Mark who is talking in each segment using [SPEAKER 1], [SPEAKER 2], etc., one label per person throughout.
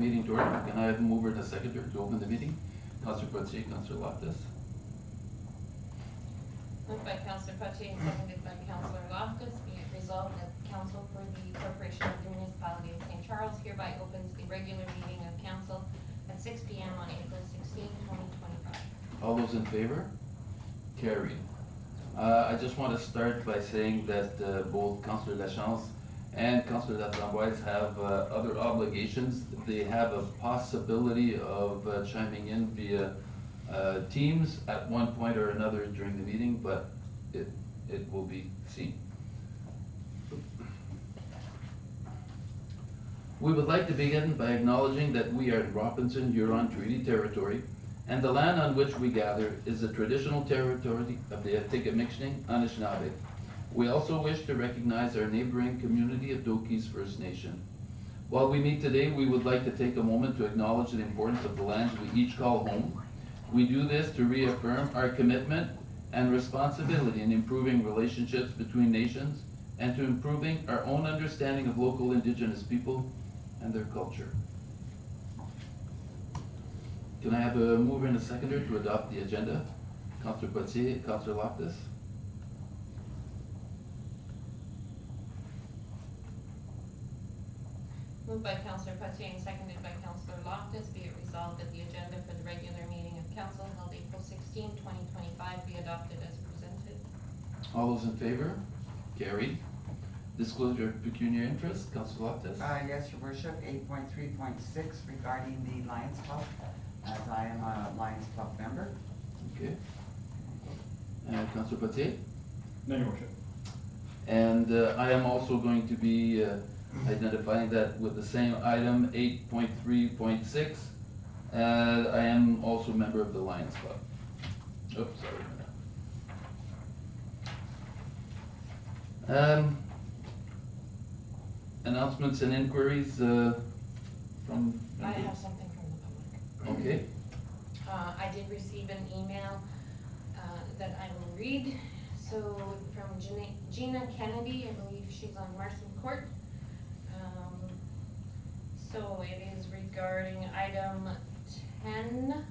[SPEAKER 1] Meeting to order. Can I have a mover and a seconder to open the meeting? Councillor Poitier, Councillor Loftus.
[SPEAKER 2] Moved by Councillor Poitier and seconded by Councillor Loftus. Be it resolved that the Council for the Corporation of the Municipality of St. Charles hereby opens the regular meeting of Council at 6 p.m. on April 16, 2025.
[SPEAKER 1] All those in favor? Carried. I just want to start by saying that both Councillor Lachance and Councillor Laframboise have other obligations. They have a possibility of chiming in via Teams at one point or another during the meeting, but it will be seen. We would like to begin by acknowledging that we are in Robinson Huron Treaty Territory, and the land on which we gather is the traditional territory of the Atikameksheng Anishinaabe. We also wish to recognize our neighboring community of Dokis First Nation. While we meet today, we would like to take a moment to acknowledge the importance of the lands we each call home. We do this to reaffirm our commitment and responsibility in improving relationships between nations and to improving our own understanding of local Indigenous people and their culture. Can I have a mover and a seconder to adopt the agenda? Councillor Poitier, Councillor Loftus.
[SPEAKER 2] Moved by Councillor Poitier and seconded by Councillor Loftus. Be it resolved that the agenda for the regular meeting of Council held April 16, 2025 be adopted as presented.
[SPEAKER 1] All those in favor? Carried. Disclosure of pecuniary interest, Councillor Loftus.
[SPEAKER 3] Yes, Your Worship, 8.3.6 regarding the Lions Club, as I am a Lions Club member.
[SPEAKER 1] Okay. And Councillor Poitier.
[SPEAKER 4] No, Your Worship.
[SPEAKER 1] And I am also going to be identifying that with the same item, 8.3.6. I am also a member of the Lions Club. Oops, sorry. Announcements and inquiries from.
[SPEAKER 2] I have something from the public.
[SPEAKER 1] Okay.
[SPEAKER 2] I did receive an email that I will read. So from Gina Kennedy, I believe she's on Marston Court. So it is regarding item 10,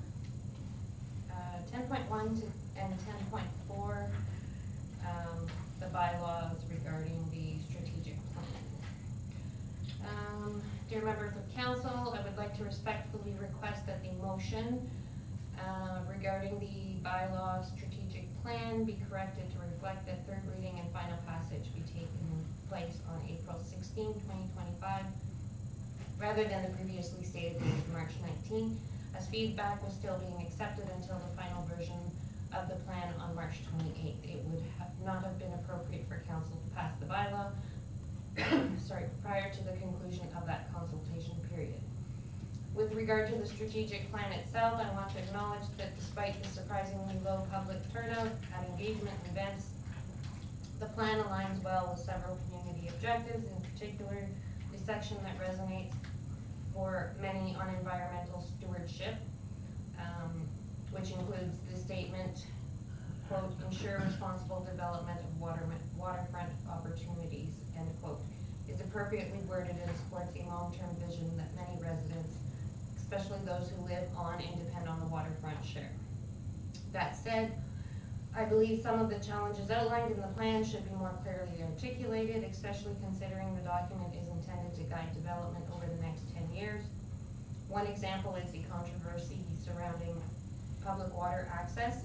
[SPEAKER 2] 10.1 and 10.4, the bylaws regarding the strategic plan. Dear members of council, I would like to respectfully request that the motion regarding the bylaw strategic plan be corrected to reflect that third reading and final passage be taken place on April 16, 2025, rather than the previously stated date of March 19, as feedback was still being accepted until the final version of the plan on March 28th. It would not have been appropriate for council to pass the bylaw prior to the conclusion of that consultation period. With regard to the strategic plan itself, I want to acknowledge that despite the surprisingly low public turnout at engagement events, the plan aligns well with several community objectives, in particular the section that resonates for many on environmental stewardship, which includes the statement, quote, ensure responsible development of waterfront opportunities, end quote, is appropriately worded and supports a long-term vision that many residents, especially those who live on and depend on the waterfront, share. That said, I believe some of the challenges outlined in the plan should be more clearly articulated, especially considering the document is intended to guide development over the next 10 years. One example is the controversy surrounding public water access.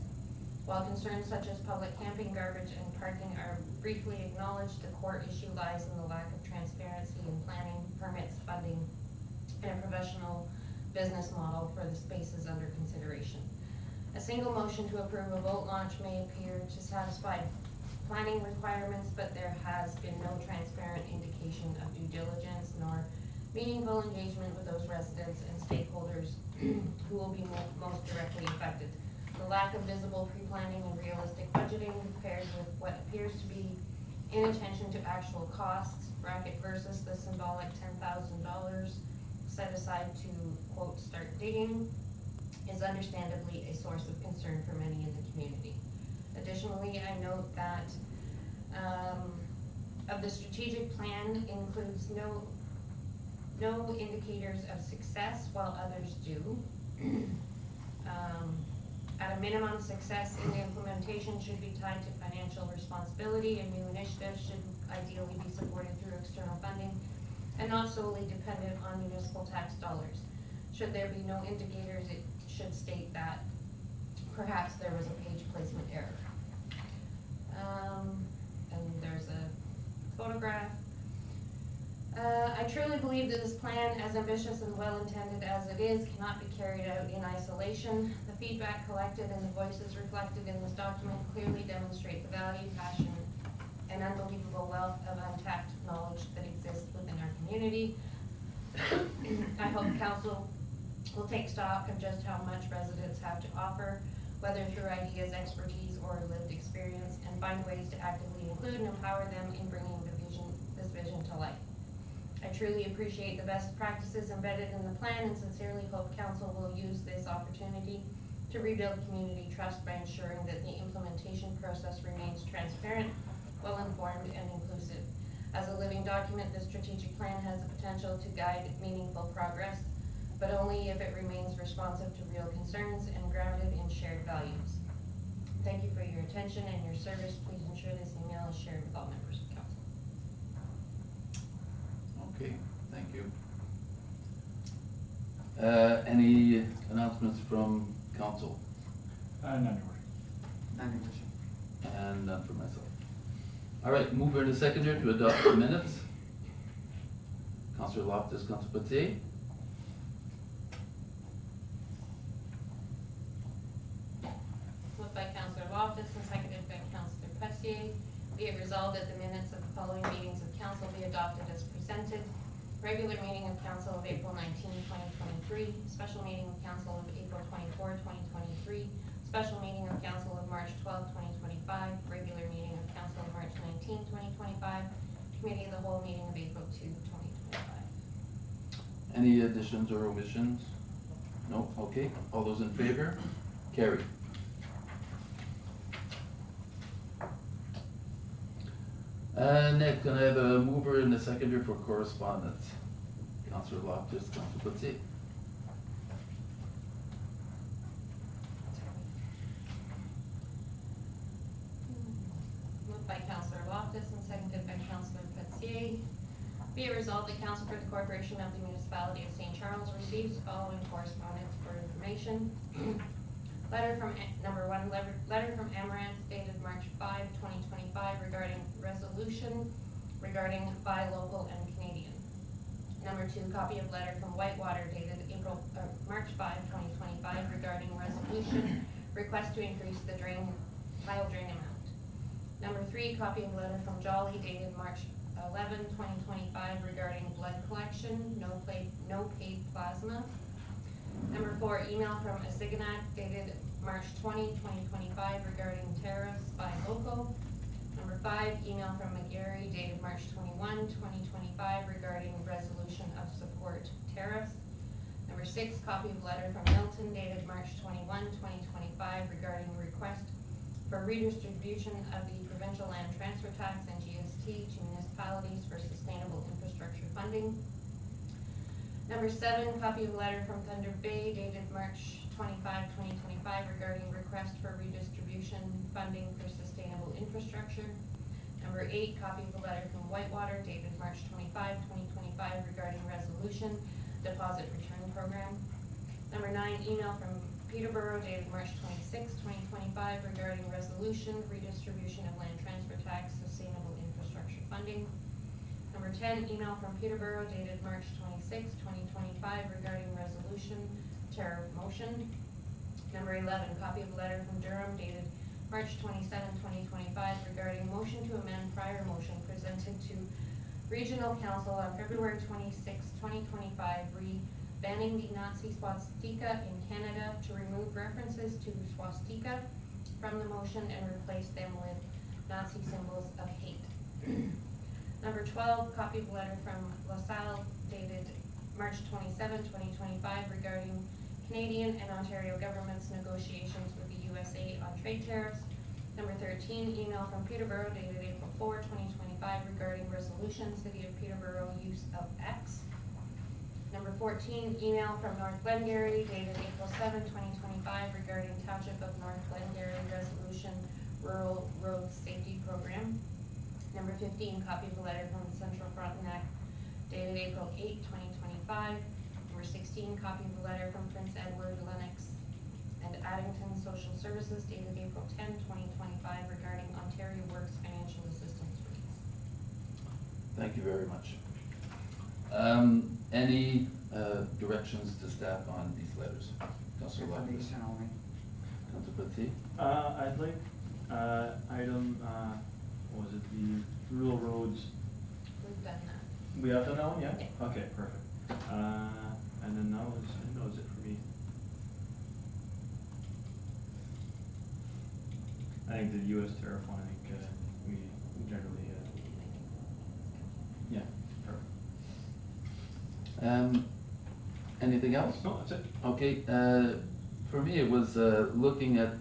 [SPEAKER 2] While concerns such as public camping, garbage, and parking are briefly acknowledged, the core issue lies in the lack of transparency in planning, permits, funding, and a professional business model for the spaces under consideration. A single motion to approve a boat launch may appear to satisfy planning requirements, but there has been no transparent indication of due diligence nor meaningful engagement with those residents and stakeholders who will be most directly affected. The lack of visible pre-planning and realistic budgeting paired with what appears to be inattention to actual costs, bracket versus the symbolic $10,000 set aside to, quote, start digging, is understandably a source of concern for many in the community. Additionally, I note that of the strategic plan includes no no indicators of success while others do. At a minimum, success in the implementation should be tied to financial responsibility, and new initiatives should ideally be supported through external funding and not solely dependent on municipal tax dollars. Should there be no indicators, it should state that perhaps there was a page placement error. And there's a photograph. I truly believe that this plan, as ambitious and well-intended as it is, cannot be carried out in isolation. The feedback collected and the voices reflected in this document clearly demonstrate the value, passion, and unbelievable wealth of untapped knowledge that exists within our community. I hope council will take stock of just how much residents have to offer, whether through ideas, expertise, or lived experience, and find ways to actively include and empower them in bringing this vision to life. I truly appreciate the best practices embedded in the plan and sincerely hope council will use this opportunity to rebuild community trust by ensuring that the implementation process remains transparent, well-informed, and inclusive. As a living document, this strategic plan has the potential to guide meaningful progress, but only if it remains responsive to real concerns and grounded in shared values. Thank you for your attention and your service. Please ensure this email is shared with all members of council.
[SPEAKER 1] Okay, thank you. Any announcements from council?
[SPEAKER 4] None, Your Worship.
[SPEAKER 3] None, Your Worship.
[SPEAKER 1] And none for myself. All right, mover and a seconder to adopt the minutes. Councillor Loftus, Councillor Patier.
[SPEAKER 2] Moved by Councillor Loftus and seconded by Councillor Pelletier. Be it resolved that the minutes of the following meetings of council be adopted as presented. Regular meeting of council of April 19, 2023. Special meeting of council of April 24, 2023. Special meeting of council of March 12, 2025. Regular meeting of council of March 19, 2025. Committee of the whole meeting of April 2, 2025.
[SPEAKER 1] Any additions or omissions? No, okay, all those in favor? Carried. Next, can I have a mover and a seconder for correspondence? Councillor Loftus, Councillor Pelletier.
[SPEAKER 2] Moved by Councillor Loftus and seconded by Councillor Pelletier. Be it resolved that council for the corporation of the municipality of St. Charles receives following correspondence for information. Letter from number one, letter from Amaranth dated March 5, 2025 regarding resolution regarding buy local and Canadian. Number two, copy of letter from Whitewater dated March 5, 2025 regarding resolution request to increase the tile drain amount. Number three, copy of letter from Jolly dated March 11, 2025 regarding blood collection, no paid plasma. Number four, email from Asiganat dated March 20, 2025 regarding tariffs by local. Number five, email from McGarry dated March 21, 2025 regarding resolution of support tariffs. Number six, copy of letter from Milton dated March 21, 2025 regarding request for redistribution of the provincial land transfer tax and GST to municipalities for sustainable infrastructure funding. Number seven, copy of letter from Thunder Bay dated March 25, 2025 regarding request for redistribution funding for sustainable infrastructure. Number eight, copy of the letter from Whitewater dated March 25, 2025 regarding resolution deposit return program. Number nine, email from Peterborough dated March 26, 2025 regarding resolution redistribution of land transfer tax sustainable infrastructure funding. Number 10, email from Peterborough dated March 26, 2025 regarding resolution tariff motion. Number 11, copy of letter from Durham dated March 27, 2025 regarding motion to amend prior motion presented to Regional Council on February 26, 2025 banning the Nazi swastika in Canada to remove references to swastika from the motion and replace them with Nazi symbols of hate. Number 12, copy of letter from LaSalle dated March 27, 2025 regarding Canadian and Ontario governments' negotiations with the USA on trade tariffs. Number 13, email from Peterborough dated April 4, 2025 regarding resolution City of Peterborough use of X. Number 14, email from North Glengarry dated April 7, 2025 regarding Township of North Glengarry Resolution Rural Road Safety Program. Number 15, copy of a letter from Central Frontenac dated April 8, 2025. Number 16, copy of a letter from Prince Edward, Lennox, and Addington Social Services dated April 10, 2025 regarding Ontario Works financial assistance rates.
[SPEAKER 1] Thank you very much. Any directions to staff on these letters? Councillor Lopez.
[SPEAKER 3] Information only.
[SPEAKER 1] Councillor Petit?
[SPEAKER 4] I'd like, item, what was it, the rural roads,
[SPEAKER 2] We've done that.
[SPEAKER 4] we have done that one, yeah?
[SPEAKER 2] Yeah.
[SPEAKER 4] Okay, perfect. And then that was it for me. I think the US tariff one, I think, we generally,
[SPEAKER 1] Yeah.
[SPEAKER 4] perfect.
[SPEAKER 1] Anything else?
[SPEAKER 4] No, that's it.
[SPEAKER 1] Okay, for me, it was looking at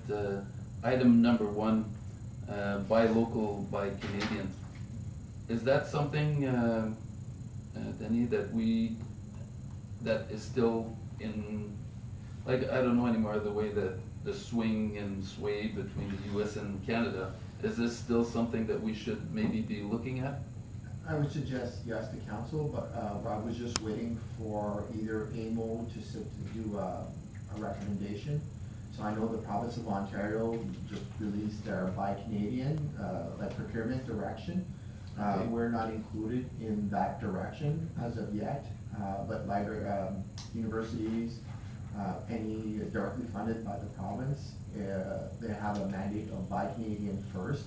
[SPEAKER 1] item number 1, buy local, buy Canadian. Is that something, Denny, that is still in, like, I don't know anymore the way that the swing and sway between the US and Canada. Is this still something that we should maybe be looking at?
[SPEAKER 5] I would suggest yes to council, but I was just waiting for either AMO to do a recommendation. So I know the province of Ontario just released their Buy Canadian, like procurement direction.
[SPEAKER 1] Okay.
[SPEAKER 5] We're not included in that direction as of yet, but library, universities, any directly funded by the province, they have a mandate of Buy Canadian first,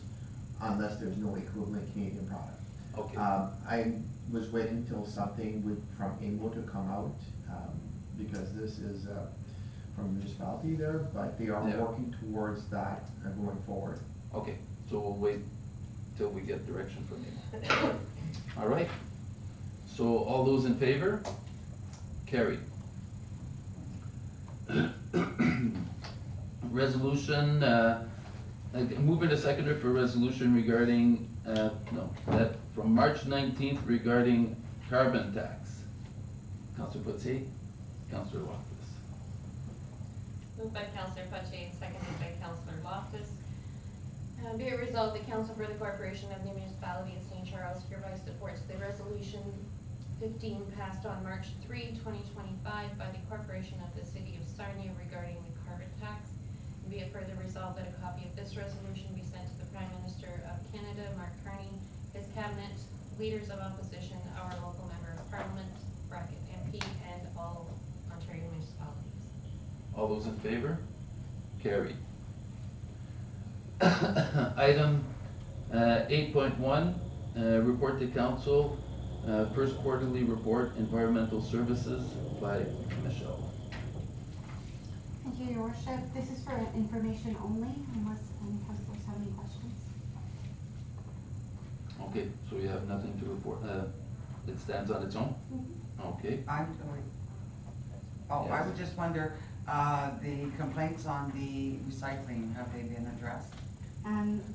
[SPEAKER 5] unless there's no equivalent Canadian product.
[SPEAKER 1] Okay,
[SPEAKER 5] I was waiting till something from AMO to come out, because this is from municipality there, but they are
[SPEAKER 1] Yeah.
[SPEAKER 5] working towards that going forward.
[SPEAKER 1] okay, so we'll wait till we get direction from you. All right, so all those in favor? Carried. Resolution, moving to seconder for resolution regarding, that from March 19th regarding carbon tax. Councillor Poitier, Councillor Loftus.
[SPEAKER 2] Moved by Councillor Pache and seconded by Councillor Loftus. Be it resolved, the Council for the Corporation of the Municipality of St. Charles hereby supports the Resolution 15 passed on March 3, 2025 by the Corporation of the City of Sarnia regarding the carbon tax. And be it further resolved that a copy of this resolution be sent to the Prime Minister of Canada, Mark Carney, his cabinet, leaders of opposition, our local member of Parliament, bracket MP, and all Ontario municipalities.
[SPEAKER 1] All those in favor? Carried. Item 8.1, report to council, first quarterly report, environmental services by Michelle.
[SPEAKER 6] Thank you, Your Worship. This is for information only, unless any councilors have any questions.
[SPEAKER 1] Okay, so you have nothing to report, it stands on its own? Okay,
[SPEAKER 3] I
[SPEAKER 1] Yes.
[SPEAKER 3] would just wonder, the complaints on the recycling, have they been addressed?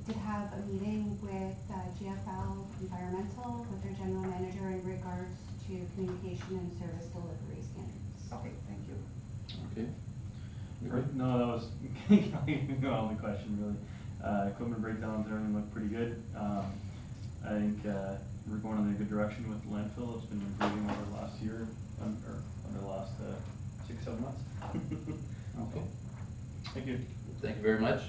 [SPEAKER 6] Did have a meeting with GFL Environmental, with their general manager in regards to communication and service delivery standards.
[SPEAKER 3] Okay, thank you.
[SPEAKER 1] okay. You good?
[SPEAKER 4] No, that was, the only question really. Equipment breakdowns, everything looked pretty good. I think, we're going in a good direction with the landfill. It's been improving over the last year, or under the last, 6-7 months.
[SPEAKER 1] Okay,
[SPEAKER 4] Thank you.
[SPEAKER 1] thank you very much.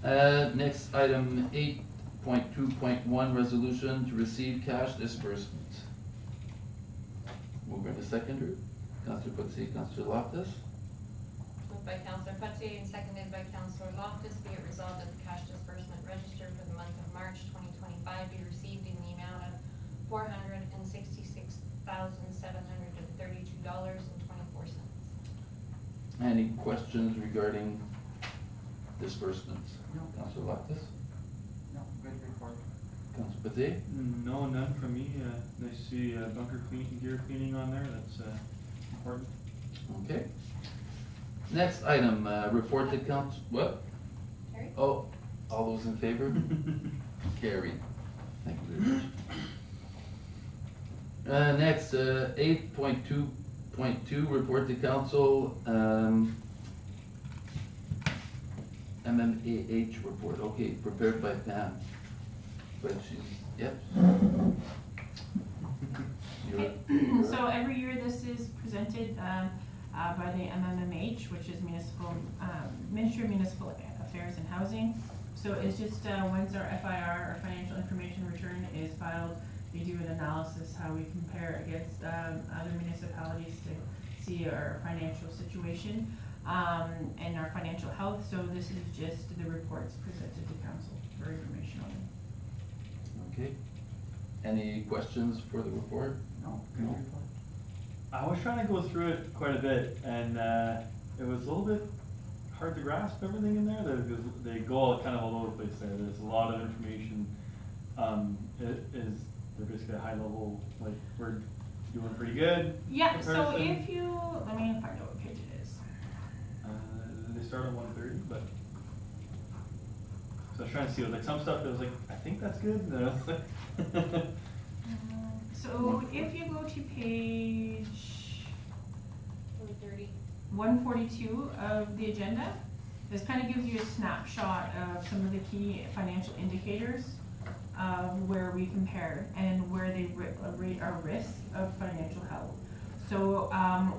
[SPEAKER 1] Next, item 8.2.1, resolution to receive cash disbursement. Mover to seconder, Councillor Poitier, Councillor Loftus.
[SPEAKER 2] Moved by Councillor Pache and seconded by Councillor Loftus, be it resolved that the cash disbursement register for the month of March 2025 be received in the amount of $466,732.24.
[SPEAKER 1] Any questions regarding disbursements?
[SPEAKER 3] No.
[SPEAKER 1] Councillor Loftus,
[SPEAKER 3] No, good report.
[SPEAKER 1] Councillor Poitier.
[SPEAKER 4] No, none from me. Nice to see bunker gear cleaning on there. That's important.
[SPEAKER 1] Okay. Next item, report to council, what?
[SPEAKER 2] Carried?
[SPEAKER 1] Oh, all those in favor? Carried. Thank you very much. Next, 8.2 8.2, report to council, MMAH report, okay, prepared by Pam. But she's, yep. You're-
[SPEAKER 7] So every year this is presented by the MMMH, which is Ministry of Municipal Affairs and Housing. So it's just once our FIR, our financial information return, is filed, we do an analysis how we compare against other municipalities to see our financial situation and our financial health. So this is just the reports presented to council for information only.
[SPEAKER 1] Okay. Any questions for the report?
[SPEAKER 3] No, good report.
[SPEAKER 4] I was trying to go through it quite a bit, and it was a little bit hard to grasp everything in there. They go kind of all over the place there. There's a lot of information. They're basically a high level, like, we're doing pretty good.
[SPEAKER 7] Yeah, so
[SPEAKER 4] comparison.
[SPEAKER 7] if you, let me find out what page it is.
[SPEAKER 4] They start at 130, but so I was trying to see, like, some stuff that was like, I think that's good. And then I was like
[SPEAKER 7] So if you go to page
[SPEAKER 2] 130.
[SPEAKER 7] 142 of the agenda, this kind of gives you a snapshot of some of the key financial indicators of where we compare and where they rate our risk of financial health. So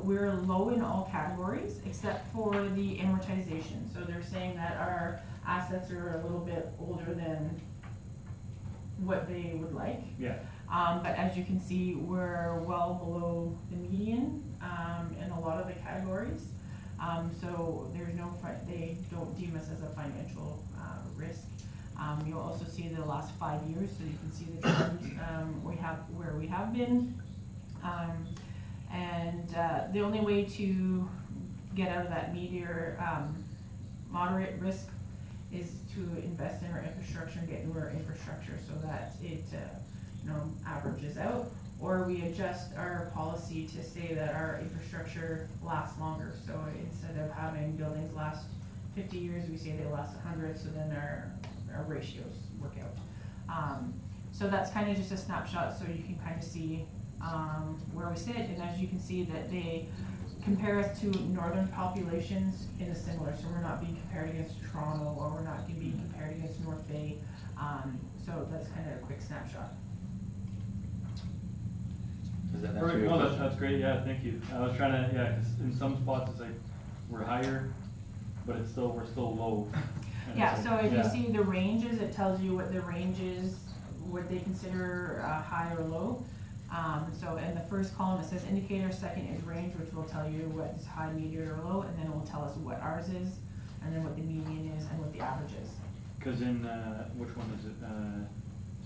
[SPEAKER 7] we're low in all categories except for the amortization. So they're saying that our assets are a little bit older than what they would like.
[SPEAKER 4] yeah.
[SPEAKER 7] But as you can see, we're well below the median in a lot of the categories. So there's no, they don't deem us as a financial risk. You'll also see the last 5 years, so you can see the trend where we have been. The only way to get out of that moderate risk is to invest in our infrastructure and get newer infrastructure so that it averages out, or we adjust our policy to say that our infrastructure lasts longer. So instead of having buildings last 50 years, we say they last 100, so then our ratios work out. So that's kind of just a snapshot so you can kind of see where we sit, and as you can see that they compare us to northern populations in a similar, so we're not being compared against Toronto, or we're not being compared against North Bay. So that's kind of a quick snapshot.
[SPEAKER 1] Does that answer
[SPEAKER 4] Perfect.
[SPEAKER 1] your
[SPEAKER 4] No,
[SPEAKER 1] question?
[SPEAKER 4] that's great. Yeah, thank you. I was trying to, yeah, 'cause in some spots it's like we're higher, but we're still low. And
[SPEAKER 7] Yeah,
[SPEAKER 4] it's
[SPEAKER 7] so
[SPEAKER 4] like,
[SPEAKER 7] if
[SPEAKER 4] yeah.
[SPEAKER 7] you see the ranges, it tells you what the range is, what they consider high or low. So in the first column, it says indicator, second is range, which will tell you what is high, medium, or low, and then it will tell us what ours is, and then what the median is, and what the average is.
[SPEAKER 4] Cause in, which one is it?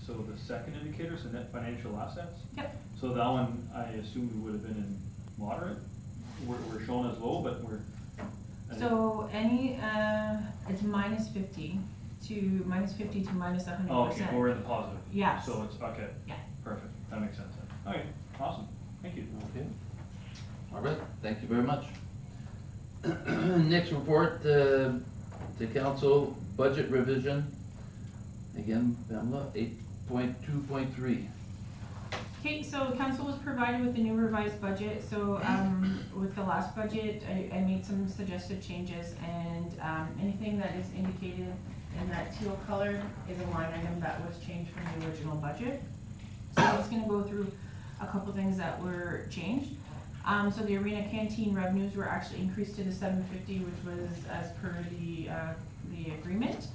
[SPEAKER 4] So the second indicator is the net financial assets?
[SPEAKER 7] Yep.
[SPEAKER 4] So that one, I assumed we would have been in moderate. We're shown as low, but we're.
[SPEAKER 7] So it's minus 50 to minus 100%.
[SPEAKER 4] Oh, okay, we're in the positive.
[SPEAKER 7] Yes.
[SPEAKER 4] So it's, okay.
[SPEAKER 7] Yeah.
[SPEAKER 4] Perfect, that makes sense then. Okay, awesome, thank you.
[SPEAKER 1] Okay. All right, thank you very much. Next report to council, budget revision. Again, Pamela, 8.2.3.
[SPEAKER 7] Okay, so council was provided with the new revised budget, so with the last budget, I made some suggested changes, and anything that is indicated in that teal color is a line item that was changed from the original budget. So I'm just gonna go through a couple things that were changed. So the arena canteen revenues were actually increased to the $750, which was as per the agreement.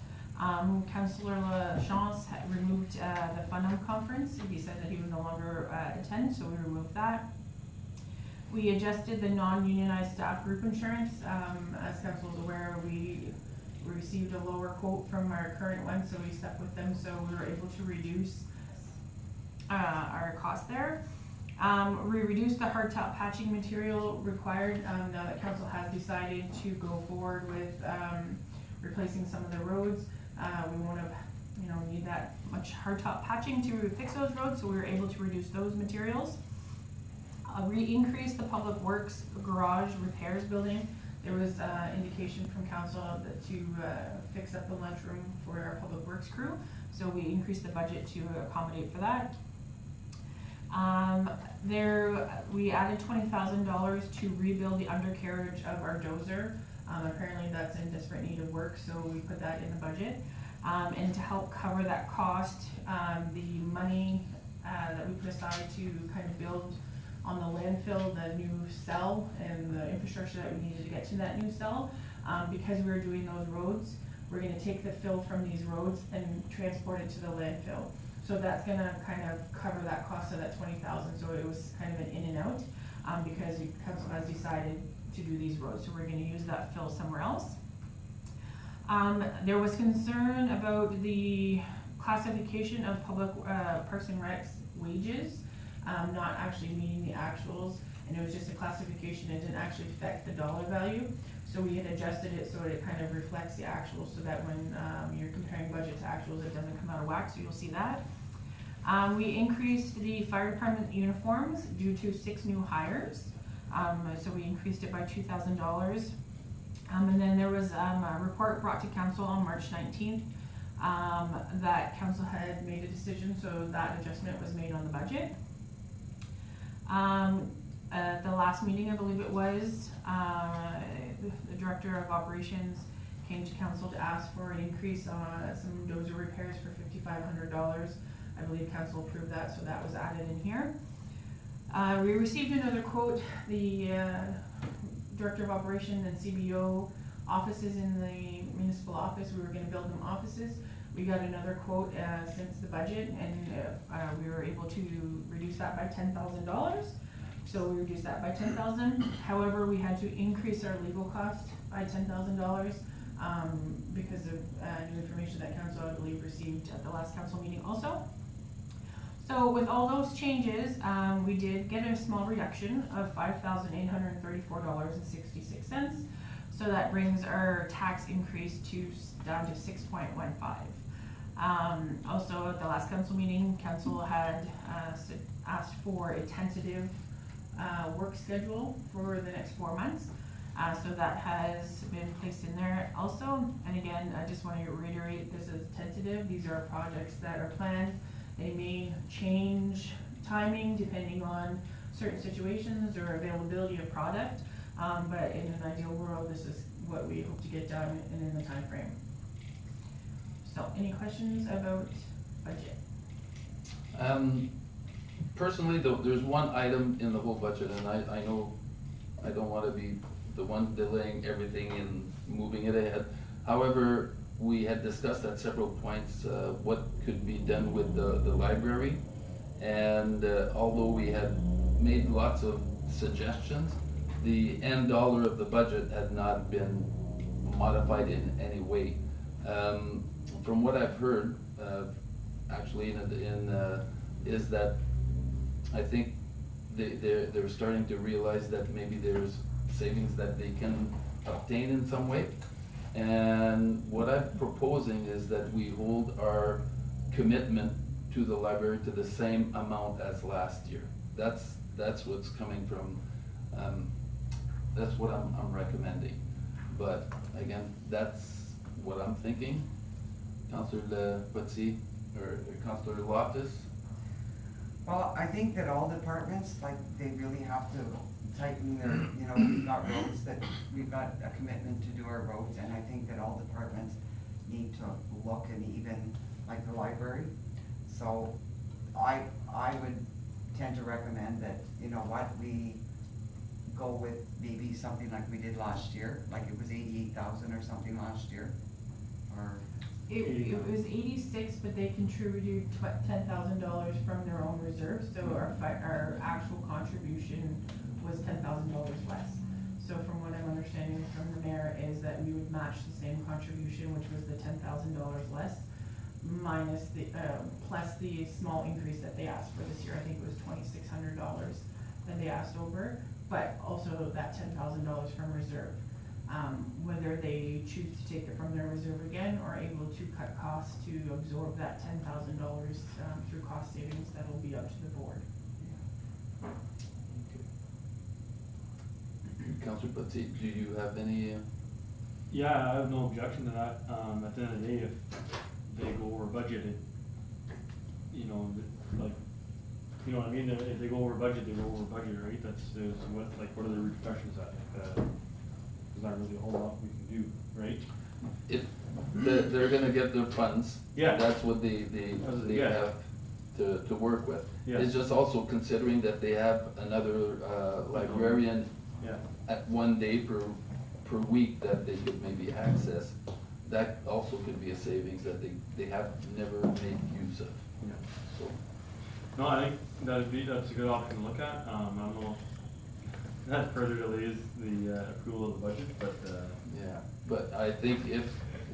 [SPEAKER 7] Councillor LaChance had removed the Fundum conference. He said that he would no longer attend, so we removed that. We adjusted the non-unionized staff group insurance. As council is aware, we received a lower quote from our current one, so we stuck with them, so we were able to reduce our cost there. We reduced the hardtop patching material required now that council has decided to go forward with replacing some of the roads. We won't have, need that much hardtop patching to fix those roads, so we were able to reduce those materials. We increased the public works garage repairs building. There was indication from council to fix up the lunchroom for our public works crew, so we increased the budget to accommodate for that. We added $20,000 to rebuild the undercarriage of our dozer. Apparently that's in desperate need of work, so we put that in the budget. And to help cover that cost, the money, that we put aside to kind of build on the landfill, the new cell and the infrastructure that we needed to get to that new cell, because we were doing those roads, we're gonna take the fill from these roads and transport it to the landfill. So that's gonna kind of cover that cost of that 20,000, so it was kind of an in and out, because council has decided to do these roads, so we're gonna use that fill somewhere else. There was concern about the classification of public, Parks and Rec's wages, not actually meeting the actuals, and it was just a classification, it didn't actually affect the dollar value. So we had adjusted it so it kind of reflects the actuals, so that when, you're comparing budget to actuals, it doesn't come out of whack, so you'll see that. We increased the fire department uniforms due to 6 new hires, so we increased it by $2,000. And then there was a report brought to council on March 19th that council had made a decision, so that adjustment was made on the budget. At the last meeting, I believe it was, the director of operations came to council to ask for an increase on some dozer repairs for $5,500. I believe council approved that, so that was added in here. We received another quote. The director of operations and CBO offices in the municipal office, we were gonna build them offices. We got another quote since the budget, and we were able to reduce that by $10,000. So we reduced that by $10,000. However, we had to increase our legal cost by $10,000 because of new information that council, I believe, received at the last council meeting also. So with all those changes, we did get a small reduction of $5,834.66. So that brings our tax increase down to 6.15. Also at the last council meeting, council had asked for a tentative work schedule for the next 4 months. So that has been placed in there also. And again, I just want to reiterate, this is tentative. These are projects that are planned. They may change timing depending on certain situations or availability of product. But in an ideal world, this is what we hope to get done and in the time frame. So any questions about budget?
[SPEAKER 1] Personally, there's one item in the whole budget, and I know I don't want to be the one delaying everything and moving it ahead. However, we had discussed at several points what could be done with the library, and although we had made lots of suggestions, the end dollar of the budget had not been modified in any way. From what I've heard, actually, is that I think they're starting to realize that maybe there's savings that they can obtain in some way. And what I'm proposing is that we hold our commitment to the library to the same amount as last year. That's what's coming from, that's what I'm recommending. But again, that's what I'm thinking. Councillor Potsy or Councillor Loftus?
[SPEAKER 3] Well, I think that all departments, like, they really have to tighten their, you know, we've got roads that, we've got a commitment to do our roads, and I think that all departments need to look, and even like the library. So I would tend to recommend that, you know what, we go with maybe something like we did last year, like it was 88,000 or something last year, or.
[SPEAKER 7] It was 86, but they contributed $10,000 from their own reserves, so our actual contribution was $10,000 less. So from what I'm understanding from the mayor is that we would match the same contribution, which was the $10,000 less, minus the, plus the small increase that they asked for this year. I think it was $2,600 that they asked over, but also that $10,000 from reserve. Whether they choose to take it from their reserve again or able to cut costs to absorb that $10,000 through cost savings, that will be up to the board.
[SPEAKER 1] Councillor Potsy, do you have any?
[SPEAKER 4] Yeah, I have no objection to that. At the end of the day, if they go over budget, you know, like you know what I mean, if they go over budget, they go over budget, right? That's, so what are the repercussions of that? There's not really a whole lot we can do, right?
[SPEAKER 1] If they're gonna get their funds.
[SPEAKER 4] Yeah.
[SPEAKER 1] That's what they
[SPEAKER 4] Yeah.
[SPEAKER 1] have to work with.
[SPEAKER 4] Yeah.
[SPEAKER 1] It's just also considering that they have another librarian
[SPEAKER 4] Yeah,
[SPEAKER 1] at one day per week that they could maybe access. That also could be a savings that they have never made use of,
[SPEAKER 4] yeah.
[SPEAKER 1] so.
[SPEAKER 4] No, I think that's a good option to look at. I don't know if that further delays the approval of the budget, but,
[SPEAKER 1] Yeah, but I think if,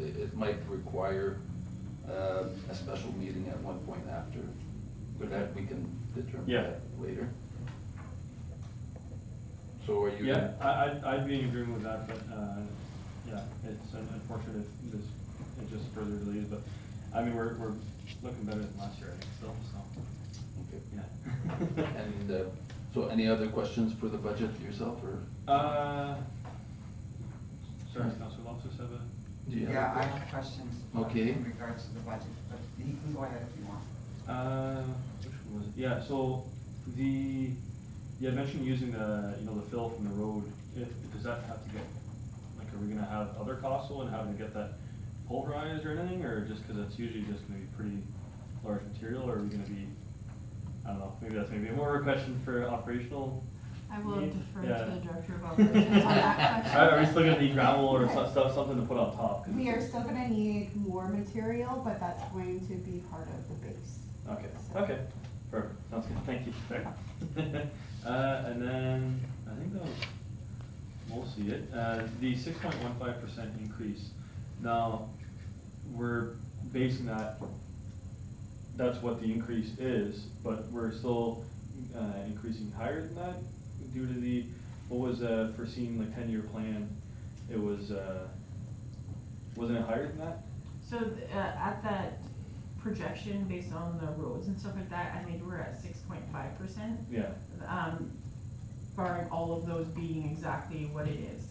[SPEAKER 1] it might require a special meeting at one point after, but that we can determine
[SPEAKER 4] Yeah.
[SPEAKER 1] that later. So are you?
[SPEAKER 4] yeah, I'd be in agreement with that, but, yeah, it's unfortunate if this, it just further delays, but, I mean, we're looking better than last year, I think, still, so,
[SPEAKER 1] Okay.
[SPEAKER 4] yeah.
[SPEAKER 1] And, so any other questions for the budget yourself, or?
[SPEAKER 4] Sorry, Councilor Loftus have a?
[SPEAKER 1] Do you have a
[SPEAKER 3] Yeah, I
[SPEAKER 1] question?
[SPEAKER 3] have questions.
[SPEAKER 1] Okay.
[SPEAKER 3] In regards to the budget, but you can go ahead if you want.
[SPEAKER 4] Which one was it? Yeah, so you had mentioned using the, you know, the fill from the road. Does that have to get, like, are we gonna have other costs and having to get that pulverized or anything, or just, cause it's usually just gonna be pretty large material, or are we gonna be, I don't know, maybe that's maybe more of a question for operational?
[SPEAKER 7] I will
[SPEAKER 4] need?
[SPEAKER 7] defer
[SPEAKER 4] Yeah.
[SPEAKER 7] to the director of operations on that question.
[SPEAKER 4] Are we still gonna need gravel or something to put on top? 'Cause
[SPEAKER 6] We are
[SPEAKER 4] it's-
[SPEAKER 6] still gonna need more material, but that's going to be part of the base.
[SPEAKER 4] Okay, okay, perfect, sounds good, thank you. And then, I think that was mostly it, the 6.15% increase. Now, we're basing that's what the increase is, but we're still, increasing higher than that due to the, what was, foreseen, like 10-year plan, it was, wasn't it higher than that?
[SPEAKER 7] So, at that projection, based on the roads and stuff like that, I think we're at 6.5%.
[SPEAKER 4] Yeah,
[SPEAKER 7] Barring all of those being exactly what it is.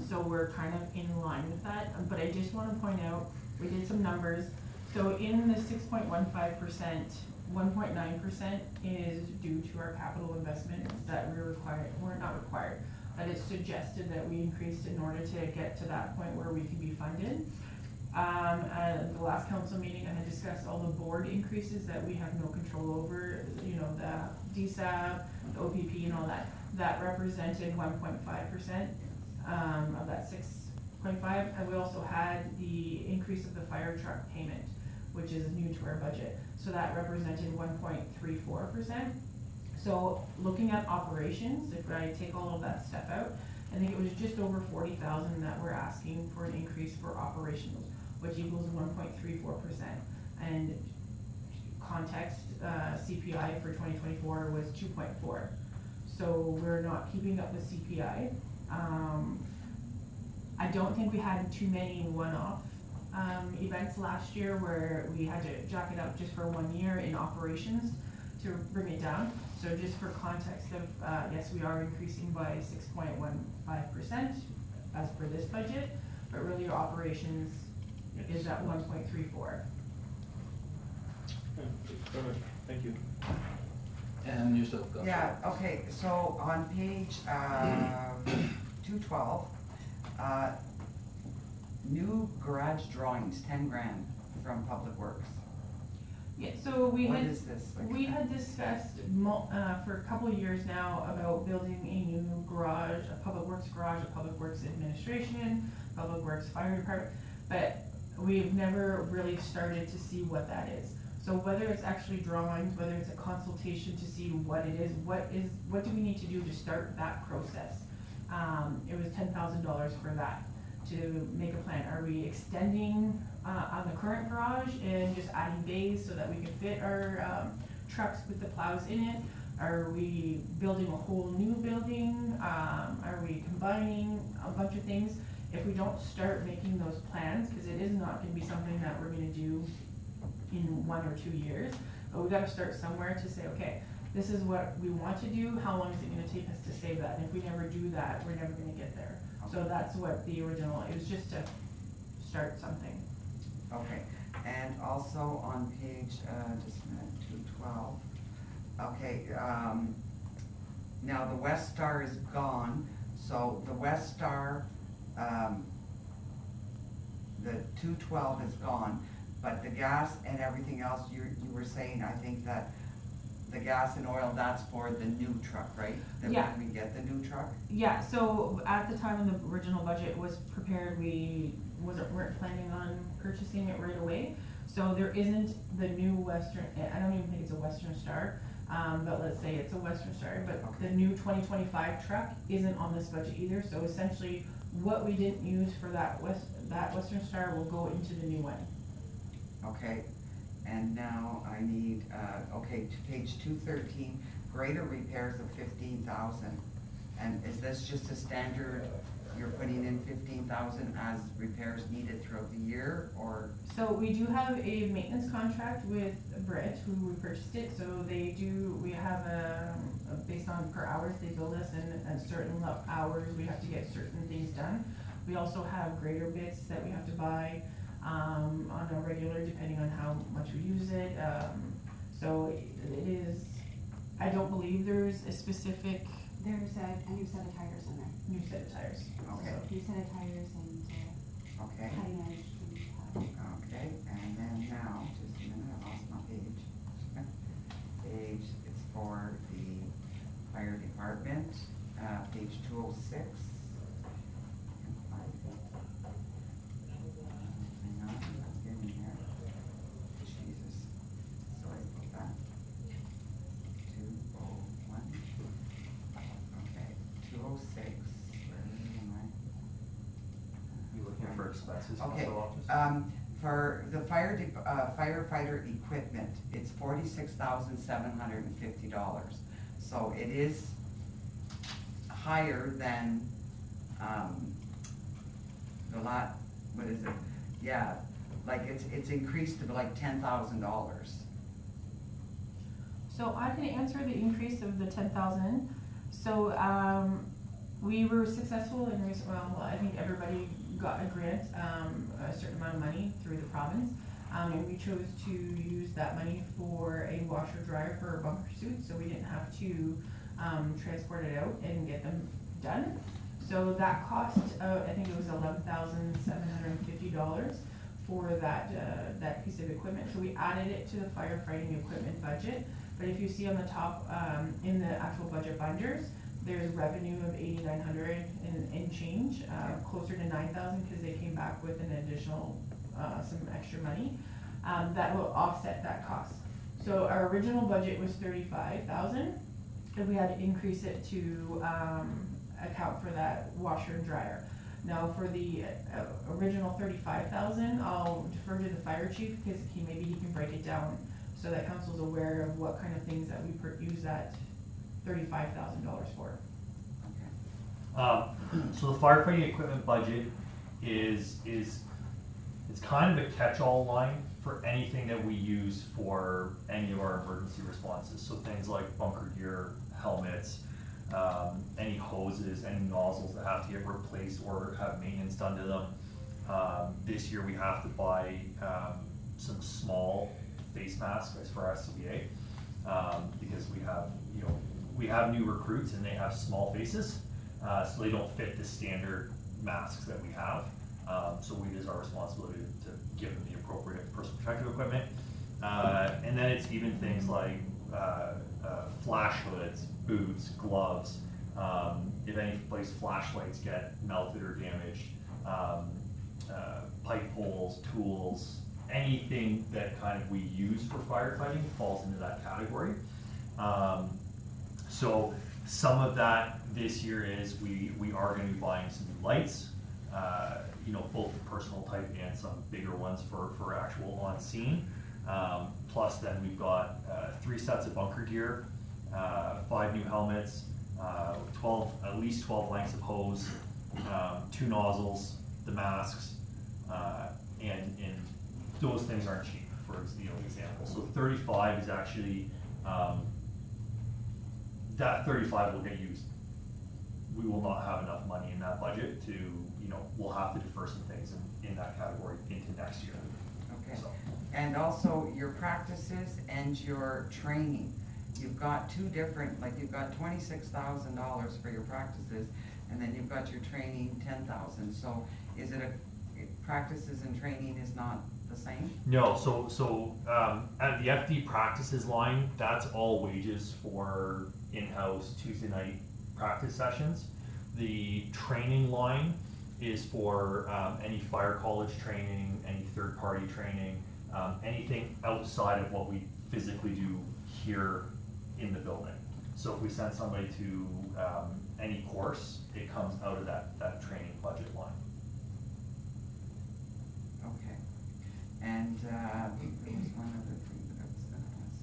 [SPEAKER 7] So we're kind of in line with that, but I just wanna point out, we did some numbers. So in the 6.15%, 1.9% is due to our capital investment that we're not required, that it's suggested that we increased in order to get to that point where we can be funded. At the last council meeting, I had discussed all the board increases that we have no control over, you know, the DSAB, the OPP and all that. That represented 1.5%, of that 6.5. And we also had the increase of the fire truck payment, which is new to our budget. So that represented 1.34%. So looking at operations, if I take all of that stuff out, I think it was just over 40,000 that we're asking for an increase for operationals, which equals 1.34%. And context, CPI for 2024 was 2.4. So we're not keeping up with CPI. I don't think we had too many one-off events last year where we had to jack it up just for 1 year in operations to bring it down. So just for context of, yes, we are increasing by 6.15% as per this budget, but really our operations is at 1.34.
[SPEAKER 4] perfect, thank you.
[SPEAKER 1] And yourself, Counselor?
[SPEAKER 3] Yeah, okay, so on page 212, new garage drawings, 10 grand from Public Works.
[SPEAKER 7] Yeah, so we
[SPEAKER 3] What
[SPEAKER 7] had.
[SPEAKER 3] is this? Like,
[SPEAKER 7] We had discussed for a couple of years now about building a new garage, a public works garage, a public works administration, public works fire department, but we've never really started to see what that is. So whether it's actually drawings, whether it's a consultation to see what it is, what do we need to do to start that process? It was $10,000 for that, to make a plan. Are we extending on the current garage and just adding bays so that we can fit our trucks with the plows in it? Are we building a whole new building? Are we combining a bunch of things? If we don't start making those plans, because it is not gonna be something that we're gonna do in 1 or 2 years, but we gotta start somewhere to say, okay, this is what we want to do, how long is it gonna take us to save that? And if we never do that, we're never gonna get there. So that's what the original, it was just to start something.
[SPEAKER 3] Okay, and also on page, just a minute, 212, Okay, now the West Star is gone, so the West Star, the 212 is gone, but the gas and everything else, you were saying, I think that the gas and oil, that's for the new truck, right? That
[SPEAKER 7] Yeah.
[SPEAKER 3] when we get the new truck?
[SPEAKER 7] Yeah, so at the time when the original budget was prepared, we weren't planning on purchasing it right away. So there isn't the new Western, I don't even think it's a Western Star, but let's say it's a Western Star, but the new 2025 truck isn't on this budget either. So essentially, what we didn't use for that Western Star will go into the new one.
[SPEAKER 3] Okay, and now I need, okay, to page 213, greater repairs of 15,000. And is this just a standard, you're putting in 15,000 as repairs needed throughout the year, or?
[SPEAKER 7] So we do have a maintenance contract with Britt, who we purchased it, so we have based on per hours, they bill us, and at certain hours, we have to get certain things done. We also have grader bits that we have to buy, on a regular, depending on how much we use it, so it is, I don't believe there's a specific
[SPEAKER 6] There's a new set of tires in there.
[SPEAKER 7] new set of tires.
[SPEAKER 3] Okay,
[SPEAKER 6] New set of tires and,
[SPEAKER 3] okay,
[SPEAKER 6] cutting edge and,
[SPEAKER 3] okay, and then now, just a minute, I lost my page. Page, it's for the fire department, page 206. Hang on, it's getting here. Jesus, sorry about that. 201. Okay, 206, where am I?
[SPEAKER 8] You looking for expenses,
[SPEAKER 3] Okay,
[SPEAKER 8] council office?
[SPEAKER 3] for the firefighter equipment, it's $46,750. So it is higher than, the lot, what is it? Yeah, like it's increased to like $10,000.
[SPEAKER 7] So I can answer the increase of the 10,000. So, we were successful in I think everybody got a grant, a certain amount of money through the province. And we chose to use that money for a washer dryer for our bumper suits, so we didn't have to, transport it out and get them done. So that cost, I think it was $11,750 for that piece of equipment. So we added it to the firefighting equipment budget. But if you see on the top, in the actual budget binders, there's revenue of 8,900 and change, closer to 9,000 because they came back with an additional, some extra money, that will offset that cost. So our original budget was 35,000, and we had to increase it to, account for that washer and dryer. Now for the original 35,000, I'll defer to the fire chief because maybe he can break it down so that council's aware of what kind of things that we use that $35,000 for.
[SPEAKER 8] So the firefighting equipment budget is it's kind of a catch-all line for anything that we use for any of our emergency responses. So things like bunker gear, helmets, any hoses, any nozzles that have to get replaced or have maintenance done to them. This year we have to buy some small face masks for our SCBA because we have new recruits and they have small faces, so they don't fit the standard masks that we have. So it is our responsibility to give them the appropriate personal protective equipment. And then it's even things like flash hoods, boots, gloves, if any place flashlights get melted or damaged, pipe poles, tools, anything that kind of we use for firefighting falls into that category. So some of that this year is we are going to be buying some new lights, both the personal type and some bigger ones for actual on scene. Plus then we've got 3 sets of bunker gear, 5 new helmets, at least 12 lengths of hose, 2 nozzles, the masks, and those things aren't cheap, for example. So 35 is actually, that 35 will get used. We will not have enough money in that budget to, we'll have to defer some things in that category into next year.
[SPEAKER 3] Okay,
[SPEAKER 8] So.
[SPEAKER 3] and also your practices and your training. you've got two different, like you've got $26,000 for your practices, and then you've got your training, 10,000, so is it practices and training is not the same?
[SPEAKER 8] No, so at the FD practices line, that's all wages for in-house Tuesday night practice sessions. The training line is for any fire college training, any third-party training, anything outside of what we physically do here in the building. So if we send somebody to any course, it comes out of that training budget line.
[SPEAKER 3] Okay, and, there was one other thing that I was gonna ask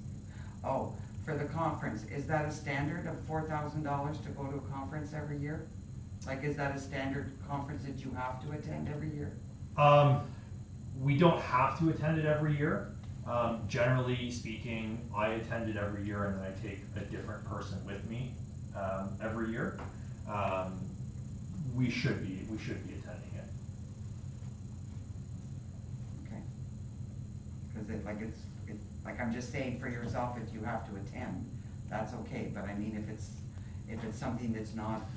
[SPEAKER 3] you. Oh, for the conference, is that a standard of $4,000 to go to a conference every year? Like, is that a standard conference that you have to attend every year?
[SPEAKER 8] We don't have to attend it every year. Generally speaking, I attend it every year and then I take a different person with me every year. We should be attending it.
[SPEAKER 3] Okay. Cause like I'm just saying for yourself, if you have to attend, that's okay, but I mean, if it's something that's not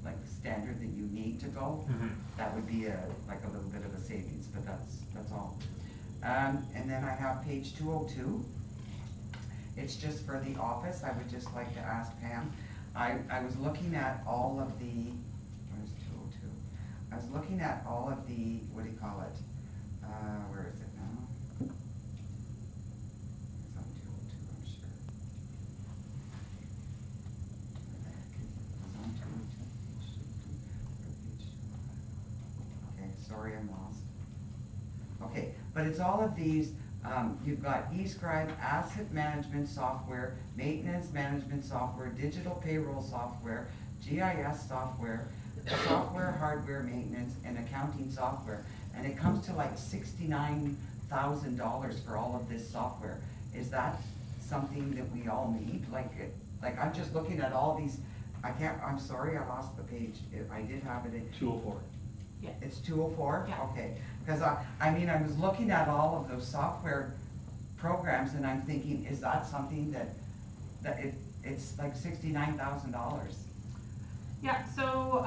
[SPEAKER 3] like standard that you need to go, that would be like a little bit of a savings, but that's all. And then I have page 202. It's just for the office. I would just like to ask Pam. I was looking at all of the, where's 202? I was looking at all of the, what do you call it? Where is it now? It's on 202, I'm sure. It's on 202. Okay, sorry, I'm lost. Okay, but it's all of these, you've got eScribe, asset management software, maintenance management software, digital payroll software, GIS software, software hardware maintenance, and accounting software. And it comes to like $69,000 for all of this software. Is that something that we all need? Like I'm just looking at all these, I'm sorry, I lost the page. I did have it in.
[SPEAKER 8] 204.
[SPEAKER 3] It's 204?
[SPEAKER 7] Yeah.
[SPEAKER 3] Okay, because I mean, I was looking at all of those software programs and I'm thinking, is that something that it's like $69,000?
[SPEAKER 7] Yeah, so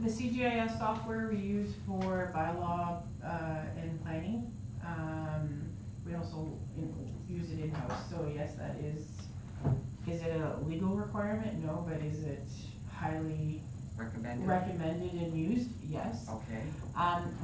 [SPEAKER 7] the CGIS software we use for bylaw and planning. We also use it in-house, so yes, that is it a legal requirement? No, but is it highly recommended and used? Yes.
[SPEAKER 3] Okay.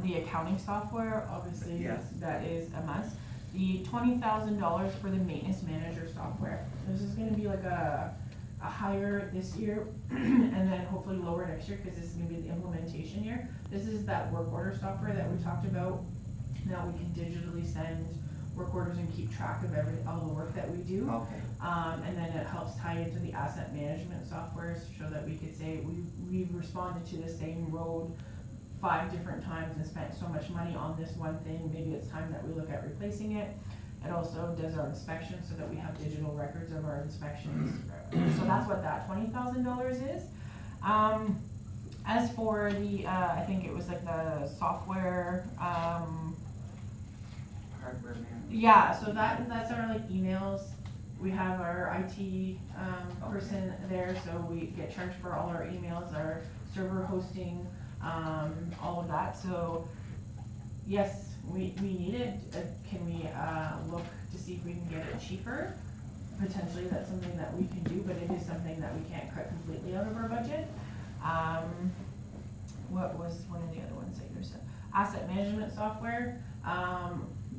[SPEAKER 7] The accounting software, obviously,
[SPEAKER 3] Yes.
[SPEAKER 7] that is a must. The $20,000 for the maintenance manager software. This is gonna be like a higher this year and then hopefully lower next year, because this is gonna be the implementation year. This is that work order software that we talked about. Now we can digitally send work orders and keep track of all the work that we do.
[SPEAKER 3] Okay.
[SPEAKER 7] And then it helps tie into the asset management software, so that we could say we've responded to the same road 5 different times and spent so much money on this one thing, maybe it's time that we look at replacing it. It also does our inspections so that we have digital records of our inspections. So that's what that $20,000 is. As for the, I think it was like the software,
[SPEAKER 3] Hardware management.
[SPEAKER 7] yeah, so that's our like emails. We have our IT person there, so we get charged for all our emails, our server hosting, all of that. So yes, we need it. Can we look to see if we can get it cheaper? Potentially, that's something that we can do, but it is something that we can't cut completely out of our budget. What was one of the other ones that you said? Asset management software.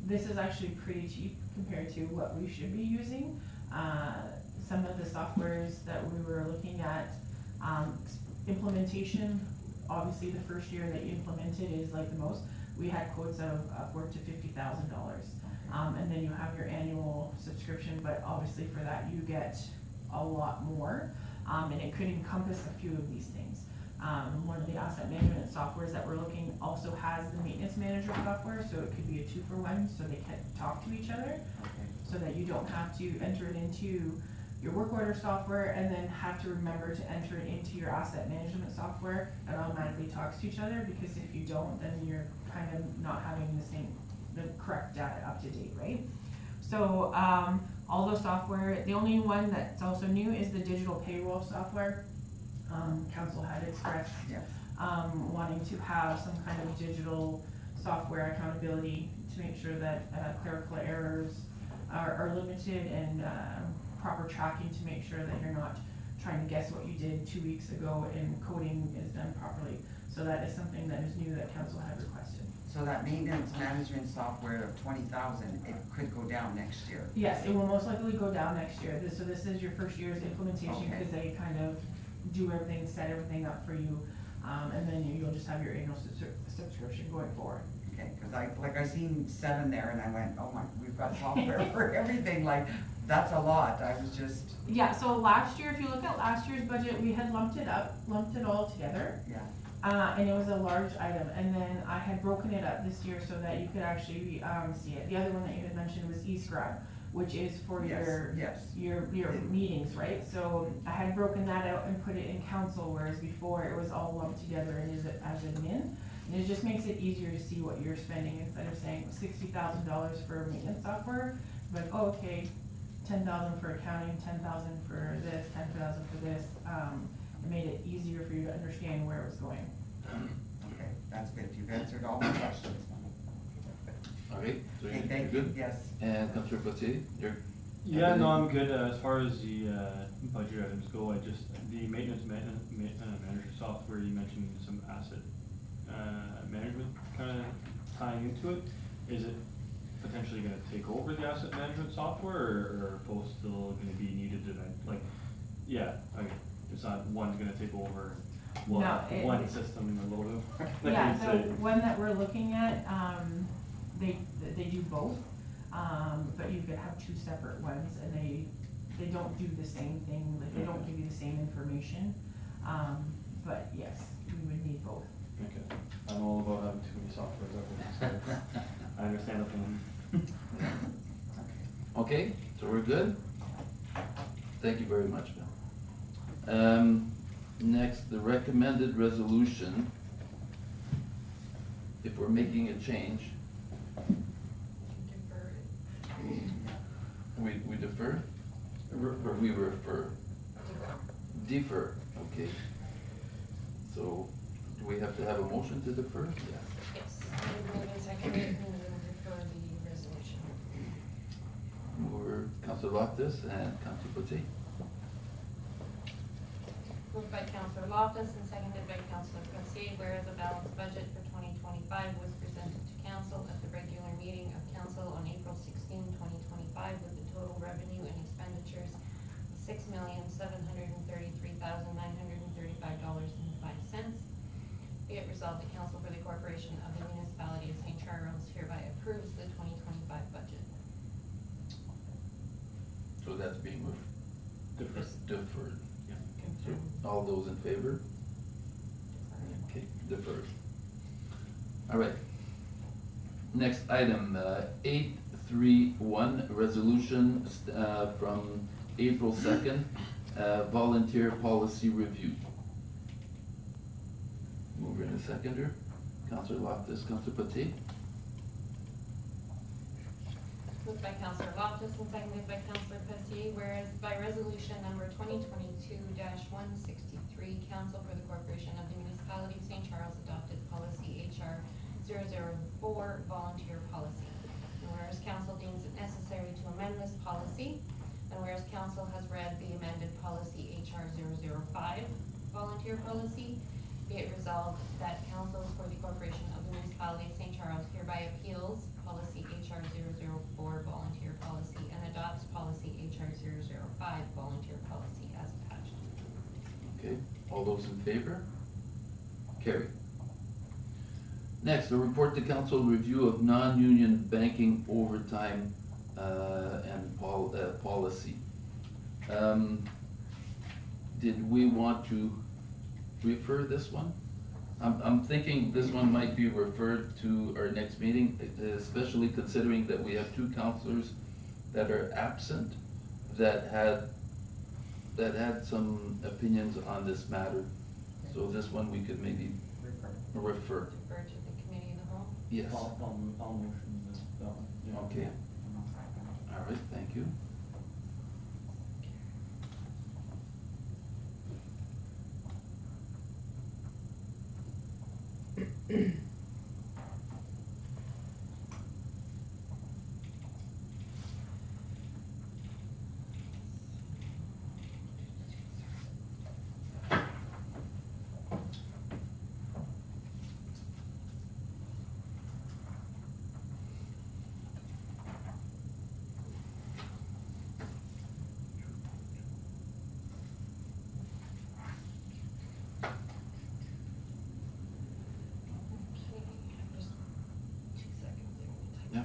[SPEAKER 7] This is actually pretty cheap compared to what we should be using. Some of the softwares that we were looking at, implementation, obviously the first year that you implemented is like the most. We had quotes of upward to $50,000. And then you have your annual subscription, but obviously for that you get a lot more. And it could encompass a few of these things. One of the asset management softwares that we're looking also has the maintenance manager software, so it could be a 2-for-1, so they can talk to each other.
[SPEAKER 3] Okay.
[SPEAKER 7] So that you don't have to enter it into your work order software and then have to remember to enter it into your asset management software. It automatically talks to each other, because if you don't, then you're kind of not having the correct data up to date, right? So all the software. The only one that's also new is the digital payroll software. Council had expressed,
[SPEAKER 3] Yes.
[SPEAKER 7] wanting to have some kind of digital software accountability to make sure that clerical errors are limited and proper tracking to make sure that you're not trying to guess what you did 2 weeks ago and coding is done properly. So that is something that is new that council had requested.
[SPEAKER 3] So that maintenance management software of 20,000, it could go down next year.
[SPEAKER 7] Yes, it will most likely go down next year. So this is your first year's implementation
[SPEAKER 3] Okay.
[SPEAKER 7] because they kind of do everything, set everything up for you. And then you'll just have your annual subscription going forward.
[SPEAKER 3] Okay, cause I seen 7 there and I went, oh my, we've got software for everything, like, that's a lot, I was just,
[SPEAKER 7] Yeah, so last year, if you look at last year's budget, we had lumped it all together.
[SPEAKER 3] yeah.
[SPEAKER 7] And it was a large item, and then I had broken it up this year so that you could actually, see it. The other one that you had mentioned was eScribe, which is for
[SPEAKER 3] Yes.
[SPEAKER 7] your meetings, right? So I had broken that out and put it in council, whereas before it was all lumped together and is it as admin. And it just makes it easier to see what you're spending instead of saying $60,000 for maintenance software. But, oh, okay, 10,000 for accounting, 10,000 for this, 10,000 for this. It made it easier for you to understand where it was going.
[SPEAKER 3] Okay, that's good, you've answered all my questions.
[SPEAKER 1] All right, so
[SPEAKER 3] Okay,
[SPEAKER 1] you're
[SPEAKER 3] thank you,
[SPEAKER 1] good?
[SPEAKER 3] yes.
[SPEAKER 1] And Councillor Potier, you're?
[SPEAKER 4] Yeah, no, I'm good, as far as the, budget items go, the maintenance manager software, you mentioned some asset, management kinda tying into it. Is it potentially gonna take over the asset management software, or are both still gonna be needed to, like, yeah, okay, it's not one's gonna take over, well,
[SPEAKER 7] No, it-
[SPEAKER 4] one system and a little bit more. like
[SPEAKER 7] Yeah,
[SPEAKER 4] you
[SPEAKER 7] the
[SPEAKER 4] said.
[SPEAKER 7] one that we're looking at, they do both, but you could have two separate ones and they don't do the same thing, like they don't give you the same information. But yes, we would need both.
[SPEAKER 4] Okay, I'm all about having too many softwares out there, so I understand the feeling.
[SPEAKER 1] Okay, so we're good? Thank you very much, Bill. Next, the recommended resolution. If we're making a change,
[SPEAKER 2] Defer
[SPEAKER 1] we defer? Or we refer? Defer, okay. So, do we have to have a motion to defer? Yes.
[SPEAKER 2] Yes, moving and seconded, and we will refer the resolution.
[SPEAKER 1] Mover, Councillor Loftus and Councillor Potier.
[SPEAKER 2] Moved by Councillor Loftus and seconded by Councillor Pacier, whereas a balanced budget for 2025 was presented to council at the regular meeting of council on April 16, 2025, with the total revenue and expenditures of $6,733,935.05. Be it resolved, the council for the corporation of the municipality of St. Charles hereby approves the 2025 budget.
[SPEAKER 1] So that's being
[SPEAKER 4] Deferred.
[SPEAKER 1] deferred.
[SPEAKER 4] Yeah.
[SPEAKER 1] So, all those in favor? Okay, deferred. All right. Next item, 831, resolution from April 2nd, volunteer policy review. Mover and a seconder, Councillor Loftus, Councillor Patier.
[SPEAKER 2] Moved by Councillor Loftus and seconded by Councillor Pacier, whereas by resolution number 2022-163, council for the corporation of the municipality of St. Charles adopted policy HR 004, volunteer policy. And whereas council deems it necessary to amend this policy, and whereas council has read the amended policy HR 005, volunteer policy, be it resolved that council for the corporation of the municipality of St. Charles hereby appeals policy HR 004, volunteer policy, and adopts policy HR 005, volunteer policy as attached.
[SPEAKER 1] Okay, all those in favor? Carried. Next, a report to council review of non-union banking overtime and policy. Did we want to refer this one? I'm thinking this one might be referred to our next meeting, especially considering that we have two councilors that are absent that had some opinions on this matter. So this one we could maybe refer.
[SPEAKER 2] Defer to the committee of the whole.
[SPEAKER 1] Yes,
[SPEAKER 4] I'll motion that one. Yeah.
[SPEAKER 1] okay, all right, thank you.
[SPEAKER 2] Okay, just 2 seconds, I'm gonna type
[SPEAKER 1] Yep.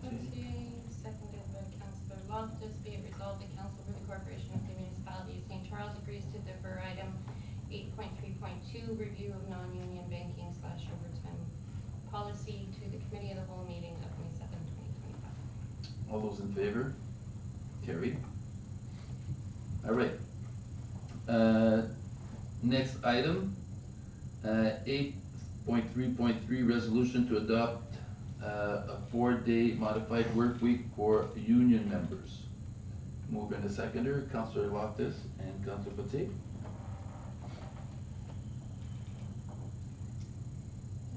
[SPEAKER 2] Moved by Putzi, seconded by Councillor Loftus. Be it resolved, the Council for the Corporation of the Municipality of St. Charles agrees to defer item 8.3.2, review of non-union banking / overtime policy to the Committee of the Whole meeting of May 7, 2025.
[SPEAKER 1] All those in favor? Carried. All right. Next item, 8.3.3, resolution to adopt a 4-day modified work week for union members. Move in a seconder, Councillor Loftus and Councillor Patsy.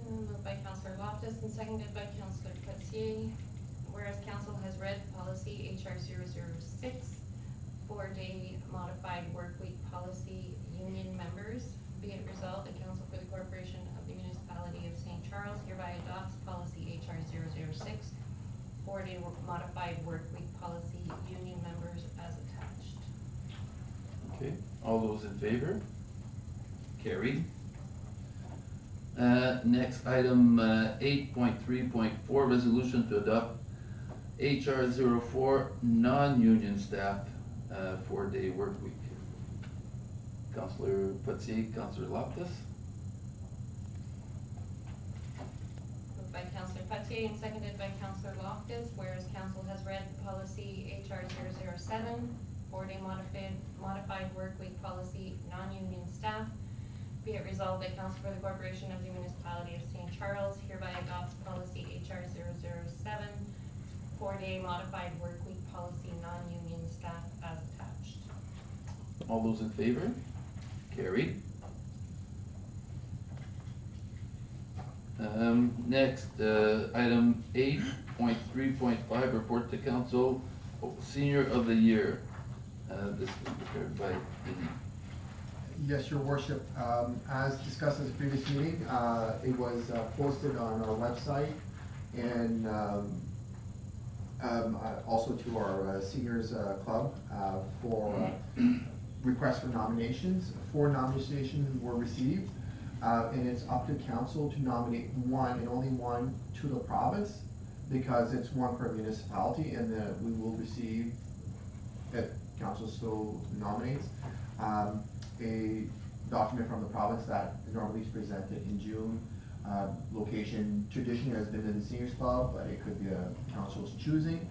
[SPEAKER 2] Moved by Councillor Loftus and seconded by Councillor Pelletier. Whereas Council has read policy HR 006, 4-day modified work week policy, union members. Be it resolved, the Council for the Corporation of the Municipality of St. Charles hereby adopts policy HR 006, 4-day modified work week policy, union members as attached.
[SPEAKER 1] Okay, all those in favor? Carried. Next item, 8.3.4, resolution to adopt HR 04, non-union staff, 4-day work week. Councillor Patsy, Councillor Loftus.
[SPEAKER 2] Moved by Councillor Pelletier and seconded by Councillor Loftus, whereas Council has read policy HR 007, 4-day modified work week policy, non-union staff. Be it resolved that Council for the Corporation of the Municipality of St. Charles hereby adopts policy HR 007, 4-day modified work week policy, non-union staff as attached.
[SPEAKER 1] All those in favor? Carried. Next, item 8.3.5, report to council, senior of the year. This was prepared by Denny.
[SPEAKER 5] Yes, your worship, as discussed in the previous meeting, it was posted on our website and also to our seniors club for requests for nominations. 4 nominations were received, and it's up to council to nominate one and only one to the province, because it's one per municipality, and we will receive, if council so nominates, a document from the province that normally is presented in June. Location traditionally has been in the seniors club, but it could be a council's choosing.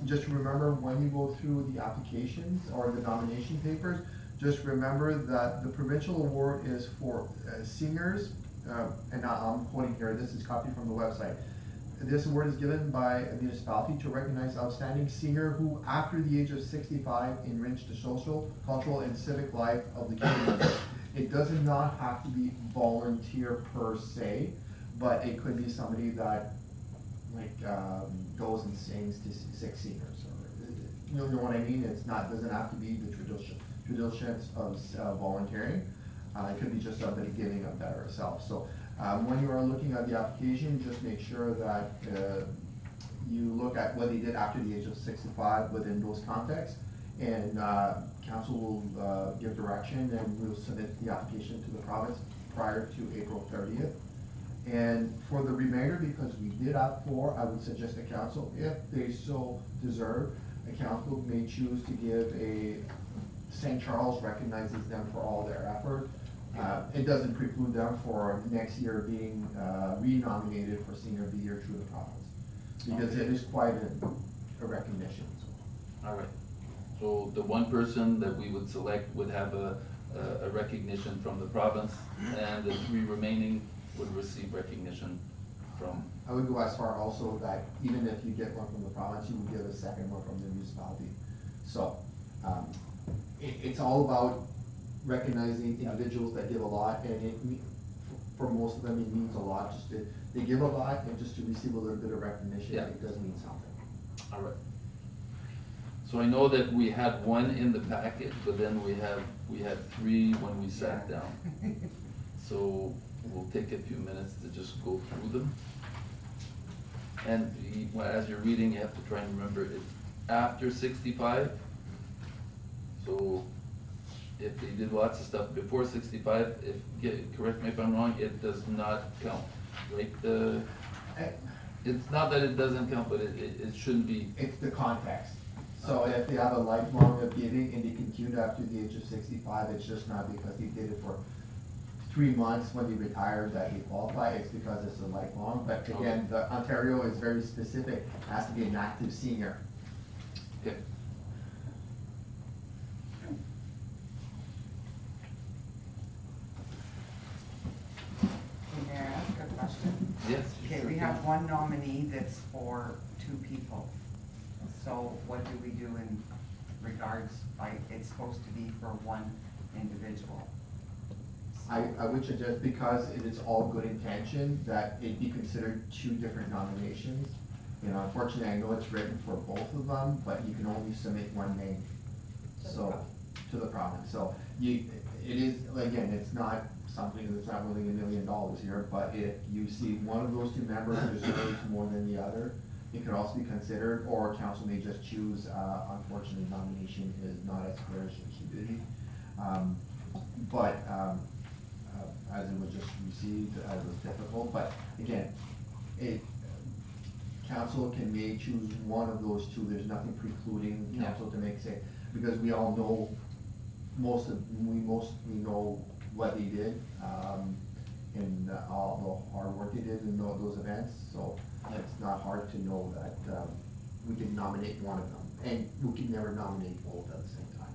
[SPEAKER 5] Just remember, when you go through the applications or the nomination papers, just remember that the provincial award is for seniors, and I'm quoting here, this is copied from the website. This award is given by a municipality to recognize outstanding senior who, after the age of 65, enriched the social, cultural, and civic life of the community. It does not have to be volunteer per se, but it could be somebody that, like, goes and sings to sick seniors, or, you know what I mean? It's not, doesn't have to be the traditions of volunteering. It could be just somebody giving of their self. So, when you are looking at the application, just make sure that, you look at what they did after the age of 65 within those contexts. And, council will, give direction, and we'll submit the application to the province prior to April 30th. And for the remainder, because we did opt for, I would suggest the council, if they so deserve, the council may choose to give a, St. Charles recognizes them for all their effort. It doesn't preclude them for next year being, re-nominated for Senior of the Year through the province. Because it is quite a recognition, so.
[SPEAKER 1] All right. So the one person that we would select would have a recognition from the province, and the three remaining would receive recognition from.
[SPEAKER 5] I would go as far also that even if you get one from the province, you would get a second one from the municipality. So, it's all about recognizing individuals that give a lot, and for most of them, it means a lot. Just to, they give a lot, and just to receive a little bit of recognition,
[SPEAKER 1] Yeah.
[SPEAKER 5] it does mean something.
[SPEAKER 1] All right. So I know that we had one in the packet, but then we had three when we sat down. So we'll take a few minutes to just go through them. And as you're reading, you have to try and remember it's after 65. So if they did lots of stuff before 65, correct me if I'm wrong, it does not count, right? It's not that it doesn't count, but it shouldn't be.
[SPEAKER 5] It's the context. So if they have a lifelong of giving and they continue after the age of 65, it's just not because they did it for 3 months when they retired that they qualify, it's because it's a lifelong. But again, the Ontario is very specific, it has to be an active senior.
[SPEAKER 1] Okay.
[SPEAKER 3] May I ask a question?
[SPEAKER 1] Yes.
[SPEAKER 3] Okay, we have one nominee that's for 2 people. So what do we do in regards, like, it's supposed to be for one individual?
[SPEAKER 5] I would suggest, because it is all good intention, that it be considered 2 different nominations. You know, unfortunately, I know it's written for both of them, but you can only submit one name. So, to the province. So, it is, again, it's not something that's not really $1 million here, but if you see one of those 2 members deserves more than the other, it could also be considered, or council may just choose, unfortunately, nomination is not as clear as it should be. As it was just received, as it was difficult, but again, council may choose one of those 2, there's nothing precluding council to make, say, because we all know, we know what they did, and all the hard work they did in those events, so it's not hard to know that, we can nominate one of them, and we can never nominate both at the same time.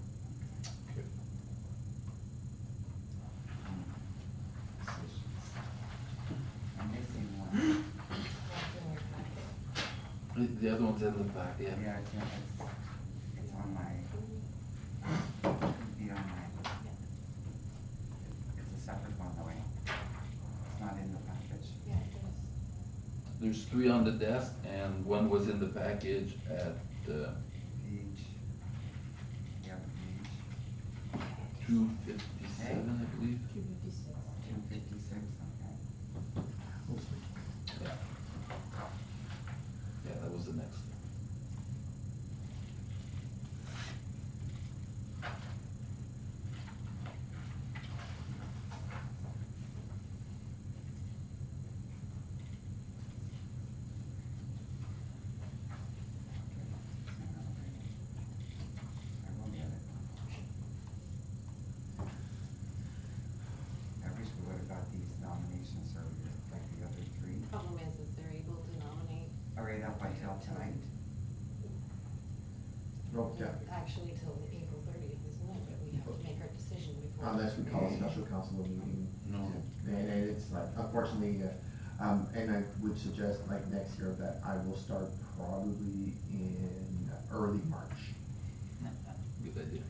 [SPEAKER 3] I'm missing one.
[SPEAKER 1] The other one's in the back, yeah.
[SPEAKER 3] Yeah, it's on my, should be on my, it's a separate one though, it's not in the package.
[SPEAKER 2] Yeah, it is.
[SPEAKER 1] There's 3 on the desk, and one was in the package at
[SPEAKER 3] Page, the other page,
[SPEAKER 1] 257, I believe.
[SPEAKER 3] 256, okay.
[SPEAKER 1] Yeah. Yeah, that was the next.
[SPEAKER 3] I will get it. I wish we would've got these nominations earlier, like the other 3,
[SPEAKER 2] Problem is they're able to nominate
[SPEAKER 3] right up until tonight.
[SPEAKER 5] Okay,
[SPEAKER 2] actually till April 30th, isn't it? But we have to make our decision before.
[SPEAKER 5] unless we call a special council meeting.
[SPEAKER 1] No.
[SPEAKER 5] And it's like, unfortunately, and I would suggest like next year that I will start probably in early March.
[SPEAKER 1] Good idea.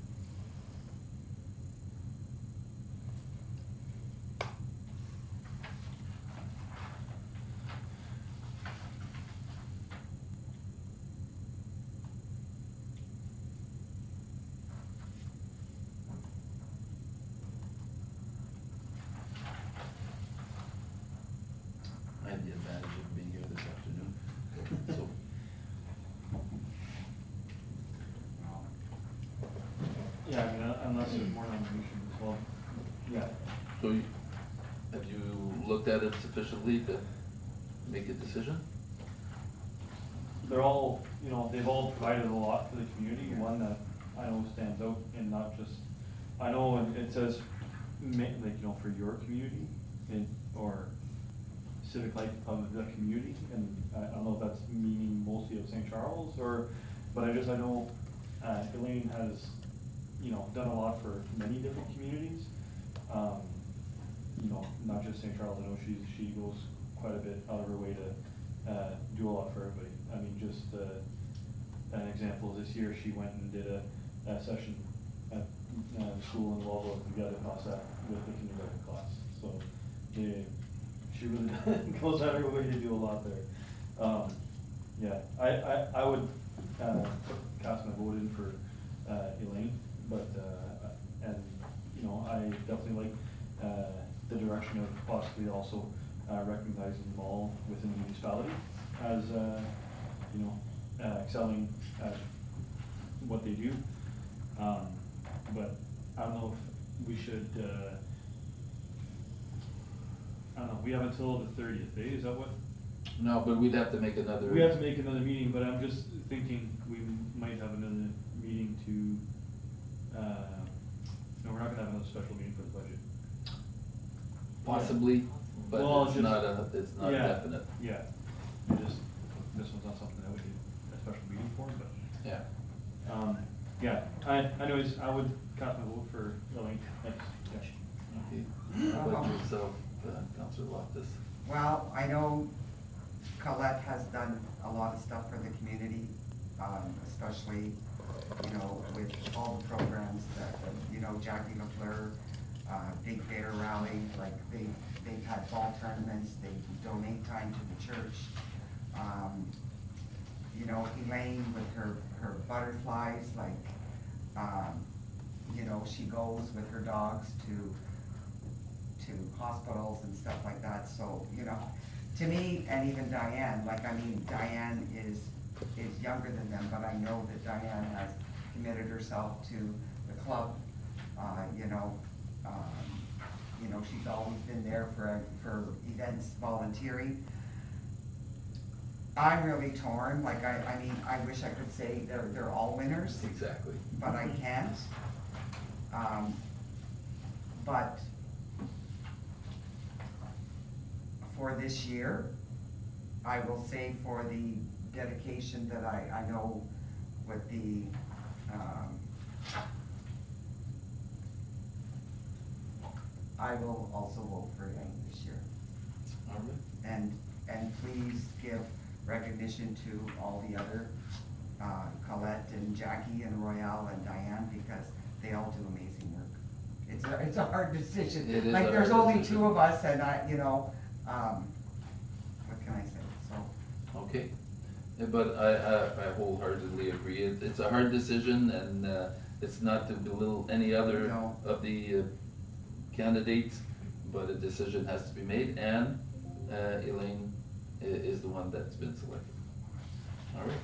[SPEAKER 4] Yeah, I mean, unless there's more nominations, well, yeah.
[SPEAKER 1] So have you looked at it sufficiently to make a decision?
[SPEAKER 4] They're all, you know, they've all provided a lot for the community. One that I know stands out and not just, I know it says, like, you know, for your community, or civic life of the community, and I don't know if that's meaning mostly of St. Charles, or, but I know, Elaine has, you know, done a lot for many different communities. You know, not just St. Charles, I know she goes quite a bit out of her way to, do a lot for everybody. I mean, just, an example, this year she went and did a session at, school in Wallville together, COSAC, with the kindergarten class, so she really goes out of her way to do a lot there. Yeah, I would, cast my vote in for, Elaine, but, and, you know, I definitely like, the direction of possibly also, recognizing them all within the municipality as, you know, excelling at what they do. But I don't know if we should, I don't know, we have until the 30th, eh? Is that what?
[SPEAKER 1] No, but we'd have to make another.
[SPEAKER 4] We have to make another meeting, but I'm just thinking we might have another meeting to, no, we're not gonna have another special meeting for the budget.
[SPEAKER 1] Possibly, but
[SPEAKER 4] Well,
[SPEAKER 1] it's
[SPEAKER 4] just-
[SPEAKER 1] not
[SPEAKER 4] yeah,
[SPEAKER 1] definite.
[SPEAKER 4] Yeah, this one's not something that we need a special meeting for, but,
[SPEAKER 1] Yeah.
[SPEAKER 4] yeah, anyways, I would cast my vote for Elaine, thanks. Yeah.
[SPEAKER 1] Okay. How about yourself, Councillor Loftus?
[SPEAKER 3] Well, I know Colette has done a lot of stuff for the community, especially, you know, with all the programs that, you know, Jackie LaFleur, Big Bear Rally, like they've had fall tournaments, they donate time to the church. You know, Elaine with her butterflies, like, you know, she goes with her dogs to hospitals and stuff like that, so, you know, to me, and even Diane, like, I mean, Diane is younger than them, but I know that Diane has committed herself to the club, you know, she's always been there for events, volunteering. I'm really torn, like, I mean, I wish I could say they're all winners,
[SPEAKER 1] Exactly.
[SPEAKER 3] but I can't. But for this year, I will say for the dedication that I know with the, I will also vote for Elaine this year.
[SPEAKER 1] All right.
[SPEAKER 3] And please give recognition to all the other, Colette and Jackie and Royale and Diane, because they all do amazing work. It's a hard decision.
[SPEAKER 1] It is
[SPEAKER 3] Like,
[SPEAKER 1] a
[SPEAKER 3] there's
[SPEAKER 1] hard
[SPEAKER 3] only
[SPEAKER 1] decision.
[SPEAKER 3] two of us, and what can I say, so.
[SPEAKER 1] Okay, but I wholeheartedly agree. It's a hard decision, and it's not to belittle any other
[SPEAKER 3] No.
[SPEAKER 1] of the candidates, but a decision has to be made, and Elaine is the one that's been selected. All right.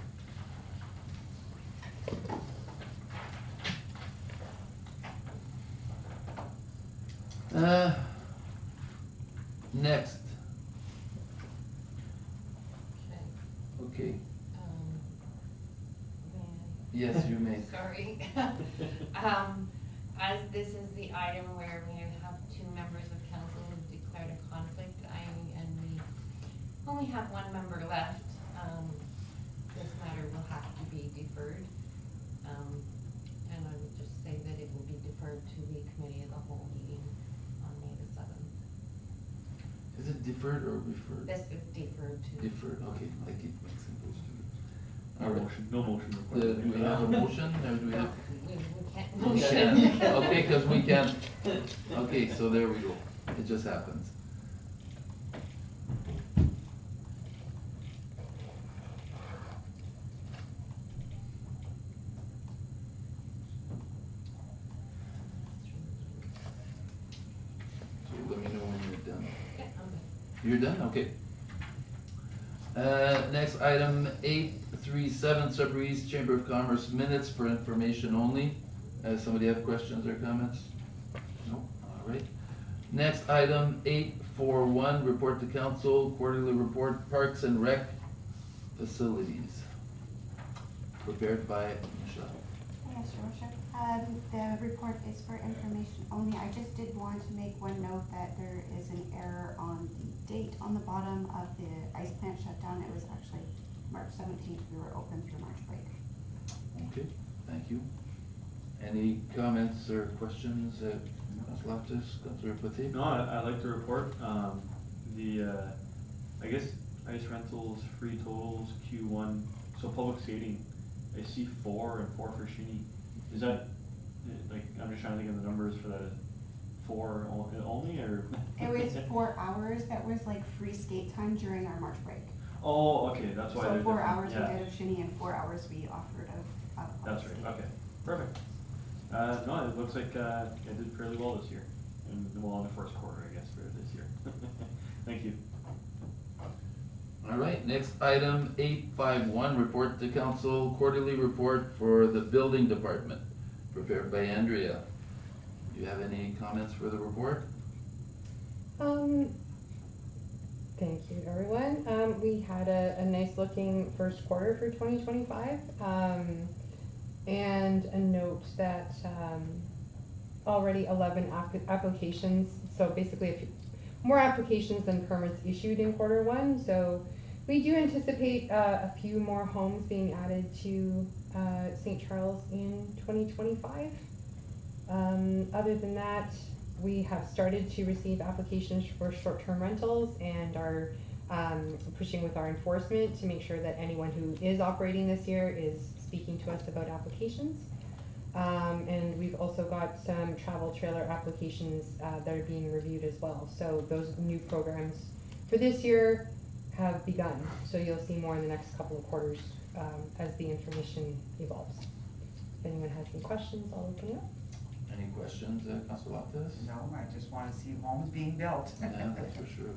[SPEAKER 1] Next. Okay. Yes, you may.
[SPEAKER 2] Sorry. As this is the item where we have two members of council who've declared a conflict, and we only have one member left, this matter will have to be deferred. And I would just say that it will be deferred to the committee of the whole meeting on May the 7th.
[SPEAKER 1] Is it deferred or referred?
[SPEAKER 2] This is deferred to.
[SPEAKER 1] Deferred, okay, I keep mixing those two.
[SPEAKER 4] No
[SPEAKER 1] All right.
[SPEAKER 4] motion, no motion
[SPEAKER 1] Do
[SPEAKER 4] required.
[SPEAKER 1] we have a motion, or do we have?
[SPEAKER 2] We can't
[SPEAKER 1] We
[SPEAKER 2] motion.
[SPEAKER 1] can't. Okay, cause we can't, okay, so there we go, it just happens. So let me know when you're done.
[SPEAKER 2] Yeah, I'm good.
[SPEAKER 1] You're done, okay. Next item, 837 Sudbury East Chamber of Commerce minutes for information only. Somebody have questions or comments? No, all right. Next item, 8.4.1, report to council, quarterly report, Parks and Rec facilities. Prepared by Michelle.
[SPEAKER 6] Yes, Your Worship. The report is for information only. I just did want to make one note that there is an error on the date on the bottom of the ice plant shutdown. It was actually March 17th. We were open through March break.
[SPEAKER 1] Okay, thank you. Any comments or questions, Councilor Loftus, Councilor Patek?
[SPEAKER 4] No, I like the report. I guess ice rentals, free totals, Q1, so public skating, I see 4 and 4 for Shinny. Is that, like, I'm just trying to think of the numbers for that, 4 only, or?
[SPEAKER 6] It was 4 hours. That was like free skate time during our March break.
[SPEAKER 4] Oh, okay, that's why.
[SPEAKER 6] So
[SPEAKER 4] they're
[SPEAKER 6] 4
[SPEAKER 4] different.
[SPEAKER 6] hours we
[SPEAKER 4] Yeah.
[SPEAKER 6] did of shinny and 4 hours we offered of
[SPEAKER 4] That's
[SPEAKER 6] skate.
[SPEAKER 4] right, okay, perfect. No, it looks like, I did fairly well this year, and well, in the first quarter, I guess, for this year. Thank you.
[SPEAKER 1] All right, next item, 8.5.1, report to council, quarterly report for the building department, prepared by Andrea. Do you have any comments for the report?
[SPEAKER 9] Thank you, everyone. We had a nice looking first quarter for 2025. And a note that already 11 applications, so basically more applications than permits issued in quarter one. So we do anticipate a few more homes being added to St. Charles in 2025. Other than that, we have started to receive applications for short-term rentals and are pushing with our enforcement to make sure that anyone who is operating this year is speaking to us about applications. And we've also got some travel trailer applications that are being reviewed as well. So those new programs for this year have begun. So you'll see more in the next couple of quarters as the information evolves. If anyone has any questions, I'll open it up.
[SPEAKER 1] Any questions, Councilor Loftus?
[SPEAKER 3] No, I just wanna see homes being built.
[SPEAKER 1] Yeah, that's for sure.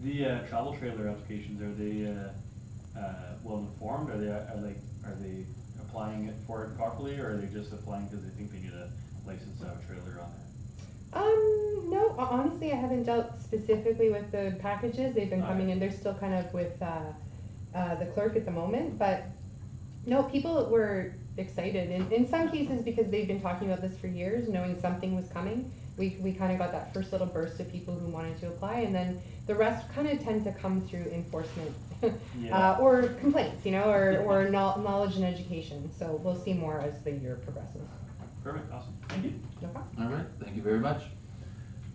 [SPEAKER 4] The travel trailer applications, are they well informed? Are they applying it for it properly, or are they just applying because they think they need a license to have a trailer on there?
[SPEAKER 9] No, honestly, I haven't dealt specifically with the packages. They've been coming in. They're still kind of with the clerk at the moment, but no, people were excited. In some cases, because they've been talking about this for years, knowing something was coming, we kind of got that first little burst of people who wanted to apply, and then the rest kind of tend to come through enforcement
[SPEAKER 4] Yeah.
[SPEAKER 9] or complaints, or knowledge and education. So we'll see more as the year progresses.
[SPEAKER 4] Perfect, awesome, thank you.
[SPEAKER 9] No problem.
[SPEAKER 1] All right, thank you very much.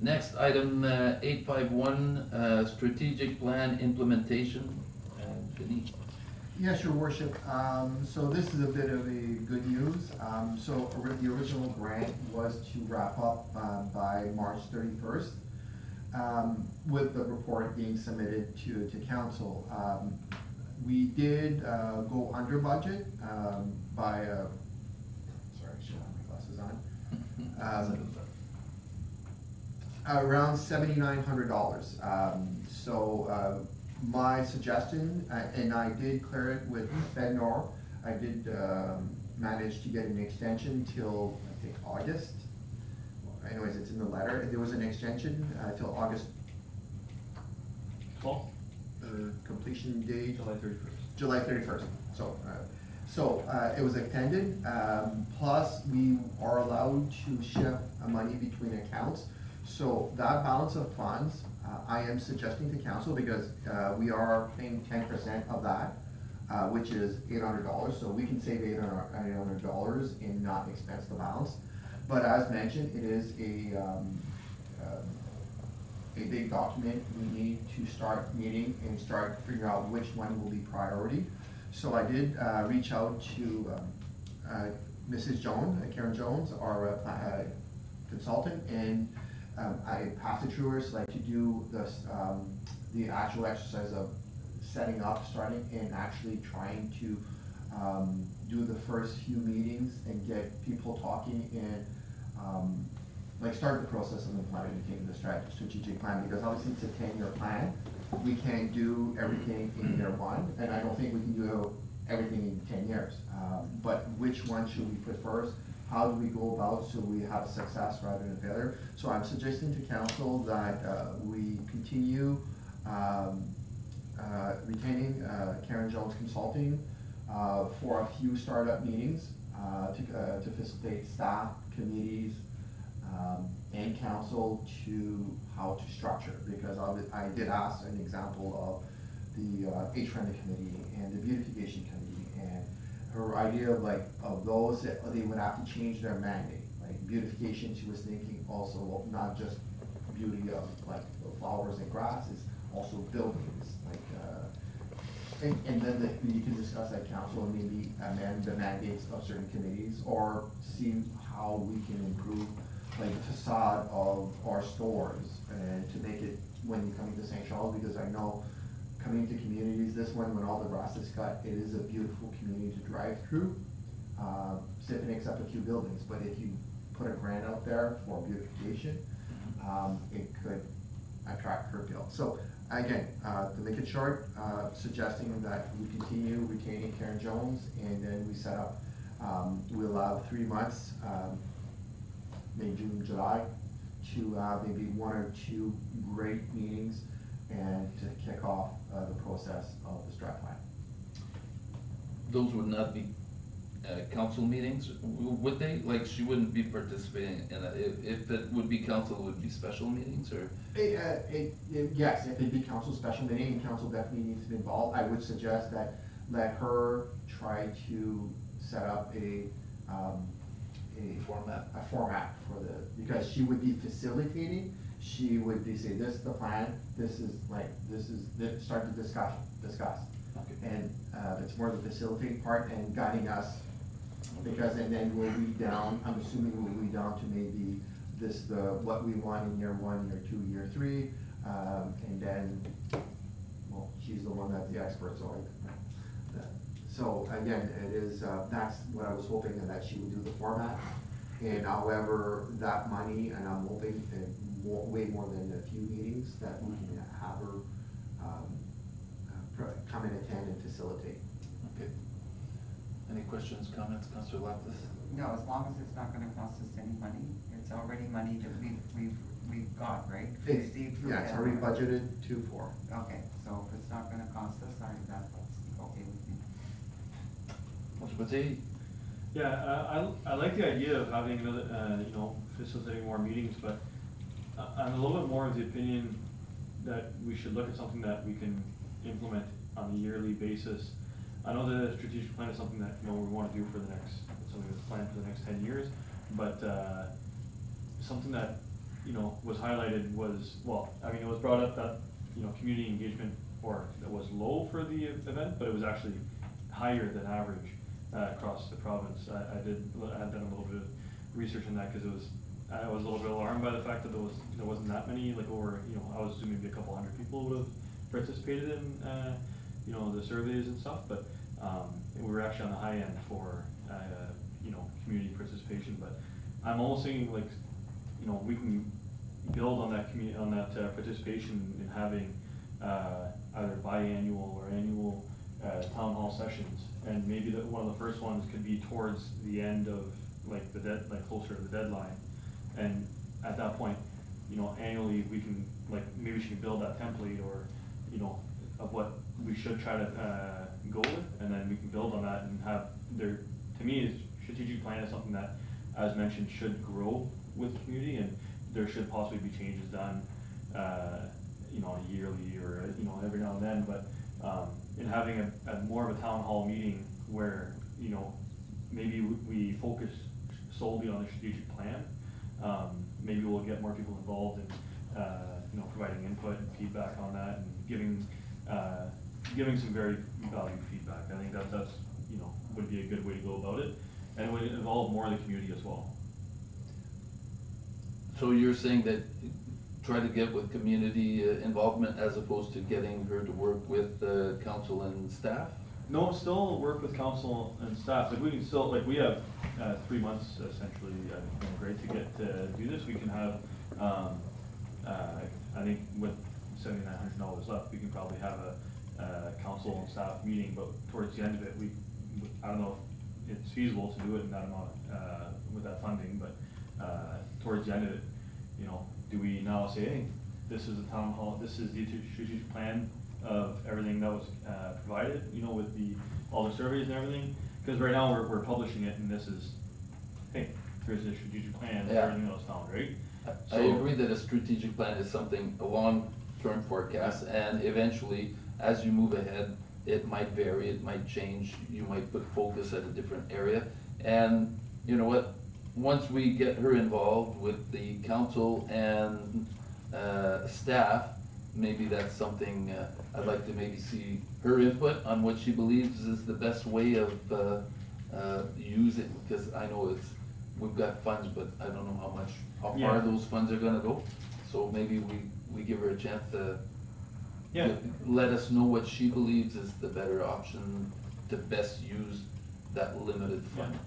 [SPEAKER 1] Next item, 8.5.1, strategic plan implementation. Denis.
[SPEAKER 5] Yes, Your Worship. So this is a bit of a good news. The original grant was to wrap up by March 31st, with the report being submitted to council. We did go under budget by, sorry, I should have my glasses on. Around $7,900. My suggestion, and I did clear it with FedNor, I did manage to get an extension till, I think, August. Well, anyways, it's in the letter. There was an extension till August
[SPEAKER 4] 12th?
[SPEAKER 5] Completion date.
[SPEAKER 4] July 31st.
[SPEAKER 5] July 31st. So it was extended. Plus, we are allowed to shift money between accounts. So that balance of funds, I am suggesting to council, because we are paying 10% of that, which is $800. So we can save $800 and not expense the balance. But as mentioned, it is a big document. We need to start meeting and start figuring out which one will be priority. So I did reach out to Mrs. Jones, Karen Jones, our consultant, and I passed it through her, so like to do the actual exercise of setting up, starting, and actually trying to do the first few meetings and get people talking and start the process of implementing the strategic plan, because obviously it's a 10-year plan. We can't do everything in year one, and I don't think we can do everything in 10 years. But which one should we put first? how do we go about so we have success rather than failure? So I'm suggesting to council that we continue retaining Karen Jones Consulting for a few startup meetings to facilitate staff, committees, and council to how to structure, because I did ask an example of the H-Friendly Committee and the Beautification Committee, and her idea of those that they would have to change their mandate. Like beautification, she was thinking also not just beauty of like the flowers and grasses, also buildings, and then you can discuss at council and maybe amend the mandates of certain committees, or see how we can improve like the facade of our stores and to make it, when you come into St. Charles, because I know coming to communities, this one, when all the grass is cut, it is a beautiful community to drive through. Sipping except a few buildings, but if you put a grant out there for beautification, it could attract curtail. So again, to make it short, suggesting that we continue retaining Karen Jones, and then we set up, we'll have 3 months, May, June, July, to have maybe 1 or 2 great meetings and to kick off the process of the strat plan.
[SPEAKER 1] Those would not be council meetings, would they? Like, she wouldn't be participating in it. If it would be council, it would be special meetings, or?
[SPEAKER 5] Yes, if it be council special meeting, and council definitely needs to be involved, I would suggest that let her try to set up a format for because she would be facilitating. She would be say, this is the plan, this is, start the discuss.
[SPEAKER 1] Okay.
[SPEAKER 5] And it's more the facilitating part and guiding us, because, and then we'll read down, I'm assuming we'll read down to maybe what we want in year 1, year 2, year 3, and then, well, she's the one that's the expert, so again, it is, that's what I was hoping, that she would do the format. And however, that money, and I'm hoping way more than a few meetings, that we can have her come and attend and facilitate.
[SPEAKER 1] Okay. Any questions, comments, Councilor Lapis?
[SPEAKER 3] No, as long as it's not gonna cost us any money, it's already money that we've got, right? Received from
[SPEAKER 5] Yeah, it's already budgeted 2-4.
[SPEAKER 3] Okay, so if it's not gonna cost us, that's okay with me.
[SPEAKER 1] Councilor Patel?
[SPEAKER 4] Yeah, I like the idea of having another, facilitating more meetings, but I'm a little bit more of the opinion that we should look at something that we can implement on a yearly basis. I know the strategic plan is something that, we want to do for something that's planned for the next 10 years, but something that, was highlighted was, it was brought up that, community engagement, or that was low for the event, but it was actually higher than average across the province. I had done a little bit of research on that, because I was a little bit alarmed by the fact that there wasn't that many, I was assuming maybe a couple hundred people would have participated in, the surveys and stuff, but we were actually on the high end for, community participation. But I'm almost thinking we can build on that participation in having either biannual or annual town hall sessions, and maybe one of the first ones could be towards the end of closer to the deadline, and at that point, annually we can maybe she can build that template, or of what we should try to go with, and then we can build on that and have there. To me, strategic plan is something that, as mentioned, should grow with the community, and there should possibly be changes done, yearly or every now and then. But in having a more of a town hall meeting where maybe we focus solely on the strategic plan, maybe we'll get more people involved in providing input and feedback on that, and giving some very valued feedback. I think that's would be a good way to go about it, and would involve more of the community as well.
[SPEAKER 1] So you're saying that try to get with community involvement as opposed to getting her to work with council and staff?
[SPEAKER 4] No, still work with council and staff. We can still, we have 3 months essentially, great to get to do this. We can have, I think with $7,900 left, we can probably have a council and staff meeting, but towards the end of it, I don't know if it's feasible to do it in that amount, with that funding, but, towards the end of it, you know, do we now say, hey, this is the town hall, this is the strategic plan of everything that was, provided, you know, with all the surveys and everything? Cause right now, we're publishing it, and this is, hey, here's the strategic plan,
[SPEAKER 1] Yeah.
[SPEAKER 4] everything that was found, right?
[SPEAKER 1] I agree that a strategic plan is something, a long-term forecast, and eventually, as you move ahead, it might vary, it might change, you might put focus at a different area. And you know what, once we get her involved with the council and, staff, maybe that's something, I'd like to maybe see her input on what she believes is the best way of, using, because I know we've got funds, but I don't know how
[SPEAKER 4] Yeah.
[SPEAKER 1] far those funds are gonna go. So maybe we give her a chance to
[SPEAKER 4] Yeah.
[SPEAKER 1] let us know what she believes is the better option to best use that limited fund.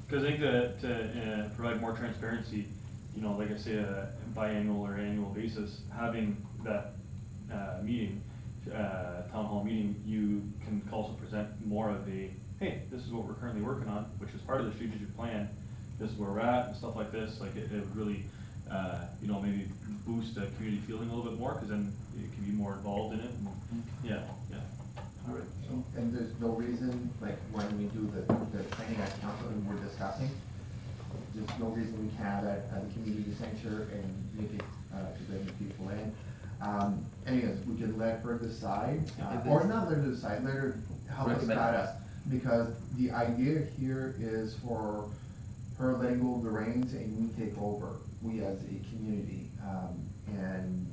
[SPEAKER 4] Cause I think that to provide more transparency, you know, like I say, a biannual or annual basis, having that meeting, town hall meeting, you can also present more of a, hey, this is what we're currently working on, which is part of the strategic plan. This is where we're at and stuff like this. Like it would really, you know, maybe boost the community feeling a little bit more, cause then you can be more involved in it. And, yeah.
[SPEAKER 1] All right.
[SPEAKER 5] And there's no reason, like, when we do the training at council and we're discussing, there's no reason we can't have that at the community center and make it, to bring the people in. Anyways, we can let her decide, or not let her decide, let her help us
[SPEAKER 1] Recommend.
[SPEAKER 5] guide us. Because the idea here is for her letting go of the reins and we take over, we as a community. And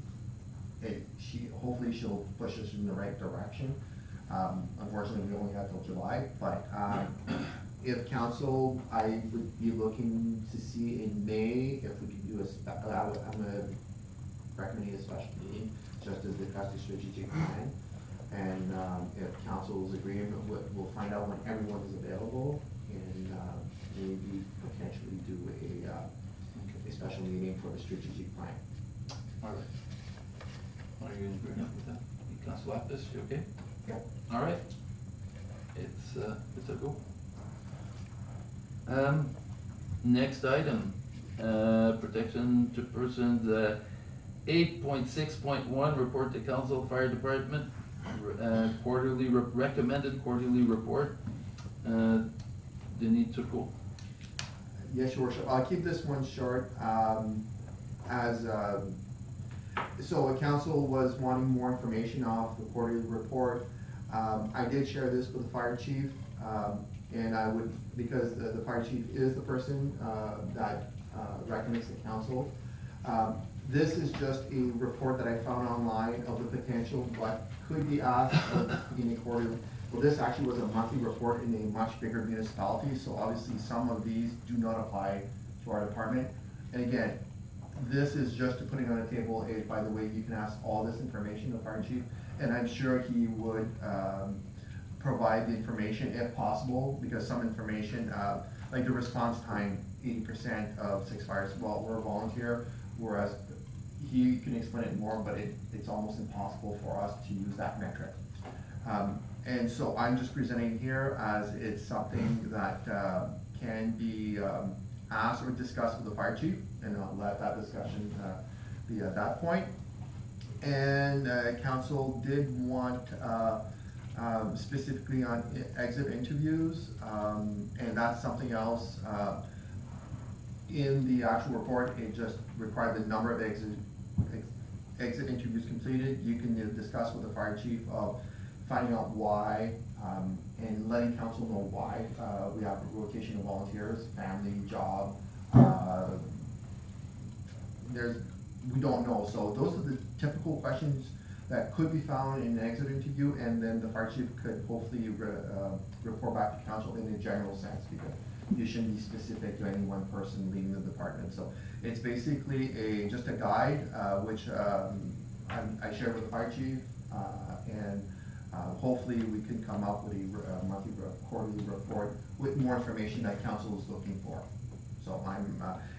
[SPEAKER 5] hopefully she'll push us in the right direction. Unfortunately, we only have till July, but, if council, I would be looking to see in May if we can do I'm gonna recommend a special meeting just to discuss the strategic plan. And, if council is agreeing, we'll find out when everyone is available and, maybe potentially do a special meeting for the strategic plan.
[SPEAKER 1] All right. Are you in agreement with that? Council Lapis, you okay?
[SPEAKER 5] Yeah.
[SPEAKER 1] All right. It's a go. Next item, protection to persons, 8.6.1, report to council fire department, quarterly, recommended quarterly report. Denis Turcot.
[SPEAKER 5] Yes, your worship, I'll keep this one short, so the council was wanting more information off the quarterly report. I did share this with the fire chief, and I would, because the fire chief is the person, that, recommends the council. This is just a report that I found online of the potential what could be asked in a quarterly. Well, this actually was a monthly report in a much bigger municipality, so obviously some of these do not apply to our department. And again, this is just to putting on the table, by the way, you can ask all this information of the fire chief, and I'm sure he would, provide the information if possible, because some information, like the response time, 80% of 6 fires, well, we're a volunteer, whereas he can explain it more, but it's almost impossible for us to use that metric. And so I'm just presenting here as it's something that, can be, asked or discussed with the fire chief, and I'll let that discussion, be at that point. And, council did want, specifically on exit interviews, and that's something else, in the actual report, it just required the number of exit interviews completed. You can discuss with the fire chief of finding out why, and letting council know why. We have rotation of volunteers, family, job, we don't know. So those are the typical questions that could be found in an exit interview, and then the fire chief could hopefully report back to council in a general sense, because you shouldn't be specific to any one person leading the department. So it's basically just a guide, which I shared with the fire chief, and hopefully we can come up with a monthly quarterly report with more information that council is looking for. So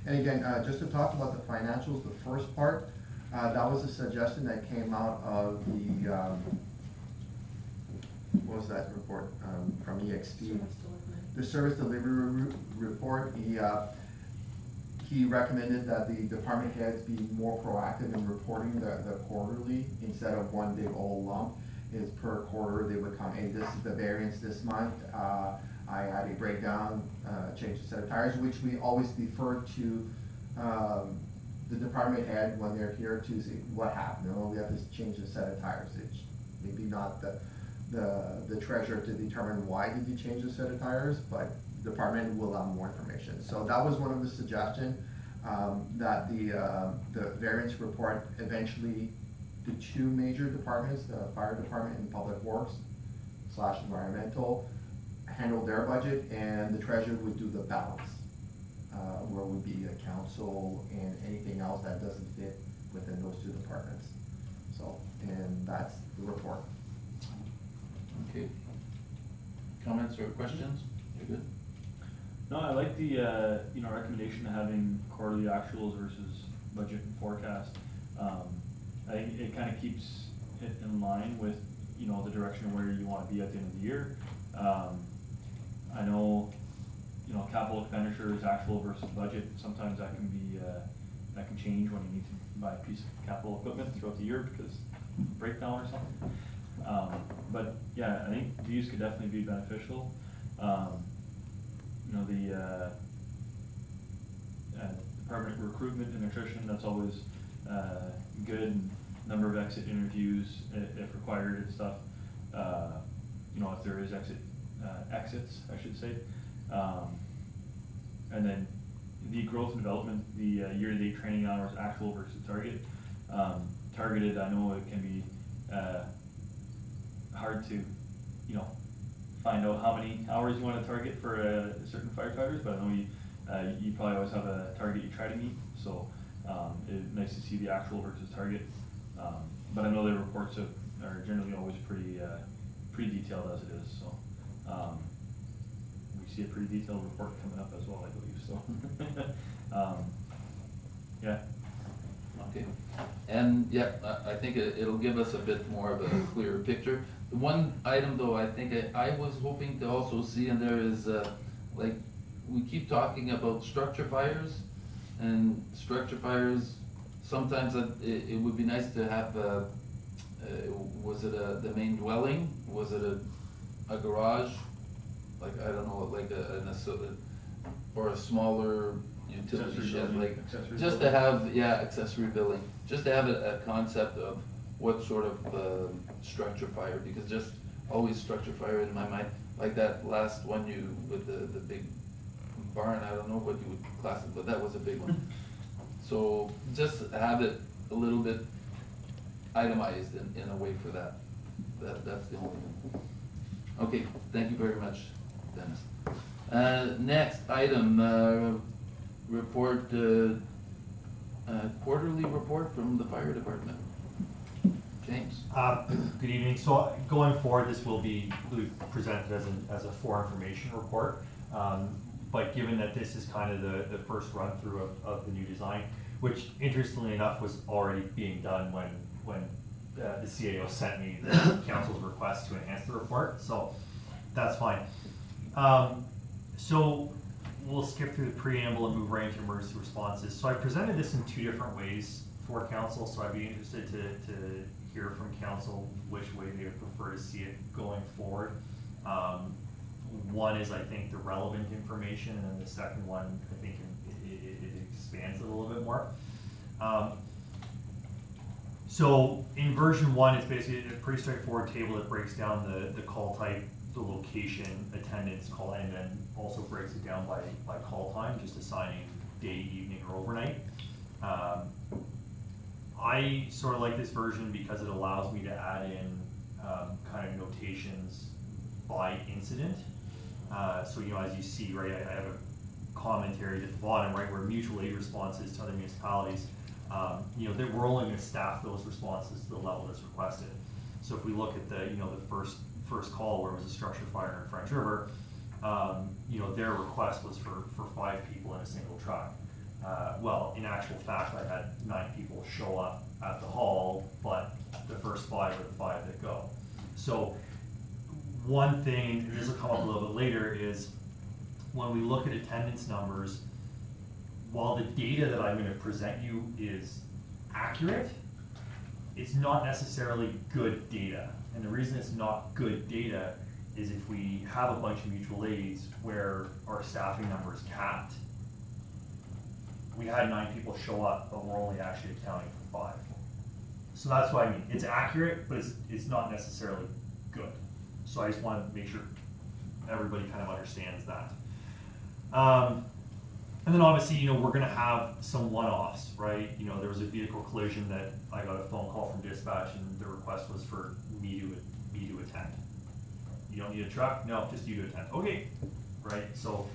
[SPEAKER 5] and again, just to talk about the financials, the first part, that was a suggestion that came out of the, what was that report, from EXP? the service delivery report, he recommended that the department heads be more proactive in reporting the quarterly instead of one big old lump. Is per quarter, they would come, hey, this is the variance this month, I had a breakdown, changed a set of tires, which we always defer to, the department head when they're here to see what happened. We have to change a set of tires. It's maybe not the treasurer to determine why did you change the set of tires, but the department will have more information. So that was one of the suggestions, that the variance report eventually, the two major departments, the fire department and public works / environmental, handle their budget, and the treasurer would do the balance, where would be a council and anything else that doesn't fit within those two departments. So, and that's the report.
[SPEAKER 1] Okay. Comments or questions? You're good?
[SPEAKER 4] No, I like the, recommendation of having quarterly actuals versus budget and forecast. I think it kind of keeps it in line with, the direction of where you want to be at the end of the year. I know, capital expenditure is actual versus budget. Sometimes that can be, that can change when you need to buy a piece of capital equipment throughout the year because of breakdown or something. But yeah, I think these could definitely be beneficial. The department recruitment and attrition, that's always good. Number of exit interviews if required and stuff. If there is exits, I should say. And then the growth and development, the year-to-date training hours, actual versus target. Targeted, I know it can be hard to, find out how many hours you want to target for certain firefighters, but I know you probably always have a target you try to meet. So it's nice to see the actual versus target. But I know their reports are generally always pretty detailed as it is. So we see a pretty detailed report coming up as well, I believe. So yeah.
[SPEAKER 1] Okay. And yeah, I think it'll give us a bit more of a clearer picture. One item though, I think I was hoping to also see in there is, like, we keep talking about structure fires, and structure fires, sometimes it would be nice to have, was it the main dwelling? Was it a garage? Like, I don't know, like or a smaller utility
[SPEAKER 4] Accessory
[SPEAKER 1] shed,
[SPEAKER 4] building,
[SPEAKER 1] like,
[SPEAKER 4] accessory
[SPEAKER 1] just to have, accessory building, just to have a concept of what sort of structure fire, because just always structure fire in my mind, like that last one with the big barn, I don't know what you would class it, but that was a big one. So just have it a little bit itemized in a way for that. That's the only one. Okay, thank you very much, Dennis. Next item, report, quarterly report from the fire department. James.
[SPEAKER 8] Good evening. So going forward, this will be presented as a for information report. But given that this is kind of the first run through of the new design, which interestingly enough was already being done when the CAO sent me the council's request to enhance the report. So that's fine. So we'll skip through the preamble and move right into emergency responses. So I presented this in two different ways for council, so I'd be interested to hear from council which way they would prefer to see it going forward. One is, I think, the relevant information, and then the second one, I think it expands it a little bit more. So in version one, it's basically a pretty straightforward table that breaks down the call type, the location, attendance, call, and then also breaks it down by call time, just assigning day, evening, or overnight. I sort of like this version because it allows me to add in kind of notations by incident. So, as you see, right, I have a commentary at the bottom, right, where mutual aid responses to other municipalities, we're only going to staff those responses to the level that's requested. So if we look at the first call where it was a structure fire in French River, their request was for 5 people in a single truck. Well, in actual fact, I had 9 people show up at the hall, but the first 5 are the 5 that go. So one thing, and this will come up a little bit later, is when we look at attendance numbers, while the data that I'm gonna present you is accurate, it's not necessarily good data. And the reason it's not good data is if we have a bunch of mutual aids where our staffing number is capped, we had 9 people show up, but we're only actually accounting for 5. So that's what I mean. It's accurate, but it's not necessarily good. So I just want to make sure everybody kind of understands that. And then obviously, you know, we're going to have some one-offs, right? You know, there was a vehicle collision that I got a phone call from dispatch, and the request was for me to attend. You don't need a truck? No, just you to attend. Okay, right? So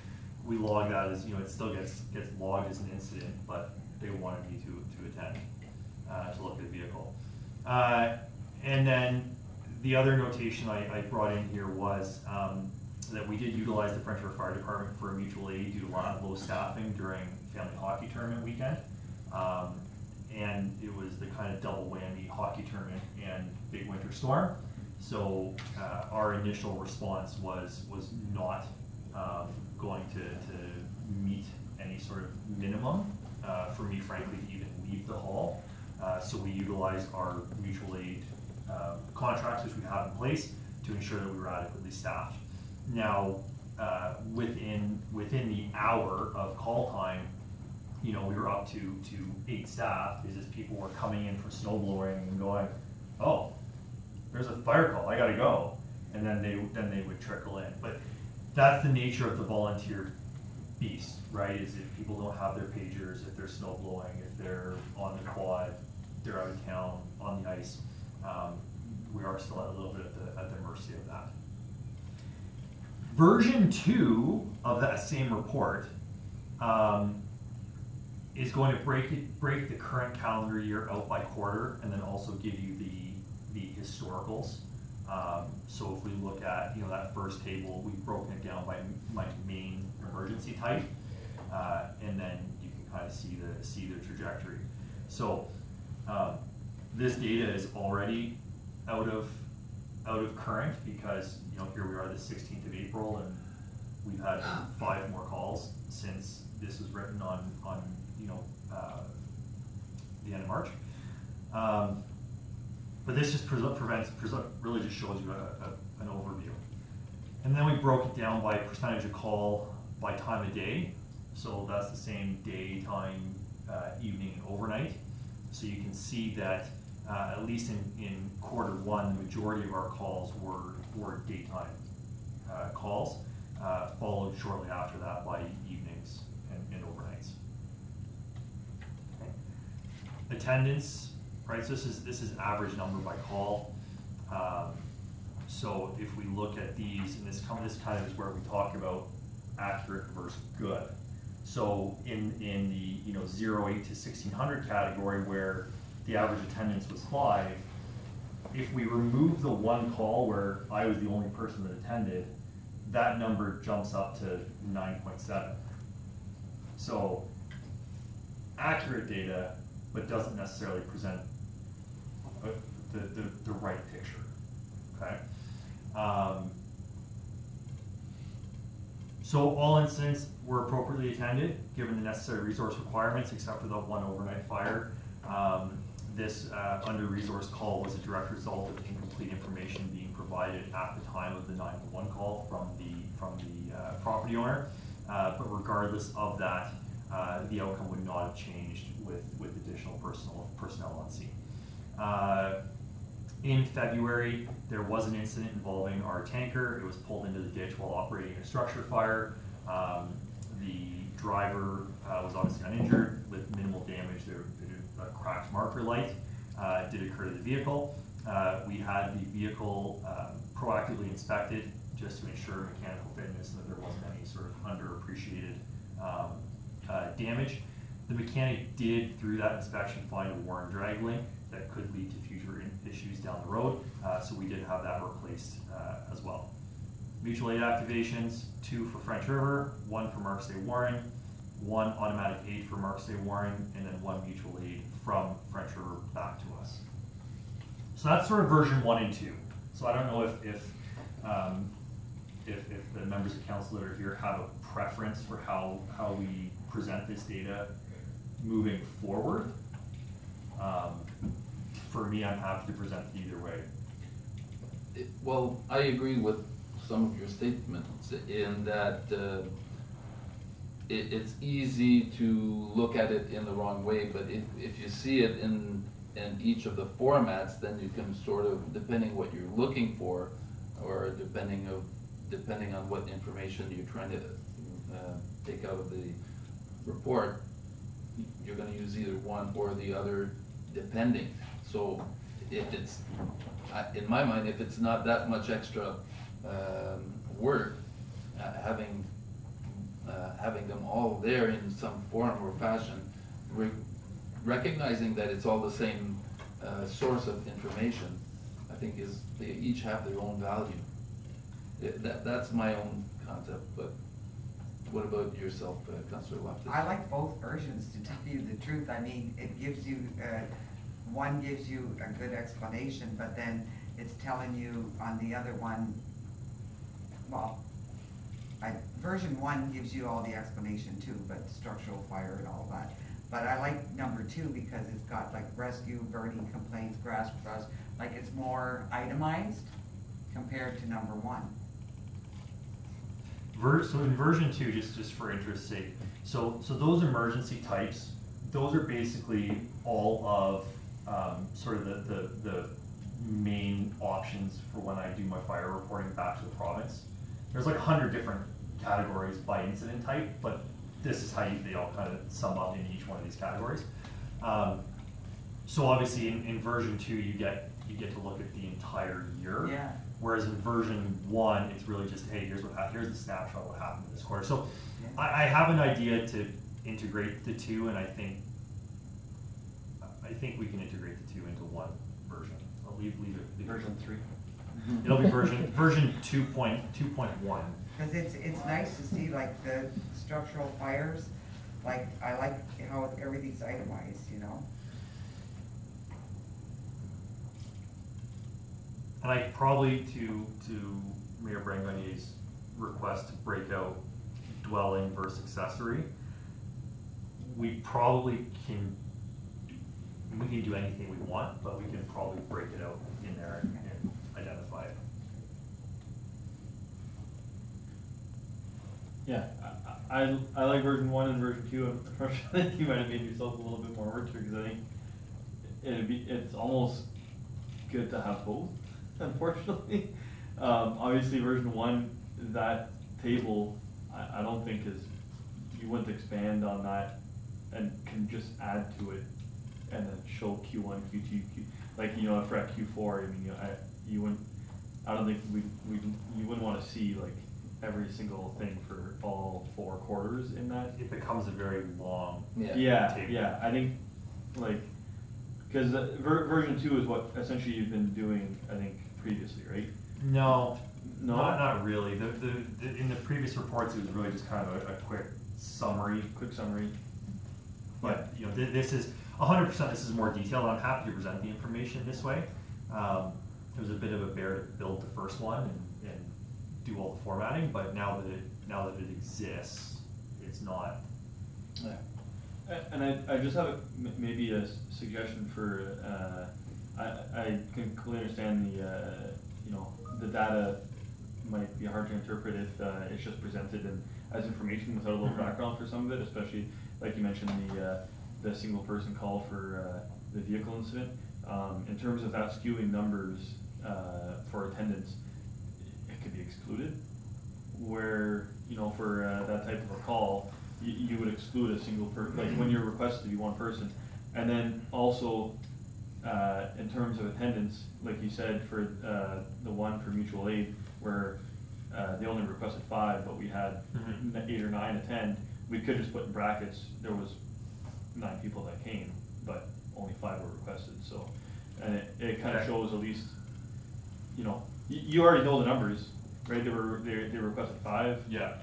[SPEAKER 8] we log that as, you know, it still gets logged as an incident, but they wanted me to attend, to look at the vehicle. And then the other notation I brought in here was that we did utilize the French River Fire Department for a mutual aid due to low staffing during family hockey tournament weekend. And it was the kind of double whammy hockey tournament and big winter storm. So our initial response was not going to meet any sort of minimum for me, frankly, to even leave the hall. So we utilized our mutual aid contracts, which we have in place, to ensure that we were adequately staffed. Now, within the hour of call time, you know, we were up to 8 staff, is as people were coming in for snow blowing and going, oh, there's a fire call, I gotta go, and then they would trickle in. But that's the nature of the volunteer beast, right? Is if people don't have their pagers, if they're snow blowing, if they're on the quad, they're out of town on the ice, we are still a little bit at the mercy of that. Version 2 of that same report is going to break the current calendar year out by quarter, and then also give you the historicals. So if we look at, you know, that first table, we've broken it down by main emergency type, and then you can kind of see the trajectory. So this data is already out of current because, you know, here we are the 16th of April, and we've had 5 more calls since this was written on you know, the end of March. But this just really just shows you an overview. And then we broke it down by percentage of call by time of day. So that's the same day, time, evening, and overnight. So you can see that at least in Q1, the majority of our calls were daytime calls, followed shortly after that by evenings and overnights. Okay. Attendance, right? So this is average number by call. So if we look at these, and this kind of is where we talk about accurate versus good. So in the 08 to 1600 category, where the average attendance was 5, if we remove the one call where I was the only person that attended, that number jumps up to 9.7. So accurate data, but doesn't necessarily present the right picture. Okay. So all incidents were appropriately attended, given the necessary resource requirements, except for the one overnight fire. This under-resourced call was a direct result of incomplete information being provided at the time of the 911 call from the property owner. But regardless of that, the outcome would not have changed with additional personnel on scene. In February, there was an incident involving our tanker. It was pulled into the ditch while operating a structure fire. The driver was obviously uninjured with minimal damage. A cracked marker light did occur to the vehicle. We had the vehicle proactively inspected just to ensure mechanical fitness and that there wasn't any sort of underappreciated damage. The mechanic did, through that inspection, find a worn drag link that could lead to future issues down the road, so we did have that replaced as well. Mutual aid activations, 2 for French River, 1 for Marks Day Warren, 1 automatic aid for Marks Day Warren, and then 1 mutual aid from French River back to us. So that's sort of version 1 and 2. So I don't know if if the members of council that are here have a preference for how we present this data moving forward. For me, I'm happy to present it either way.
[SPEAKER 1] Well, I agree with some of your statements in that it's easy to look at it in the wrong way, but if you see it in each of the formats, then you can sort of, depending what you're looking for, or depending on what information you're trying to take out of the report, you're gonna use either one or the other, depending. So if it's, in my mind, if it's not that much extra work, having them all there in some form or fashion, recognizing that it's all the same source of information, I think they each have their own value. That's my own concept, but what about yourself, Councillor Loftus?
[SPEAKER 3] I like both versions, to tell you the truth. I mean, it gives you, one gives you a good explanation, but then it's telling you on the other one, well, version 1 gives you all the explanation too, but structural fire and all that. But I like number 2 because it's got like rescue, burning complaints, grass frost, like it's more itemized compared to number 1.
[SPEAKER 8] So in version 2, just for interest's sake, so those emergency types, those are basically all of sort of the main options for when I do my fire reporting back to the province. There's like 100 different categories by incident type, but this is how they all kind of sum up in each one of these categories. So obviously in version 2, you get to look at the entire year.
[SPEAKER 3] Yeah.
[SPEAKER 8] Whereas in version 1, it's really just, hey, here's the snapshot of what happened in this quarter. So I have an idea to integrate the two, and I think we can integrate the two into one version. I'll leave it.
[SPEAKER 4] Version 3.
[SPEAKER 8] It'll be version 2.1.
[SPEAKER 3] Because it's nice to see like the structural fires, like I like how everything's itemized, you know?
[SPEAKER 8] And I probably, to Mayor Brangonnier's request to break out dwelling versus accessory, we probably can do anything we want, but we can probably break it out in there and identify it.
[SPEAKER 4] Yeah, I like version 1 and version 2. Unfortunately, I think you might have made yourself a little bit more work here, because I think it's almost good to have both. Unfortunately, obviously version 1, that table, I don't think you wouldn't expand on that and can just add to it and then show Q1, Q2, like, you know, for Q4. I mean, I don't think you wouldn't want to see like every single thing for all 4 quarters in that.
[SPEAKER 8] It becomes a very long table.
[SPEAKER 4] Yeah, I think like, because version 2 is what essentially you've been doing, I think, previously, right?
[SPEAKER 8] No, not really. In the previous reports, it was really just kind of a quick summary. But you know, this is 100%. This is more detailed. I'm happy to present the information this way. It was a bit of a bear to build the first one and do all the formatting, but now that it exists, it's not.
[SPEAKER 1] Yeah.
[SPEAKER 4] And I just have maybe a suggestion for, I can clearly understand the data might be hard to interpret if it's just presented as information without a little background for some of it, especially like you mentioned the single person call for the vehicle incident. In terms of that skewing numbers for attendance, it could be excluded, where, you know, for that type of a call, you would exclude a single person, like when you're requested to be one person. And then also, in terms of attendance, like you said, for the one for mutual aid, where they only requested 5, but we had 8 or 9 attend, we could just put in brackets, there was 9 people that came, but only 5 were requested. So, and it kind of shows at least, you know, you already know the numbers, right? They requested 5.
[SPEAKER 8] Yeah.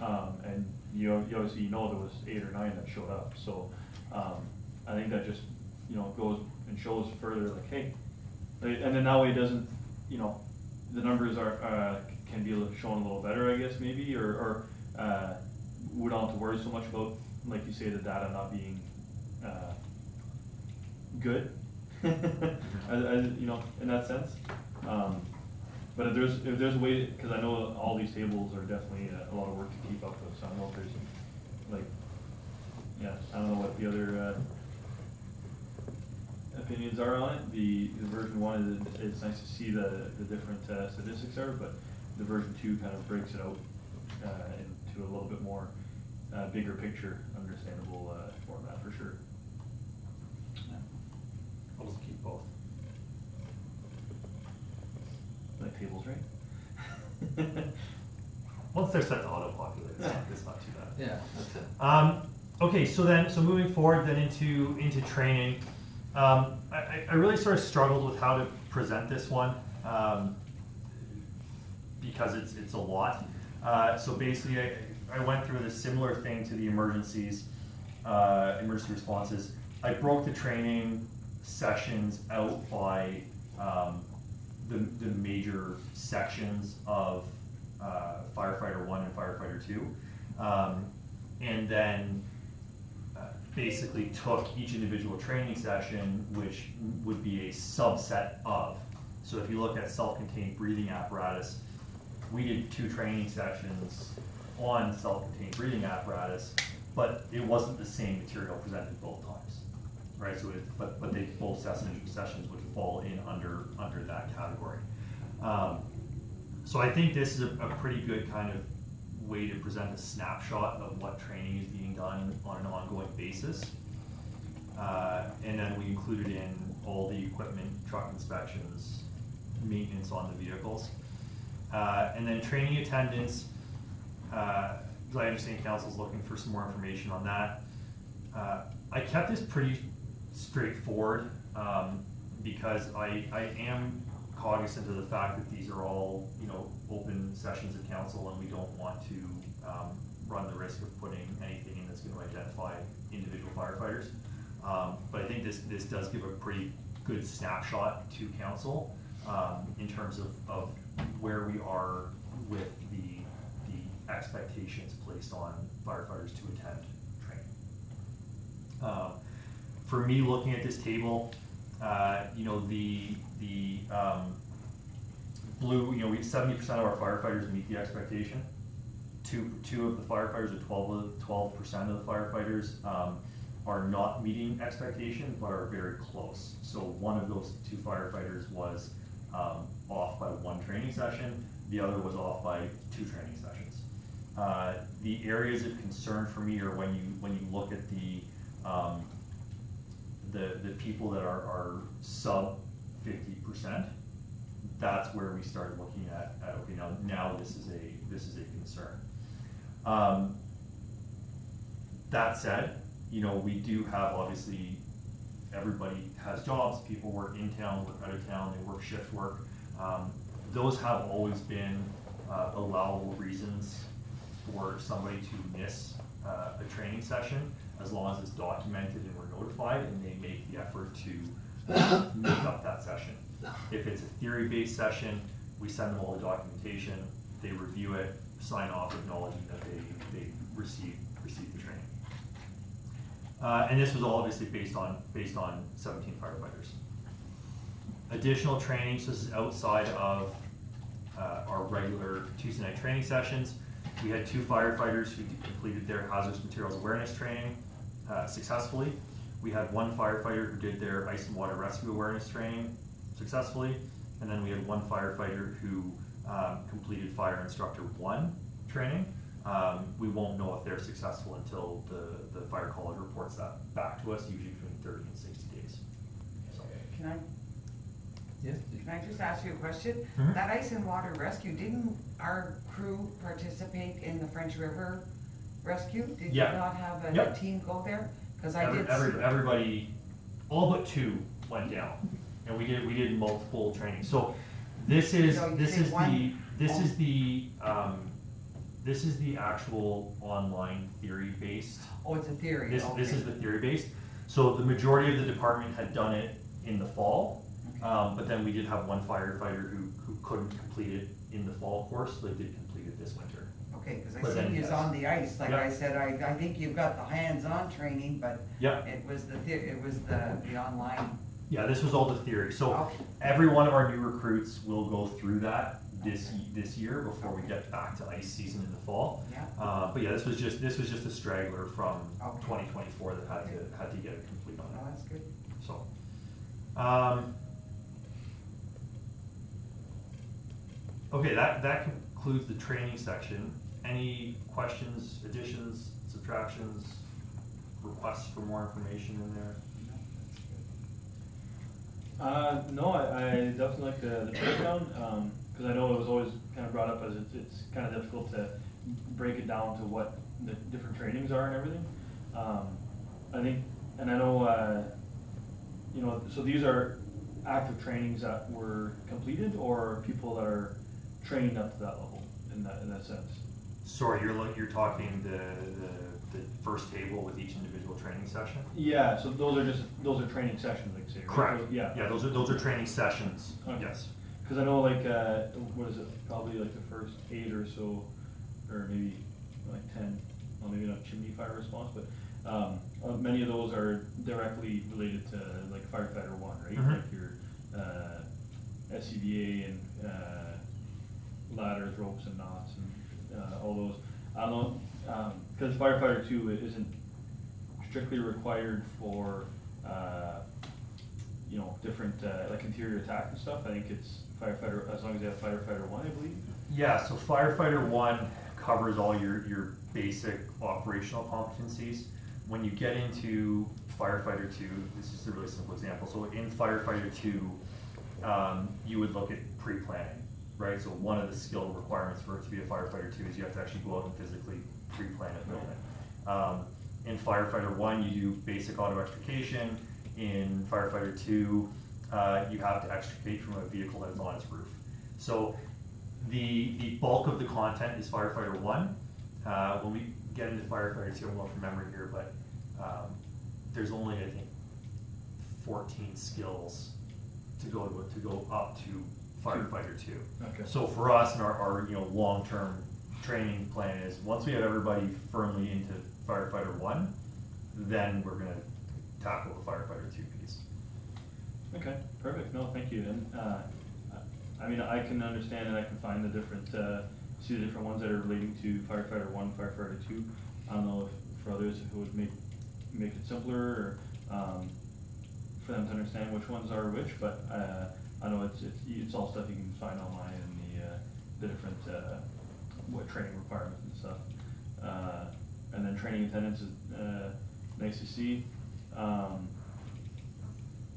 [SPEAKER 4] And you obviously know there was 8 or 9 that showed up. So I think that just, you know, goes and shows further like, hey, and then that way it doesn't, you know, the numbers can be shown a little better, I guess, maybe, or we don't have to worry so much about, like you say, the data not being good, as, you know, in that sense. But if there's a way, because I know all these tables are definitely a lot of work to keep up with, so I don't know if there's, like, yeah, I don't know what the other opinions are on it. The version 1 is, it's nice to see the different statistics are, but the version 2 kind of breaks it out into a little bit more bigger picture, understandable format for sure.
[SPEAKER 8] I'll just keep both.
[SPEAKER 4] Like tables, right?
[SPEAKER 8] Once they're set to auto-populate, it's not too bad.
[SPEAKER 1] Yeah, that's it.
[SPEAKER 8] Okay, so moving forward then into training, I really sort of struggled with how to present this one, because it's a lot. So basically I went through this similar thing to the emergency responses. I broke the training sessions out by the major sections of firefighter 1 and firefighter 2, and then basically took each individual training session, which would be a subset of. So if you look at self-contained breathing apparatus, we did 2 training sessions on self-contained breathing apparatus, but it wasn't the same material presented both times, right? So but they both sessions would fall in under that category. So I think this is a pretty good kind of way to present a snapshot of what training is being done on an ongoing basis. And then we included in all the equipment, truck inspections, maintenance on the vehicles. And then training attendance, as I understand council's looking for some more information on that. I kept this pretty straightforward because I am cognizant of the fact that these are all, you know, open sessions of council, and we don't want to run the risk of putting anything in that's going to identify individual firefighters. But I think this does give a pretty good snapshot to council in terms of where we are with the expectations placed on firefighters to attend training. For me, looking at this table, you know, the blue, you know, 70% of our firefighters meet the expectation. Two of the firefighters, or 12% of the firefighters are not meeting expectation, but are very close. So one of those 2 firefighters was off by 1 training session. The other was off by 2 training sessions. The areas of concern for me are when you look at the people that are sub 50%. That's where we started looking at okay, now this is a concern. That said, you know, we do have, obviously, everybody has jobs. People work in town, work out of town, they work shift work. Those have always been allowable reasons for somebody to miss a training session, as long as it's documented and we're notified and they make the effort to make up that session. If it's a theory-based session, we send them all the documentation, they review it, sign off acknowledging that they received the training. And this was all obviously based on 17 firefighters. Additional trainings, this is outside of our regular Tuesday night training sessions. We had 2 firefighters who completed their hazardous materials awareness training successfully. We had 1 firefighter who did their ice and water rescue awareness training successfully. And then we had 1 firefighter who completed Fire Instructor 1 training. We won't know if they're successful until the fire college reports that back to us, usually between 30 and 60 days. So.
[SPEAKER 3] Can I just ask you a question?
[SPEAKER 8] Mm-hmm.
[SPEAKER 3] That ice and water rescue, didn't our crew participate in the French River rescue? Did you not have a team go there? Because I did.
[SPEAKER 8] Everybody, all but 2 went down, and we did multiple trainings. So this is the actual online theory based.
[SPEAKER 3] Oh, it's a theory.
[SPEAKER 8] This is the theory based. So the majority of the department had done it in the fall. But then we did have one firefighter who couldn't complete it in the fall course, so they did complete it this winter.
[SPEAKER 3] Okay, cause I
[SPEAKER 8] But then,
[SPEAKER 3] seen
[SPEAKER 8] yes.
[SPEAKER 3] you on the ice, like
[SPEAKER 8] Yeah.
[SPEAKER 3] I said, I think you've got the hands-on training, but
[SPEAKER 8] Yeah,
[SPEAKER 3] it was the online.
[SPEAKER 8] yeah, this was all the theory. So
[SPEAKER 3] Okay.
[SPEAKER 8] every one of our new recruits will go through that this year before we get back to ice season in the fall.
[SPEAKER 3] Yeah,
[SPEAKER 8] But yeah, this was just a straggler from
[SPEAKER 3] Okay.
[SPEAKER 8] 2024 that had to get it complete on
[SPEAKER 3] well,
[SPEAKER 8] it.
[SPEAKER 3] that's good.
[SPEAKER 8] So, okay, that concludes the training section. Any questions, additions, subtractions, requests for more information in there?
[SPEAKER 4] No, I definitely like the breakdown, cause I know it was always kind of brought up as it's kind of difficult to break it down to what the different trainings are and everything. I think, and I know, you know, so these are active trainings that were completed or people that are trained up to that level in that sense?
[SPEAKER 8] Sorry, you're talking the first table with each individual training session?
[SPEAKER 4] Yeah, so those are training sessions, like say, right?
[SPEAKER 8] Correct.
[SPEAKER 4] So, yeah.
[SPEAKER 8] Yeah, those are training sessions,
[SPEAKER 4] Okay.
[SPEAKER 8] yes.
[SPEAKER 4] Cause I know like, what is it, probably like the first 8 or so, or maybe like 10, well maybe not chimney fire response, but, many of those are directly related to like firefighter 1, right?
[SPEAKER 8] Mhm.
[SPEAKER 4] Like your, SCBA and, ladders, ropes and knots and, all those. I don't know, cause firefighter 2 isn't strictly required for, you know, different, like interior attack and stuff. I think it's firefighter, as long as they have firefighter 1, I believe.
[SPEAKER 8] Yeah, so firefighter 1 covers all your basic operational competencies. When you get into firefighter 2, this is a really simple example. So in firefighter 2, you would look at pre-planning, right? So one of the skill requirements for it to be a firefighter 2 is you have to actually go out and physically pre-plan a building. In firefighter 1, you do basic auto extrication. In firefighter 2, you have to extricate from a vehicle that is on its roof. So the bulk of the content is firefighter 1. When we get into firefighter 2, I'm going from memory here, but there's only, I think, 14 skills to go up to firefighter 2.
[SPEAKER 4] Okay.
[SPEAKER 8] So for us, and our long-term training plan is once we have everybody firmly into firefighter 1, then we're gonna tackle the firefighter 2 piece.
[SPEAKER 4] Okay, perfect. No, thank you. And, I mean, I can understand and I can find the different, see the different ones that are relating to firefighter 1, firefighter 2. I don't know if for others, if it would make it simpler or, for them to understand which ones are which, but, I know it's all stuff you can find online in the different, what training requirements and stuff. And then training attendance is, nice to see.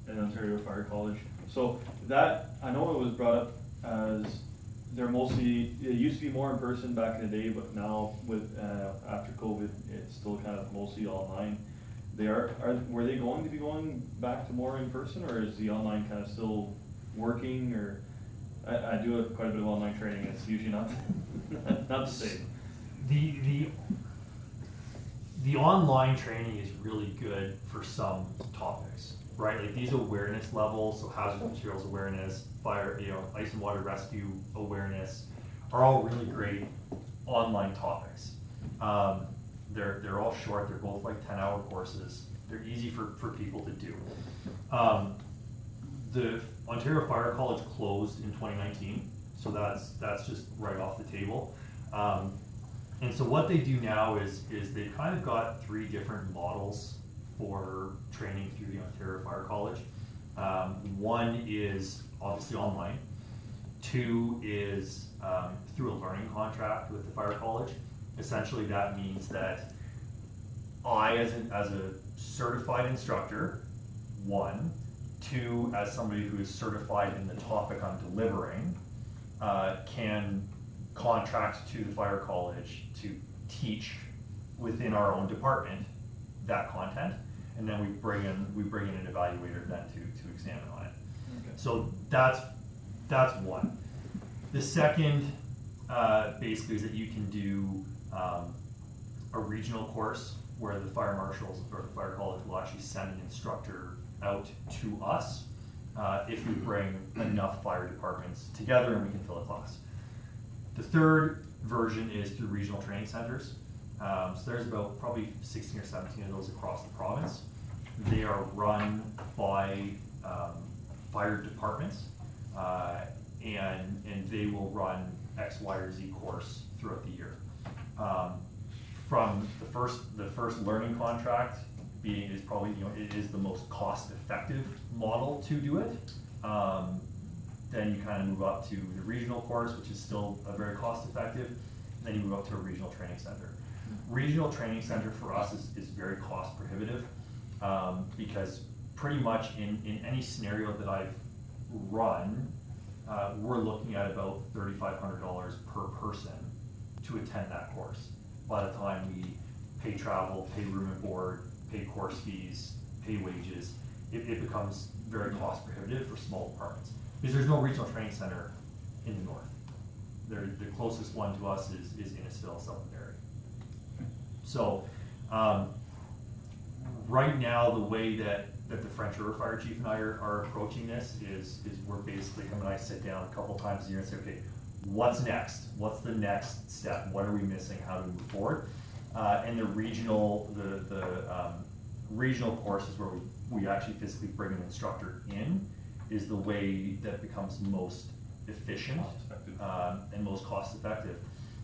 [SPEAKER 4] In Ontario Fire College. So that, I know it was brought up as they're mostly, it used to be more in person back in the day, but now with, after COVID, it's still kind of mostly online. Were they going to be going back to more in person, or is the online kind of still working, or? I do have quite a bit of online training, it's usually not, not the same.
[SPEAKER 8] The online training is really good for some topics, right? Like these awareness levels, so hazardous materials awareness, fire, ice and water rescue awareness, are all really great online topics. They're all short. They're both like 10-hour courses. They're easy for people to do. The Ontario Fire College closed in 2019, so that's just right off the table. And so what they do now is they've kind of got 3 different models for training through the Ontario Fire College. One is obviously online. 2 is through a learning contract with the Fire College. Essentially that means that I, as a certified instructor, 1, 2, as somebody who is certified in the topic I'm delivering, can contract to the Fire College to teach within our own department that content, and then we bring in an evaluator then to examine on it.
[SPEAKER 4] Okay.
[SPEAKER 8] So that's one. The second basically is that you can do a regional course where the fire marshals or the fire college will actually send an instructor out to us if we bring enough fire departments together and we can fill a class. The third version is through regional training centers. So there's about probably 16 or 17 of those across the province. They are run by fire departments, and they will run X, Y, or Z course throughout the year. From the first learning contract being is probably, it is the most cost-effective model to do it. Then you kind of move up to the regional course, which is still very cost-effective. Then you move up to a regional training center. Regional training center for us is very cost prohibitive, because pretty much in any scenario that I've run, we're looking at about $3,500 per person to attend that course. By the time we pay travel, pay room and board, pay course fees, pay wages, it becomes very cost prohibitive for small departments. Because there's no regional training center in the north. The closest one to us is Innisfil, Southern Barrie. So, right now, the way that the French River Fire Chief and I are approaching this is we're basically, him and I sit down a couple times a year and say, okay, what's next? What's the next step? What are we missing? How do we move forward? And the regional courses where we actually physically bring an instructor in is the way that becomes most efficient and most cost effective.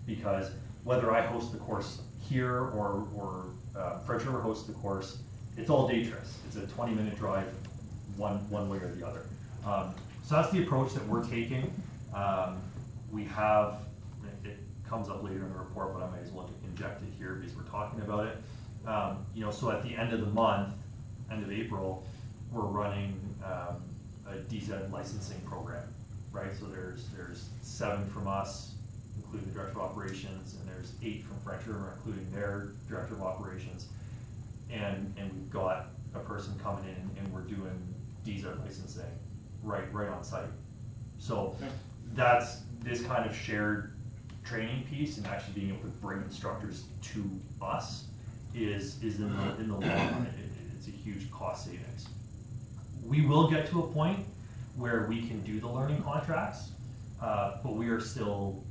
[SPEAKER 8] Because whether I host the course here or French River hosts the course, it's all day trips. It's a 20-minute drive one way or the other. So that's the approach that we're taking. We have, it comes up later in the report, but I might as well inject it here because we're talking about it. So at the end of the month, end of April, we're running a DZ licensing program, right? So there's 7 from us, including the Director of Operations, and there's 8 from French River, including their Director of Operations. And we've got a person coming in and we're doing DZ licensing right on site. So that's this kind of shared training piece, and actually being able to bring instructors to us is in the long run, it's a huge cost savings. We will get to a point where we can do the learning contracts, but we're still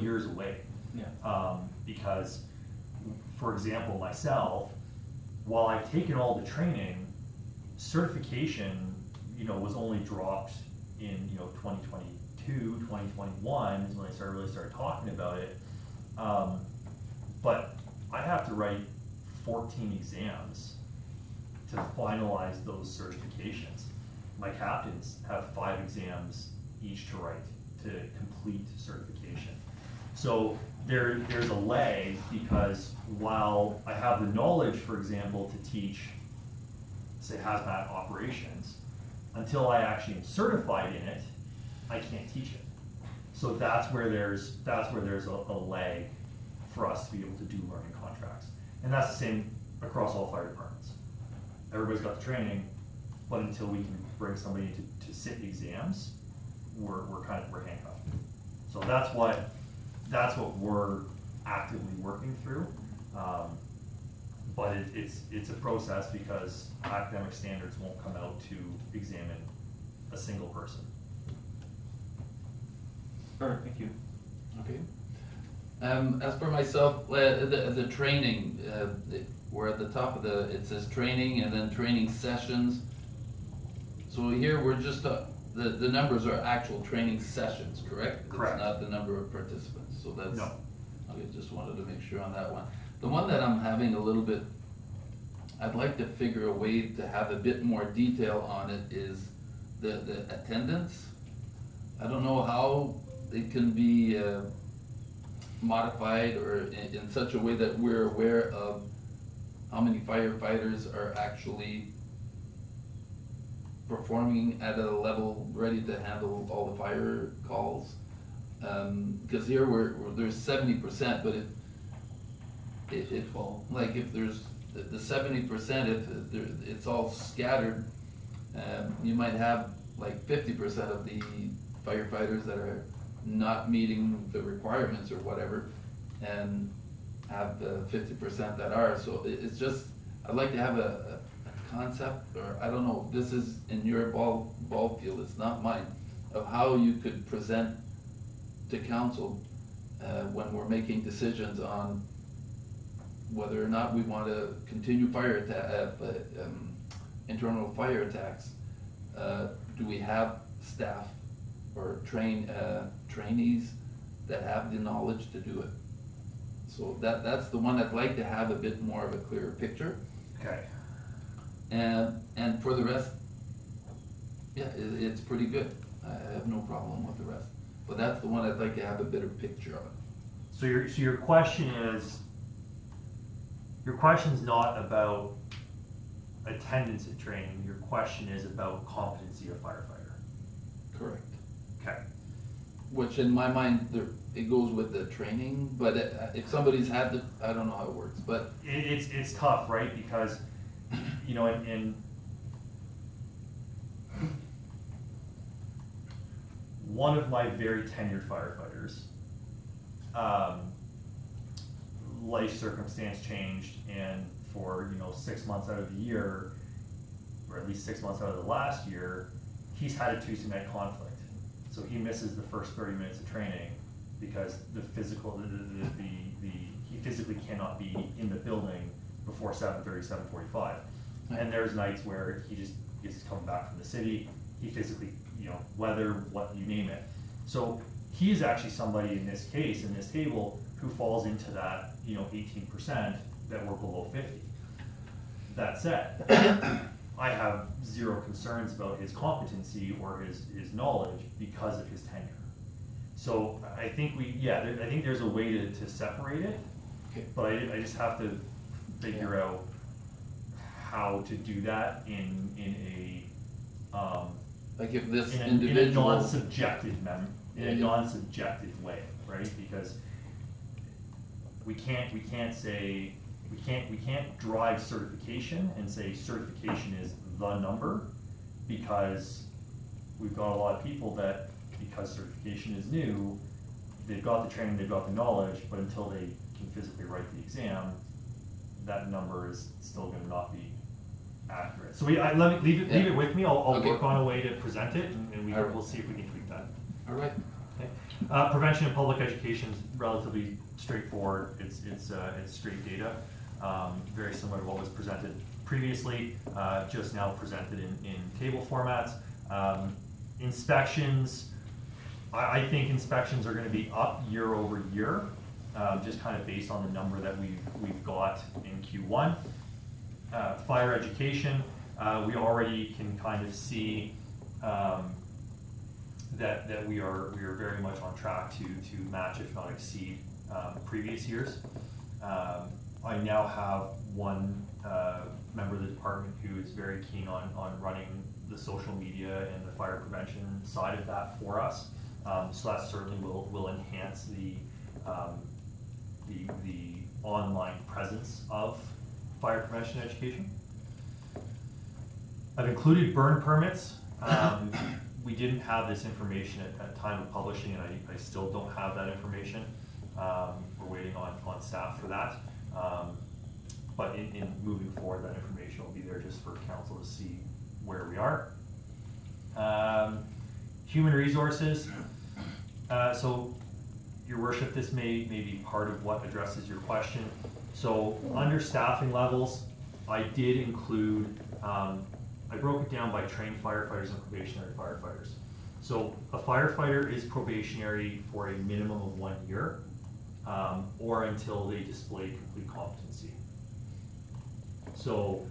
[SPEAKER 8] years away.
[SPEAKER 4] Yeah.
[SPEAKER 8] Because, for example, myself, while I've taken all the training, certification, was only dropped in 2022, 2021 is when I really started talking about it. But I have to write 14 exams to finalize those certifications. My captains have 5 exams each to write to complete certification. So there's a lag, because while I have the knowledge, for example, to teach, say, hazmat operations, until I actually am certified in it, I can't teach it. So that's where there's a lag for us to be able to do learning contracts. And that's the same across all fire departments. Everybody's got the training, but until we can bring somebody to sit exams, we're handcuffed. So that's what we're actively working through. But it's a process, because academic standards won't come out to examine a single person.
[SPEAKER 4] Perfect, thank you.
[SPEAKER 1] Okay. As for myself, the training, we're at the top of it says training and then training sessions. So here we're just, the numbers are actual training sessions, correct?
[SPEAKER 8] Correct.
[SPEAKER 1] It's not the number of participants, so that's,
[SPEAKER 8] No.
[SPEAKER 1] okay, just wanted to make sure on that one. The one that I'm having a little bit, I'd like to figure a way to have a bit more detail on it is the attendance. I don't know how it can be modified or in such a way that we're aware of how many firefighters are actually performing at a level ready to handle all the fire calls. Because here there's 70%, but if like if there's the 70%, if it's all scattered, you might have like 50% of the firefighters that are not meeting the requirements or whatever, and have the 50% that are. So it's just, I'd like to have a concept, or I don't know, this is in your ball field, it's not mine, of how you could present to council when we're making decisions on whether or not we want to continue internal fire attacks. Do we have staff or trainees that have the knowledge to do it? So that's the one I'd like to have a bit more of a clearer picture.
[SPEAKER 8] Okay.
[SPEAKER 1] And for the rest, yeah, it's pretty good. I have no problem with the rest. But that's the one I'd like to have a better picture of.
[SPEAKER 8] So your question's not about attendance at training, your question is about competency of firefighter.
[SPEAKER 1] Correct.
[SPEAKER 8] Okay.
[SPEAKER 1] Which in my mind, it goes with the training, but if somebody's had the, I don't know how it works, but.
[SPEAKER 8] It's tough, right, because, you know, in one of my very tenured firefighters, life circumstance changed, and for 6 months out of the year, or at least 6 months out of the last year, he's had a Tuesday night conflict. So he misses the first 30 minutes of training because he physically cannot be in the building before 7:30, 7:45. And there's nights where he just gets come back from the city, he physically, weather, what you name it. So he is actually somebody in this case, in this table, who falls into that, 18% that were below 50. That said, I have zero concerns about his competency or his knowledge because of his tenure. So I think I think there's a way to separate it,
[SPEAKER 1] Okay.
[SPEAKER 8] but I just have to figure out how to do that in a
[SPEAKER 1] Like if this
[SPEAKER 8] in a
[SPEAKER 1] individual.
[SPEAKER 8] non-subjective non-subjective way, right? Because we can't drive certification and say certification is the number, because we've got a lot of people that, because certification is new, they've got the training, they've got the knowledge, but until they can physically write the exam, that number is still going to not be accurate. So let me leave it with me. I'll
[SPEAKER 1] Okay.
[SPEAKER 8] work on a way to present it, and
[SPEAKER 1] Alright.
[SPEAKER 8] we'll see if we can tweak that.
[SPEAKER 1] All right.
[SPEAKER 8] Okay. Prevention and public education is relatively straightforward. It's straight data, very similar to what was presented previously, just now presented in table formats. Inspections, I think inspections are going to be up year over year, just kind of based on the number that we've got in Q1. Fire education, we already can kind of see that we are very much on track to match, if not exceed, previous years. I now have one member of the department who is very keen on running the social media and the fire prevention side of that for us. So that certainly will enhance the online presence of fire prevention education. I've included burn permits. We didn't have this information at time of publishing, and I still don't have that information. We're waiting on staff for that. But in moving forward, that information will be there just for council to see where we are. Human resources. So, Your Worship, this may be part of what addresses your question. So, under staffing levels, I did include, I broke it down by trained firefighters and probationary firefighters. So, a firefighter is probationary for a minimum of 1 year, or until they display complete competency. So,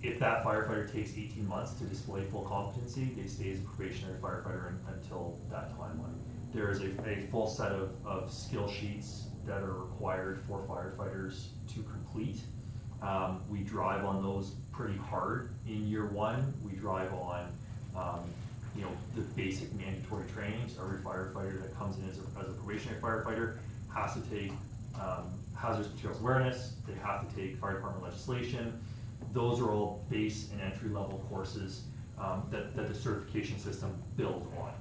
[SPEAKER 8] if that firefighter takes 18 months to display full competency, they stay as a probationary firefighter until that timeline. There is a full set of skill sheets that are required for firefighters to complete. We drive on those pretty hard in year one. We drive on the basic mandatory trainings. Every firefighter that comes in as a probationary firefighter has to take hazardous materials awareness. They have to take fire department legislation. Those are all base and entry level courses that the certification system builds on.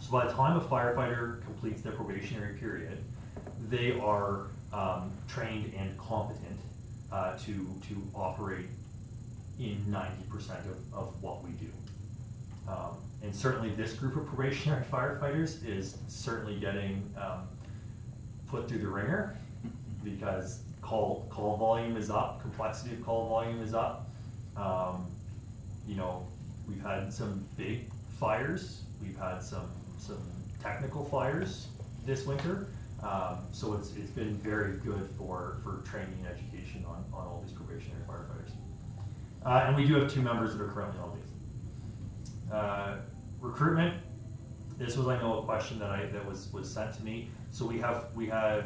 [SPEAKER 8] So by the time a firefighter completes their probationary period, they are trained and competent to operate in 90% of what we do. And certainly this group of probationary firefighters is certainly getting put through the ringer because call volume is up, complexity of call volume is up. You know, we've had some big fires, we've had some technical fires this winter. So it's been very good for training and education on all these probationary firefighters. And we do have 2 members that are currently on leave. Recruitment, this was, I know, a question that was sent to me. So we have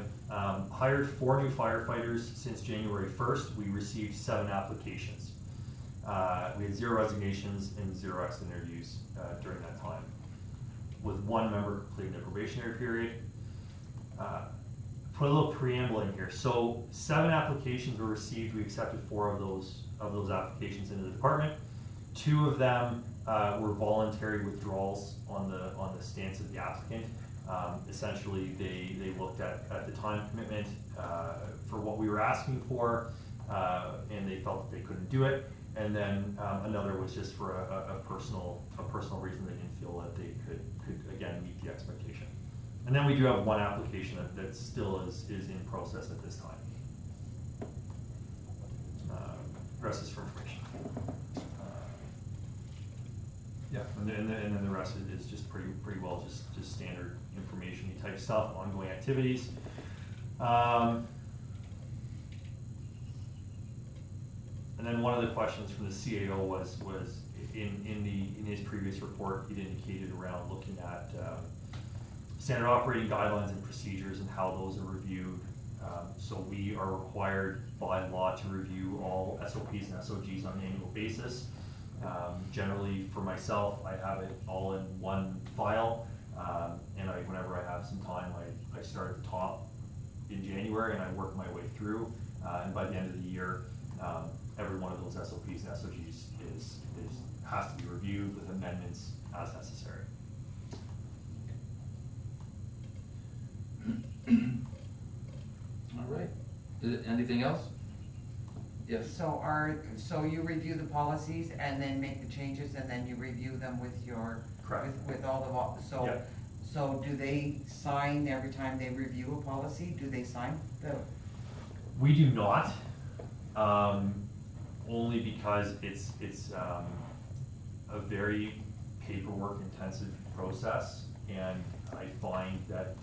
[SPEAKER 8] hired 4 new firefighters since January 1st. We received 7 applications. We had 0 resignations and 0 exit interviews during that time, with 1 member completing their probationary period. Put a little preamble in here. So 7 applications were received. We accepted 4 of those applications into the department. 2 of them were voluntary withdrawals on the stance of the applicant. Essentially, they looked at the time commitment for what we were asking for, and they felt that they couldn't do it. And then another was just for a personal reason. They didn't feel that they could again meet the expectation. And then we do have 1 application that still is in process at this time. Rest is for information. Yeah, and then the rest is just pretty well just standard information type stuff, ongoing activities. And then one of the questions from the CAO was in his previous report, he'd indicated around looking at standard operating guidelines and procedures and how those are reviewed. So we are required by law to review all SOPs and SOGs on an annual basis. Generally, for myself, I have it all in one file, and whenever I have some time, I start at the top in January and I work my way through, and by the end of the year, every one of those SOPs and SOGs has to be reviewed with amendments as necessary.
[SPEAKER 1] All right. Anything else? Yes.
[SPEAKER 3] So you review the policies and then make the changes and then you review them with your,
[SPEAKER 8] Correct.
[SPEAKER 3] with all the,
[SPEAKER 8] Yep.
[SPEAKER 3] so do they sign every time they review a policy? Do they sign the?
[SPEAKER 8] We do not, only because it's a very paperwork intensive process, and I find that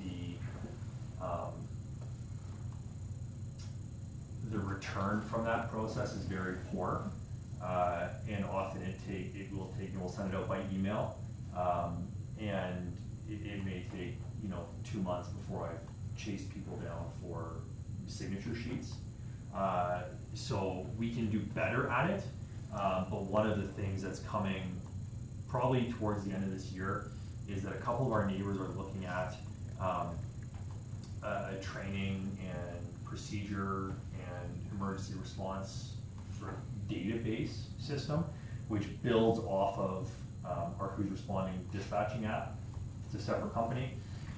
[SPEAKER 8] the return from that process is very poor, and often we'll send it out by email, and it may take 2 months before I've chased people down for signature sheets. So we can do better at it, but one of the things that's coming probably towards the end of this year is that a couple of our neighbors are looking at a training and procedure and emergency response sort of database system, which builds off of our Who's Responding dispatching app. It's a separate company,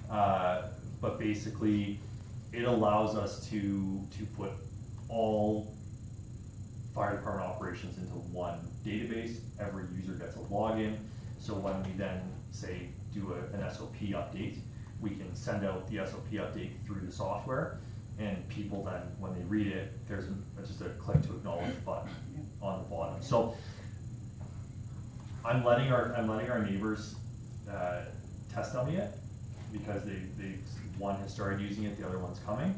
[SPEAKER 8] but basically it allows us to put all fire department operations into one database. Every user gets a login, so when we then say do an SOP update, we can send out the SOP update through the software, and people then, when they read it, there's just a click to acknowledge button on the bottom. So I'm letting our neighbors test dummy it, because one has started using it, the other one's coming.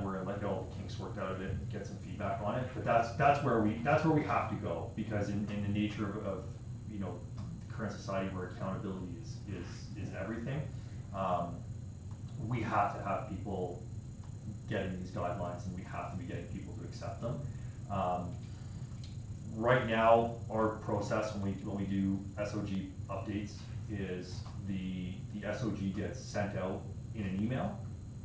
[SPEAKER 8] We're gonna get all the kinks worked out of it, get some feedback on it. But that's where we have to go, because in the nature of current society where accountability is everything, we have to have people getting these guidelines, and we have to be getting people to accept them. Right now, our process when we do SOG updates is the SOG gets sent out in an email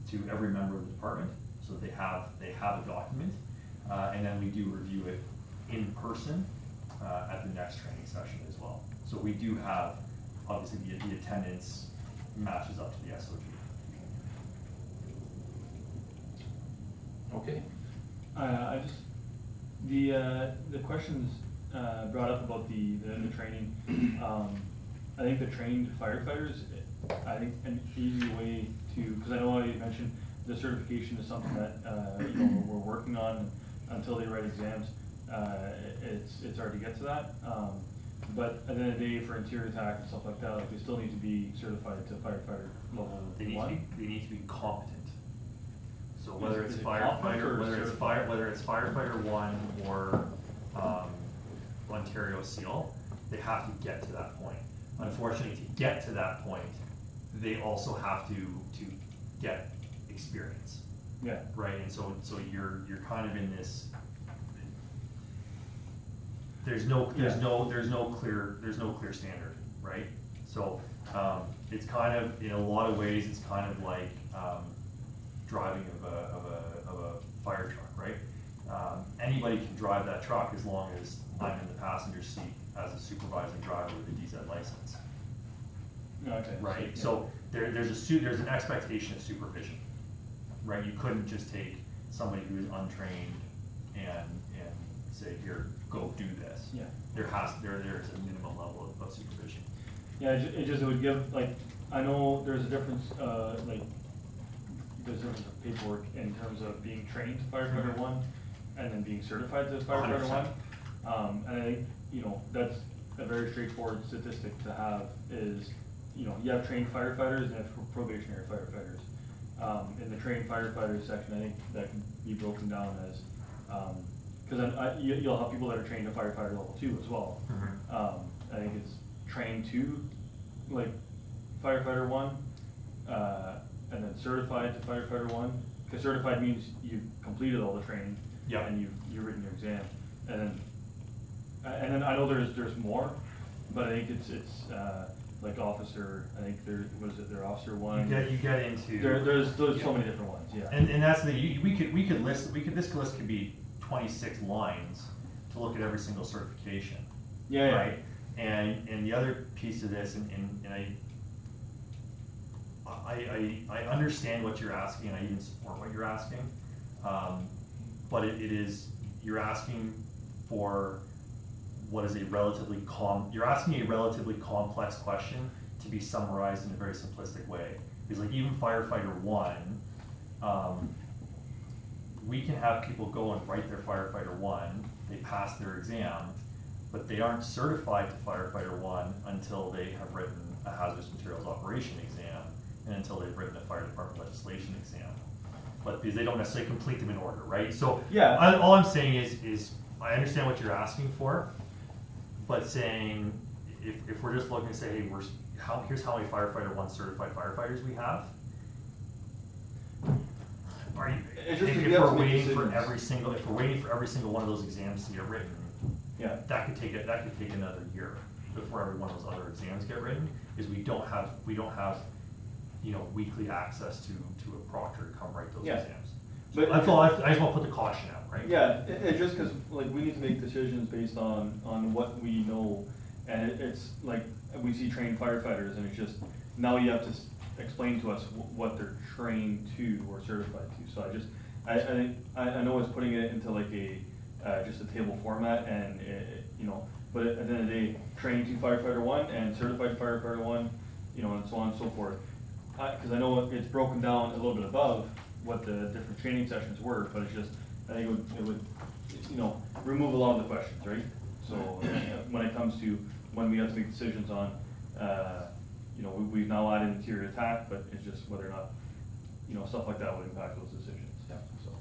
[SPEAKER 8] to every member of the department, so they have a document, and then we do review it in person at the next training session as well. So we do have, obviously, the attendance matches up to the SOG.
[SPEAKER 1] Okay.
[SPEAKER 4] The questions brought up about the training. I think the trained firefighters, I think an easy way to, because I know you mentioned the certification is something that, you know, we're working on until they write exams. It's hard to get to that. But at the end of the day, for interior attack and stuff like that, like, they still need to be certified to firefighter level
[SPEAKER 8] They need to
[SPEAKER 4] one.
[SPEAKER 8] be, they need to be competent. So whether
[SPEAKER 4] Is
[SPEAKER 8] it's
[SPEAKER 4] it competent
[SPEAKER 8] firefighter,
[SPEAKER 4] or
[SPEAKER 8] whether it's
[SPEAKER 4] certified?
[SPEAKER 8] whether it's firefighter one or, Ontario SEAL, they have to get to that point. Unfortunately, to get to that point, they also have to get experience,
[SPEAKER 4] Yeah.
[SPEAKER 8] right? And so you're kind of in this, there's no clear standard, right? So, it's kind of, in a lot of ways, it's kind of like, driving of a fire truck, right? Anybody can drive that truck as long as I'm in the passenger seat as a supervising driver with a DZ license,
[SPEAKER 4] Okay.
[SPEAKER 8] right?
[SPEAKER 4] Yeah.
[SPEAKER 8] So there's an expectation of supervision, right? You couldn't just take somebody who is untrained and say, here, go do this.
[SPEAKER 4] Yeah.
[SPEAKER 8] There's a minimum level of supervision.
[SPEAKER 4] Yeah, it would give, like, I know there's a difference, like, there's a difference of paperwork in terms of being trained to firefighter one and then being certified to firefighter
[SPEAKER 8] 100%.
[SPEAKER 4] one. And I think, you know, that's a very straightforward statistic to have is, you know, you have trained firefighters and you have probationary firefighters. In the trained firefighters section, I think that can be broken down as, cause you'll have people that are trained to firefighter level 2 as well. I think it's trained to, like, firefighter 1, and then certified to firefighter 1. Cause certified means you've completed all the training.
[SPEAKER 8] Yeah.
[SPEAKER 4] And you've written your exam. And then I know there's more, but I think it's like officer, I think their officer 1.
[SPEAKER 8] You get into.
[SPEAKER 4] There's so many different ones, yeah.
[SPEAKER 8] And that's this list could be 26 lines to look at every single certification.
[SPEAKER 4] Yeah.
[SPEAKER 8] Right? And the other piece of this, and I understand what you're asking, and I even support what you're asking. But it is, you're asking for what is you're asking a relatively complex question to be summarized in a very simplistic way. Because like even firefighter 1, we can have people go and write their firefighter 1, they pass their exam, but they aren't certified to firefighter 1 until they have written a hazardous materials operation exam and until they've written a fire department legislation exam. But because they don't necessarily complete them in order, right? So
[SPEAKER 4] Yeah.
[SPEAKER 8] all I'm saying is I understand what you're asking for, but saying if we're just looking to say, hey, here's how many firefighter 1 certified firefighters we have.
[SPEAKER 4] It's just
[SPEAKER 8] If
[SPEAKER 4] we have
[SPEAKER 8] we're
[SPEAKER 4] to make
[SPEAKER 8] waiting for
[SPEAKER 4] decisions.
[SPEAKER 8] every single one of those exams to get written,
[SPEAKER 4] Yeah.
[SPEAKER 8] that could take another year before every one of those other exams get written, because we don't have you know, weekly access to a proctor to come write those
[SPEAKER 4] Yeah.
[SPEAKER 8] exams.
[SPEAKER 4] But
[SPEAKER 8] I just want to put the caution out, right?
[SPEAKER 4] Yeah, it's just because, like, we need to make decisions based on what we know, and it's like, we see trained firefighters, and it's just, now you have to explain to us what they're trained to or certified to, so I know it's putting it into like just a table format, and you know, but at the end of the day, trained to firefighter 1 and certified firefighter 1, you know, and so on and so forth. Because I know it's broken down a little bit above what the different training sessions were, but it's just, I think it would, you know, remove a lot of the questions, right? So when it comes to when we have to make decisions on, you know, we've now added interior attack, but it's just whether or not, you know, stuff like that would impact those decisions.
[SPEAKER 1] Yeah.
[SPEAKER 4] So.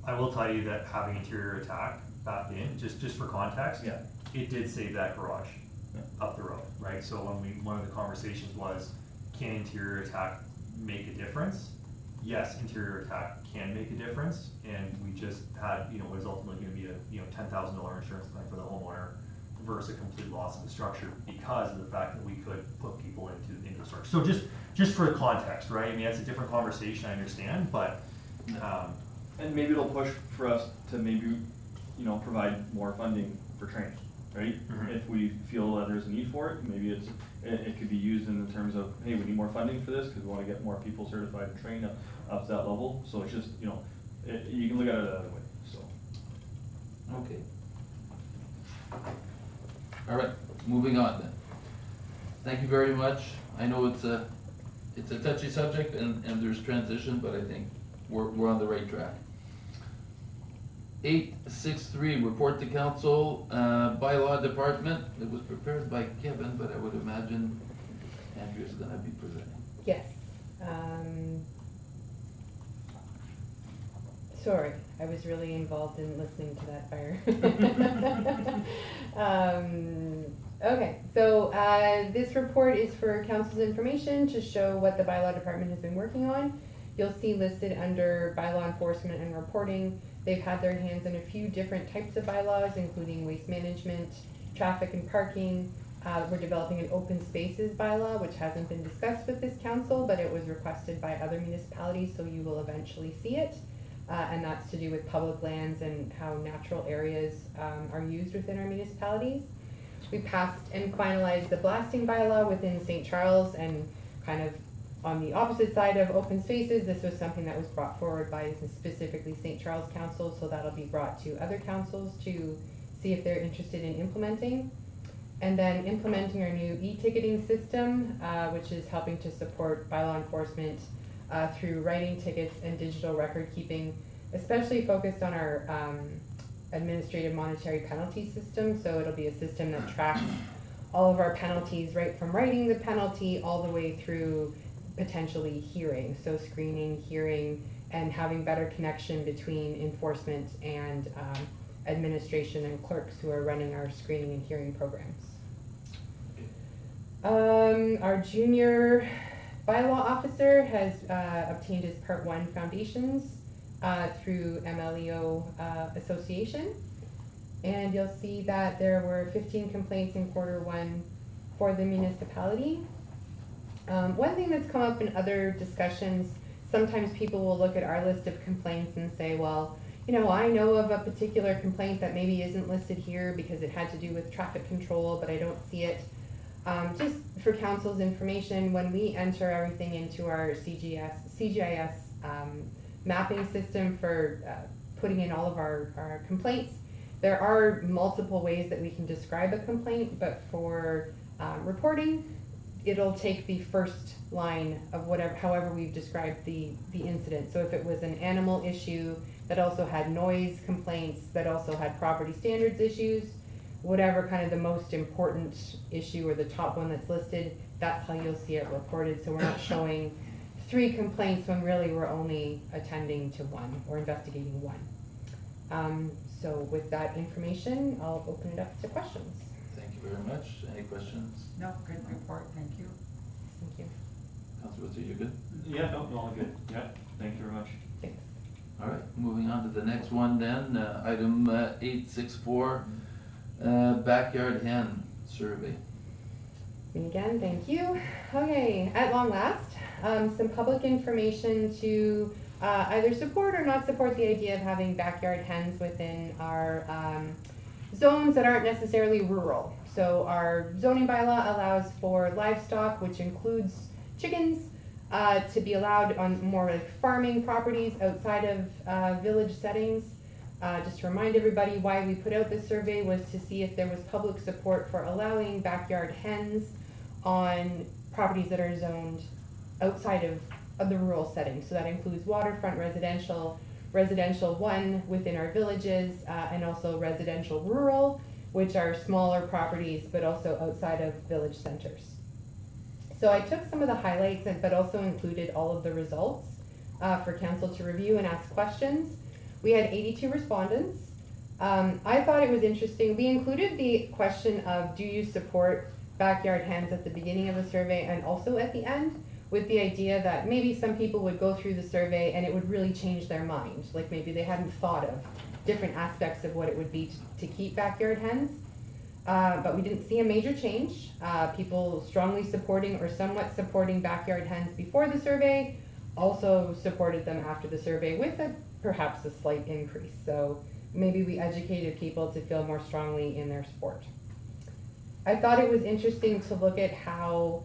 [SPEAKER 8] I will tell you that having interior attack back in, just for context,
[SPEAKER 4] Yeah.
[SPEAKER 8] it did save that garage
[SPEAKER 4] Yeah.
[SPEAKER 8] up the road, right? So one of the conversations was, can interior attack make a difference? Yes, interior attack can make a difference, and we just had, you know, it was ultimately gonna be a, $10,000 insurance claim for the homeowner versus a complete loss of the structure because of the fact that we could put people into the structure. So just for context, right? I mean, that's a different conversation, I understand, but,
[SPEAKER 4] And maybe it'll push for us to maybe, you know, provide more funding for training, right?
[SPEAKER 8] Mhm.
[SPEAKER 4] If we feel that there's a need for it, maybe it could be used in the terms of, hey, we need more funding for this because we want to get more people certified and trained up to that level. So it's just, you know, you can look at it the other way, so.
[SPEAKER 1] Okay. All right, moving on then. Thank you very much. I know it's a touchy subject and there's transition, but I think we're on the right track. 863, report to council, bylaw department. It was prepared by Kevin, but I would imagine Andrea's gonna be presenting.
[SPEAKER 9] Yes. Sorry, I was really involved in listening to that fire. Okay, so this report is for council's information to show what the bylaw department has been working on. You'll see listed under bylaw enforcement and reporting, they've had their hands in a few different types of bylaws, including waste management, traffic and parking. We're developing an open spaces bylaw, which hasn't been discussed with this council, but it was requested by other municipalities, so you will eventually see it. And that's to do with public lands and how natural areas are used within our municipalities. We passed and finalized the blasting bylaw within St. Charles, and kind of on the opposite side of open spaces, this was something that was brought forward by specifically St. Charles Council, so that'll be brought to other councils to see if they're interested in implementing. And then implementing our new e-ticketing system, which is helping to support bylaw enforcement through writing tickets and digital record keeping, especially focused on our administrative monetary penalty system. So it'll be a system that tracks all of our penalties right from writing the penalty all the way through potentially hearing. So screening, hearing, and having better connection between enforcement and administration and clerks who are running our screening and hearing programs. Our junior bylaw officer has obtained his Part 1 foundations through MLEO Association. And you'll see that there were 15 complaints in Q1 for the municipality. One thing that's come up in other discussions, sometimes people will look at our list of complaints and say, well, you know, I know of a particular complaint that maybe isn't listed here because it had to do with traffic control, but I don't see it. Just for council's information, when we enter everything into our CGIS mapping system for putting in all of our complaints, there are multiple ways that we can describe a complaint, but for reporting, it'll take the first line of however we've described the incident. So if it was an animal issue that also had noise complaints, that also had property standards issues, whatever kind of the most important issue or the top one that's listed, that's how you'll see it reported. So we're not showing 3 complaints when really we're only attending to 1 or investigating 1. So with that information, I'll open it up to questions.
[SPEAKER 1] Thank you very much. Any questions?
[SPEAKER 3] No, good report, thank you.
[SPEAKER 9] Thank you.
[SPEAKER 1] Councilor Witzer, you good?
[SPEAKER 4] Yeah, no, all good. Yeah, thank you very much.
[SPEAKER 9] Thanks.
[SPEAKER 1] All right, moving on to the next one then, item 864, backyard hen survey.
[SPEAKER 9] And again, thank you. Okay, at long last, some public information to either support or not support the idea of having backyard hens within our zones that aren't necessarily rural. So our zoning bylaw allows for livestock, which includes chickens, to be allowed on more like farming properties outside of village settings. Just to remind everybody why we put out this survey was to see if there was public support for allowing backyard hens on properties that are zoned outside of the rural setting. So that includes waterfront residential, residential 1 within our villages, and also residential rural, which are smaller properties but also outside of village centers. So I took some of the highlights but also included all of the results for council to review and ask questions. We had 82 respondents. I thought it was interesting. We included the question of do you support backyard hens at the beginning of the survey and also at the end, with the idea that maybe some people would go through the survey and it would really change their mind. Like maybe they hadn't thought of different aspects of what it would be to keep backyard hens. But we didn't see a major change. People strongly supporting or somewhat supporting backyard hens before the survey, also supported them after the survey with perhaps a slight increase. So maybe we educated people to feel more strongly in their sport. I thought it was interesting to look at how,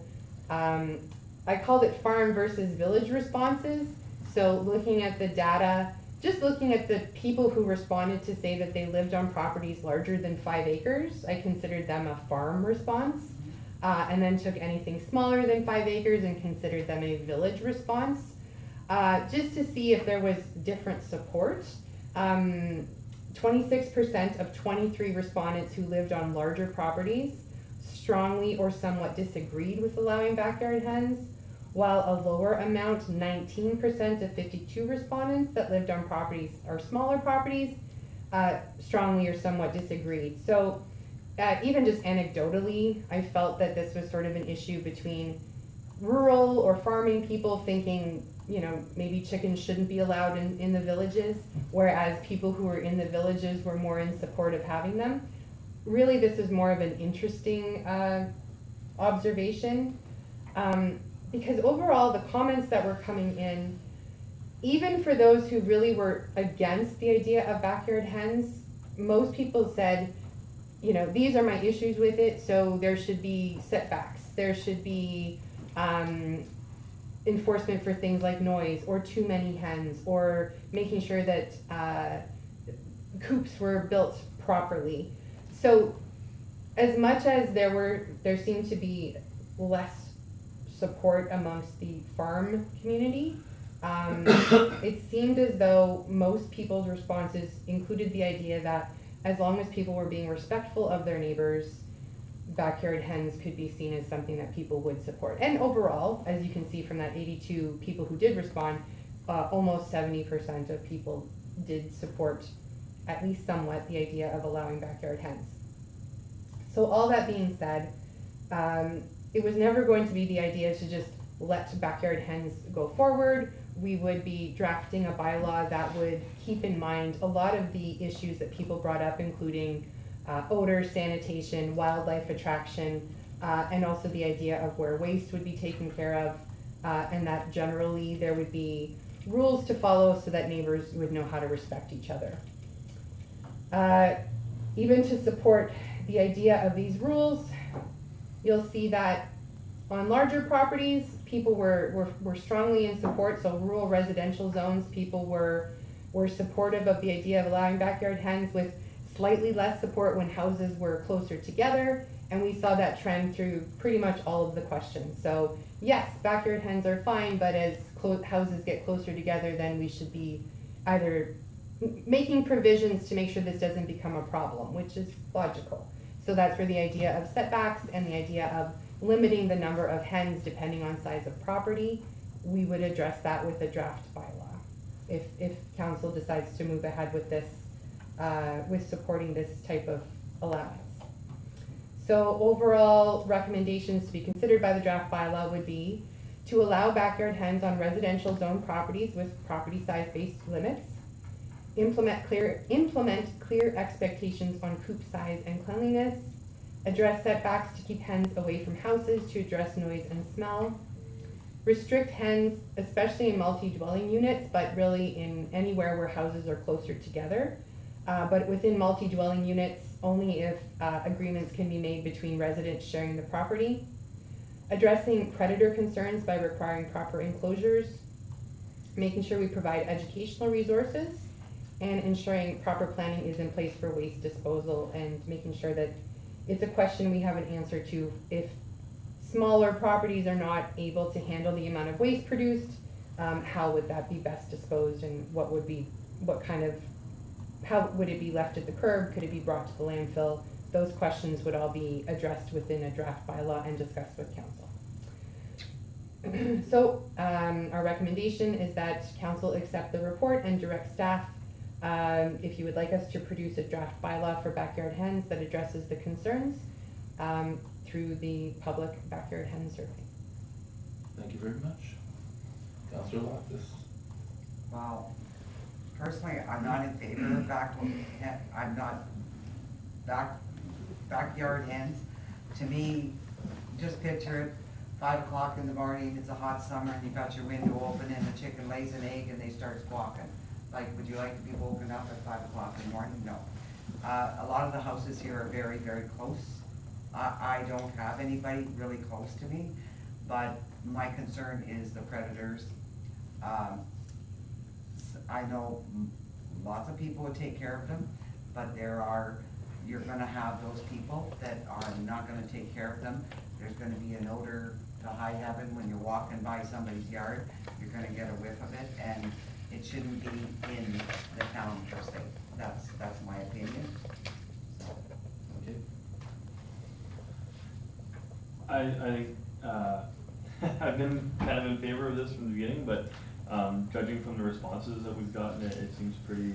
[SPEAKER 9] I called it farm versus village responses. So looking at the data just looking at the people who responded to say that they lived on properties larger than 5 acres, I considered them a farm response. And then took anything smaller than 5 acres and considered them a village response. Just to see if there was different support. 26% of 23 respondents who lived on larger properties strongly or somewhat disagreed with allowing backyard hens, while a lower amount, 19% of 52 respondents that lived on properties or smaller properties, strongly or somewhat disagreed. So even just anecdotally, I felt that this was sort of an issue between rural or farming people thinking, you know, maybe chickens shouldn't be allowed in the villages, whereas people who were in the villages were more in support of having them. Really, this is more of an interesting observation, because overall the comments that were coming in, even for those who really were against the idea of backyard hens, most people said, you know, these are my issues with it, so there should be setbacks, there should be enforcement for things like noise or too many hens, or making sure that coops were built properly. So as much as there seemed to be less support amongst the farm community, it seemed as though most people's responses included the idea that as long as people were being respectful of their neighbors, backyard hens could be seen as something that people would support. And overall, as you can see from that 82 people who did respond, almost 70% of people did support, at least somewhat, the idea of allowing backyard hens. So all that being said, it was never going to be the idea to just let backyard hens go forward. We would be drafting a bylaw that would keep in mind a lot of the issues that people brought up, including odor, sanitation, wildlife attraction, and also the idea of where waste would be taken care of, and that generally there would be rules to follow so that neighbors would know how to respect each other. Even to support the idea of these rules, you'll see that on larger properties, people were strongly in support. So rural residential zones, people were supportive of the idea of allowing backyard hens, with slightly less support when houses were closer together. And we saw that trend through pretty much all of the questions. So yes, backyard hens are fine, but as houses get closer together, then we should be either making provisions to make sure this doesn't become a problem, which is logical. So that's where the idea of setbacks and the idea of limiting the number of hens depending on size of property, we would address that with a draft bylaw if council decides to move ahead with this, with supporting this type of allowance. So overall recommendations to be considered by the draft bylaw would be to allow backyard hens on residential zone properties with property size based limits, implement clear expectations on coop size and cleanliness, address setbacks to keep hens away from houses to address noise and smell, restrict hens, especially in multi-dwelling units, but really in anywhere where houses are closer together, but within multi-dwelling units only if agreements can be made between residents sharing the property, addressing predator concerns by requiring proper enclosures, making sure we provide educational resources, and ensuring proper planning is in place for waste disposal, and making sure that it's a question we have an answer to. If smaller properties are not able to handle the amount of waste produced, how would that be best disposed, and how would it be left at the curb? Could it be brought to the landfill? Those questions would all be addressed within a draft bylaw and discussed with council. So our recommendation is that council accept the report and direct staff, if you would like us to produce a draft bylaw for backyard hens that addresses the concerns through the public backyard hen survey.
[SPEAKER 1] Thank you very much. Councillor Loftus.
[SPEAKER 3] Well, personally, I'm not in favor of backyard hens. To me, just picture it, 5 o'clock in the morning, it's a hot summer, and you've got your window open, and the chicken lays an egg, and they start squawking. Like, would you like to be woken up at 5 o'clock in the morning? No. A lot of the houses here are very, very close. I don't have anybody really close to me, but my concern is the predators. I know lots of people would take care of them, but you're gonna have those people that are not gonna take care of them. There's gonna be an odor to high heaven when you're walking by somebody's yard. You're gonna get a whiff of it, and it shouldn't be in the town per se. That's my opinion.
[SPEAKER 1] Okay.
[SPEAKER 4] I think, I've been kind of in favor of this from the beginning, but, judging from the responses that we've gotten, it seems pretty,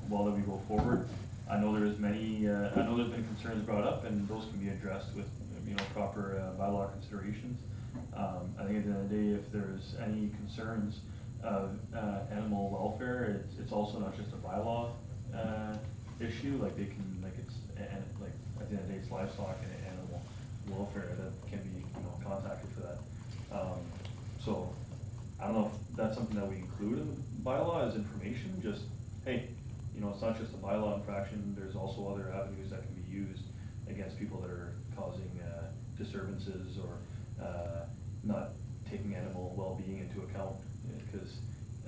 [SPEAKER 4] well that we go forward. I know there's been concerns brought up, and those can be addressed with, proper, bylaw considerations. I think at the end of the day, if there's any concerns of, animal welfare, it's also not just a bylaw, issue, like at the end of the day, it's livestock and animal welfare that can be, contacted for that. So, I don't know if that's something that we include in the bylaw as information, just, hey, it's not just a bylaw infraction, there's also other avenues that can be used against people that are causing, disturbances or, not taking animal well-being into account, because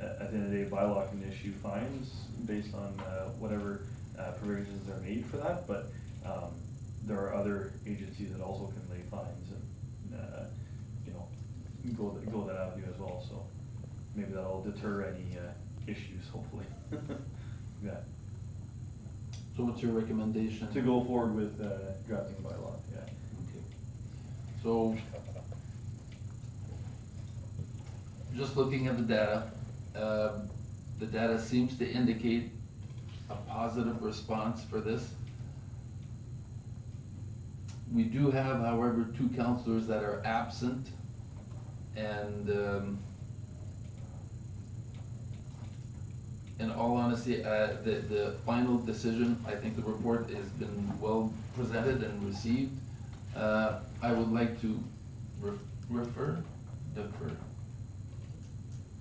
[SPEAKER 4] at the end of the day, bylaw can issue fines based on, whatever, provisions are made for that, but, there are other agencies that also can lay fines and, go that avenue as well, so maybe that'll deter any, issues, hopefully. Yeah,
[SPEAKER 1] So what's your recommendation?
[SPEAKER 4] to go forward with, drafting a bylaw, yeah.
[SPEAKER 1] Okay. So, just looking at the data seems to indicate a positive response for this. We do have, however, 2 counselors that are absent, and in all honesty, the final decision, I think the report has been well presented and received. I would like to refer.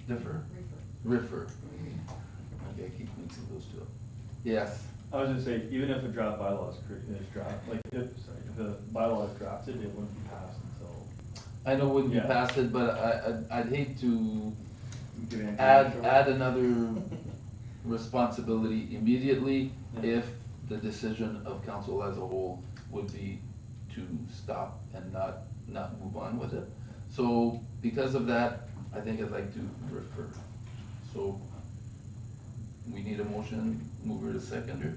[SPEAKER 1] Okay, I keep mixing those two up. Yes,
[SPEAKER 4] I was gonna say, even if a draft bylaw is if the bylaw is drafted, it wouldn't be passed until.
[SPEAKER 1] I know when you
[SPEAKER 4] Yeah.
[SPEAKER 1] passed it, but I'd hate to
[SPEAKER 4] give Andrew
[SPEAKER 1] add another responsibility immediately
[SPEAKER 4] Yeah.
[SPEAKER 1] if the decision of council as a whole would be to stop and not move on with it. So because of that, I think I'd like to refer. So we need a motion, mover to seconder.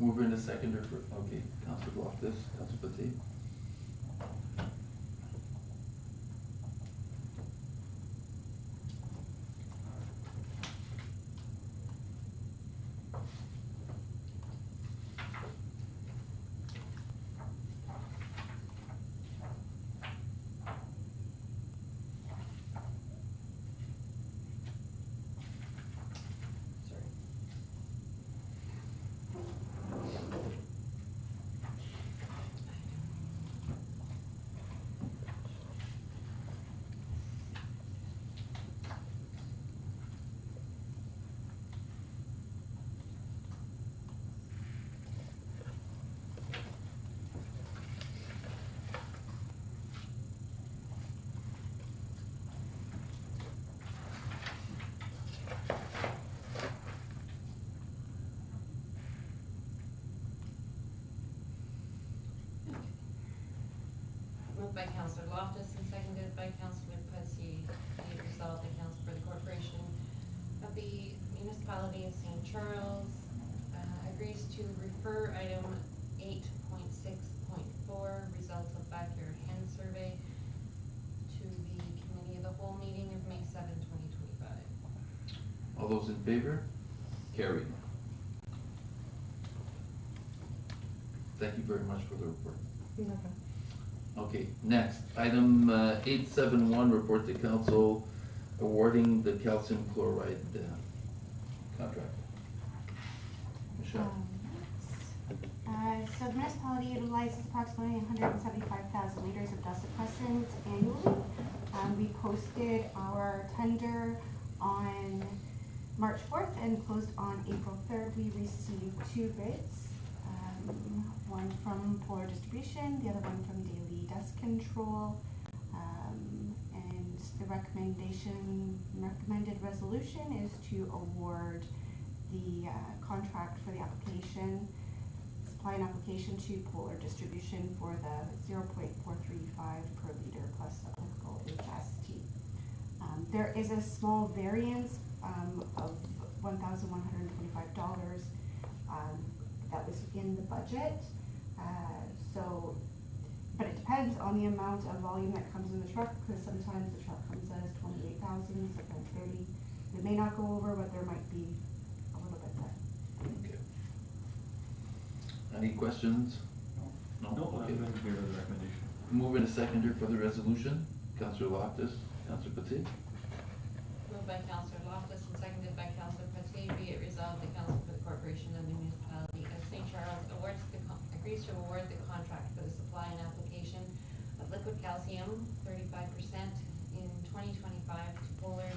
[SPEAKER 1] Mover and a seconder for, okay, Councilor Loftus, Councilor Patel.
[SPEAKER 2] by Councillor Loftus and seconded by Councillor Petsy. Be it resolved that council for the corporation of the municipality of St. Charles agrees to refer item 8.6.4, results of backyard hen survey, to the committee of the whole meeting of May 7, 2025.
[SPEAKER 1] All those in favor? Carried. Thank you very much for the report.
[SPEAKER 9] Okay.
[SPEAKER 1] Okay, next, item 871, report to council awarding the calcium chloride contract. Michelle?
[SPEAKER 6] So the municipality utilizes approximately 175,000 liters of dust suppressant annually. We posted our tender on March 4th and closed on April 3rd. We received 2 bids, one from Polar Distribution, the other one from Daily Dust Control. And the recommended resolution is to award the contract for the application, supply an application to Polar Distribution for the 0.435 per liter plus applicable HST. There is a small variance of $1,125 that was in the budget. But it depends on the amount of volume that comes in the truck, because sometimes the truck comes as 28,000, sometimes 30. It may not go over, but there might be a little bit there.
[SPEAKER 1] Okay. Any questions? No?
[SPEAKER 4] No,
[SPEAKER 1] Okay.
[SPEAKER 4] I'm in favor of the recommendation.
[SPEAKER 1] Moving a seconder for the resolution, Councillor Loftus, Councillor Petit.
[SPEAKER 2] Moved by Councillor Loftus and seconded by Councillor Petsy. Be it resolved, the council for the corporation of the municipality of St. Charles agrees to award the contract for the supply and application of liquid calcium, 35% in 2025 to Polar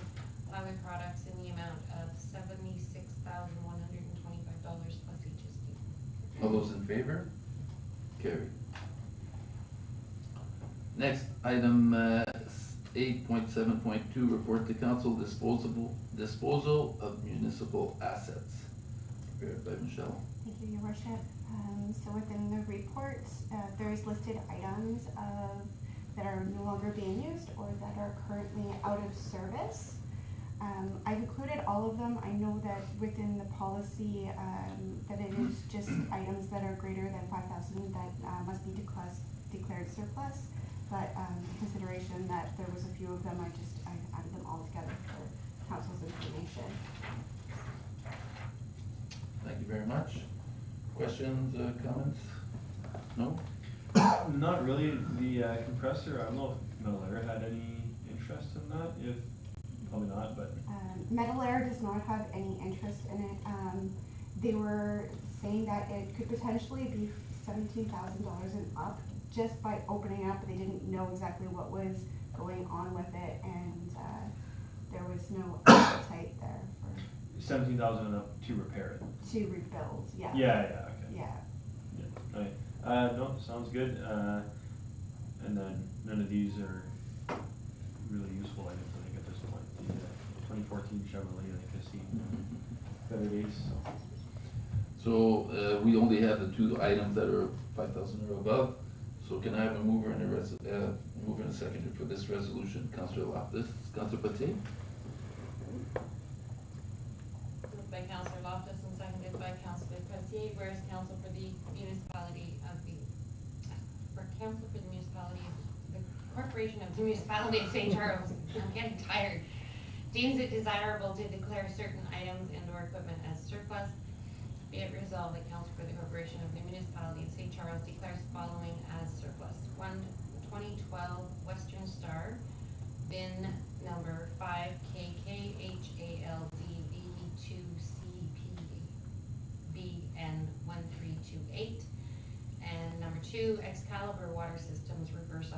[SPEAKER 2] Highway Products in the amount of $76,125 plus HST.
[SPEAKER 1] All those in favor? Carried. Next, item 8.7.2, report to council disposal of municipal assets. Prepared by Michelle.
[SPEAKER 6] Thank you, Your Worship. So within the report, there is listed items that are no longer being used or that are currently out of service. I've included all of them. I know that within the policy that it is just items that are greater than 5,000 that must be declared surplus. But consideration that there was a few of them, I added them all together for council's information.
[SPEAKER 1] Thank you very much. Questions, comments? No?
[SPEAKER 4] Not really. The compressor, I don't know if Metal Air had any interest in that. If probably not, but
[SPEAKER 6] Metal Air does not have any interest in it. They were saying that it could potentially be $17,000 and up just by opening up. They didn't know exactly what was going on with it, and there was no appetite there for
[SPEAKER 4] 17,000 and up to repair it.
[SPEAKER 6] to rebuild. Yeah.
[SPEAKER 4] Yeah. Okay.
[SPEAKER 6] Yeah.
[SPEAKER 4] Yeah. Okay. No, sounds good. And then none of these are really useful items, I think, at this point. The 2014 Chevrolet, I think, has seen better days.
[SPEAKER 1] So, we only have the 2 items that are 5,000 or above. So can I have a mover and a seconder for this resolution? Councillor Loftus, Councillor Petit.
[SPEAKER 2] Moved by Councillor Loftus and seconded by Councillor Petsy. Whereas council for the municipality of the corporation of the municipality of St. Charles, I'm getting tired, deems it desirable to declare certain items and or equipment as surplus. Be it resolved that council for the corporation of the municipality of St. Charles declares the following as surplus. 2012 Western Star, bin number 5KKHALDV2CPBN1328. And number 2, Excalibur Water Systems reverse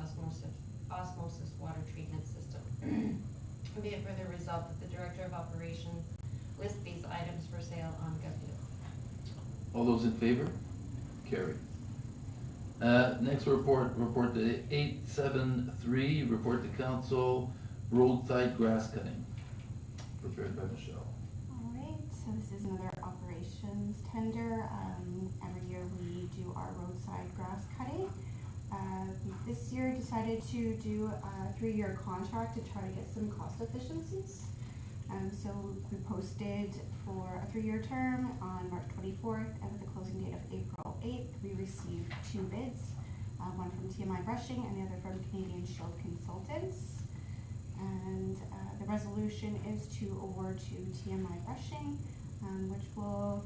[SPEAKER 2] osmosis water treatment system. Be it further resolved that the Director of Operations list these items for sale on GovDeals.
[SPEAKER 1] All those in favor? Carried. Next report to 873, report to council, roadside grass cutting. Prepared by Michelle.
[SPEAKER 6] Alright, so this is another operations tender. Every year we do our roadside grass cutting. This this year decided to do a 3-year contract to try to get some cost efficiencies. So we posted for a 3-year term on March 24th, and with the closing date of April 8th, we received 2 bids, one from TMI Brushing and the other from Canadian Shield Consultants. And the resolution is to award to TMI Brushing, which will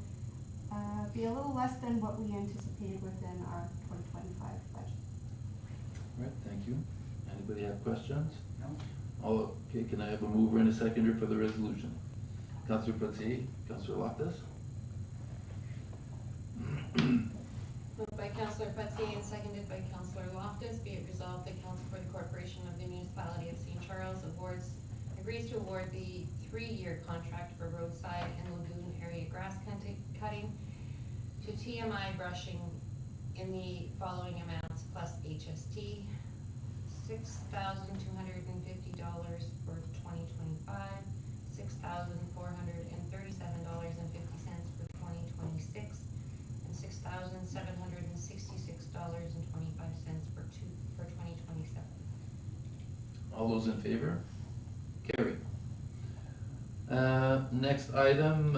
[SPEAKER 6] be a little less than what we anticipated within our 2025 budget.
[SPEAKER 1] All right, thank you. Anybody have questions?
[SPEAKER 3] No?
[SPEAKER 1] Oh, okay, can I have a mover and a seconder for the resolution? Councillor Putzi, Councillor Loftus?
[SPEAKER 2] Moved by Councillor Putzi and seconded by Councillor Loftus, be it resolved that Council for the Corporation of the Municipality of St. Charles agrees to award the 3-year contract for roadside and lagoon area grass cutting to TMI Brushing in the following amounts plus HST: $6,250 for 2025, $6,437.50 for 2026, and $6,766.25 for 2027.
[SPEAKER 1] All those in favor? Carried. Next item,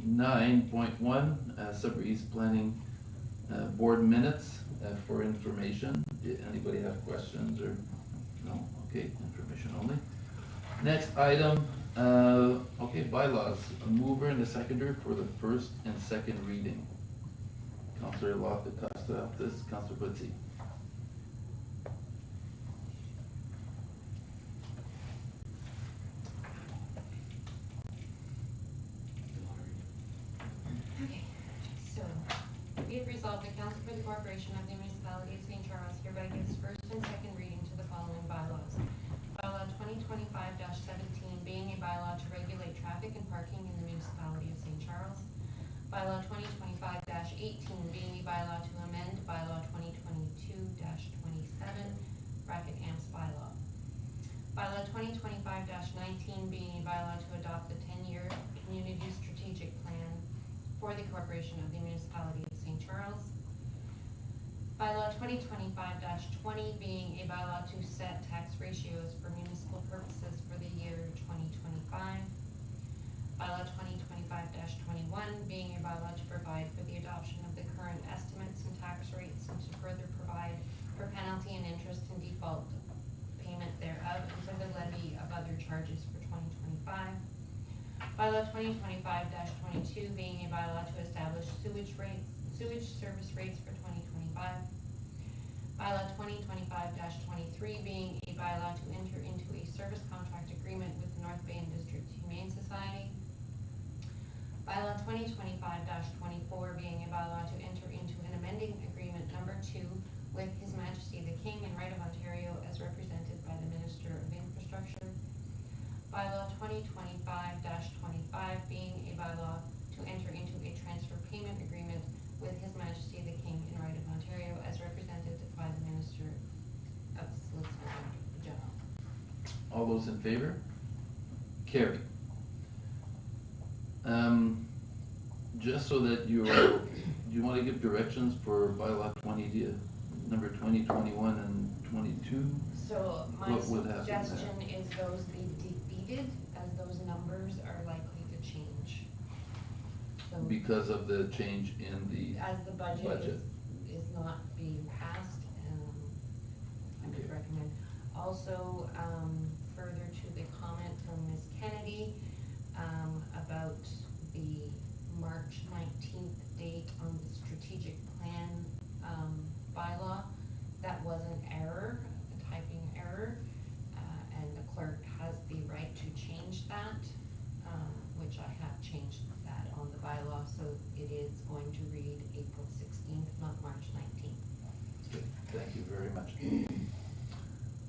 [SPEAKER 1] 9.1, Sudbury's Planning Board Minutes for information. Did anybody have questions or? No? Okay, information only. Next item, okay, bylaws. A mover and a seconder for the first and second reading. Councillor Loftus, Councillor Putzi.
[SPEAKER 2] Okay, so, be it resolved, the Council for the Corporation of the Municipality of St. Charles hereby gives first and second reading to the following bylaws. Bylaw 2025-17 being a bylaw to regulate traffic and parking in the municipality of St. Charles. Bylaw 2025-18 being a bylaw to amend bylaw 2022-27, AMPS bylaw. Bylaw 2025-19 being a bylaw to adopt the 10-year community strategic plan for the Corporation of the Municipality of St. Charles. Bylaw 2025-20 being a bylaw to set tax ratios for municipal purposes for the year 2025. Bylaw 2025-21 being a bylaw to provide for the adoption of the current estimates and tax rates and to further provide for penalty and interest and default payment thereof and for the levy of other charges for 2025. Bylaw 2025-22 being a bylaw to establish sewage service rates for 2025. Bylaw 2025-23 being a bylaw to enter into a service contract agreement with the North Bay and District Humane Society. Bylaw 2025-24 being a bylaw to enter into an amending agreement number 2 with His Majesty the King and Right of Ontario as represented by the Minister of Infrastructure. Bylaw 2025-25 being a bylaw to enter into a transfer payment agreement with His Majesty the King and Right of Ontario as represented by the Minister of Solicitor General.
[SPEAKER 1] All those in favor? Carried. Just so that do you want to give directions for bylaw 20, number 20, 21, and 22?
[SPEAKER 2] So my
[SPEAKER 1] What would happen there?
[SPEAKER 2] suggestion is those be defeated as those numbers are likely to change. So
[SPEAKER 1] Because of the change in the,
[SPEAKER 2] as the budget
[SPEAKER 1] budget.
[SPEAKER 2] is not being passed, I would
[SPEAKER 1] Okay.
[SPEAKER 2] recommend. Also, further to the comment from Ms. Kennedy, about the March 19th date on the strategic plan, bylaw, that was an error, a typing error, and the clerk has the right to change that, which I have changed that on the bylaw, so it is going to read April 16th, not March 19th.
[SPEAKER 1] okay, thank you very much.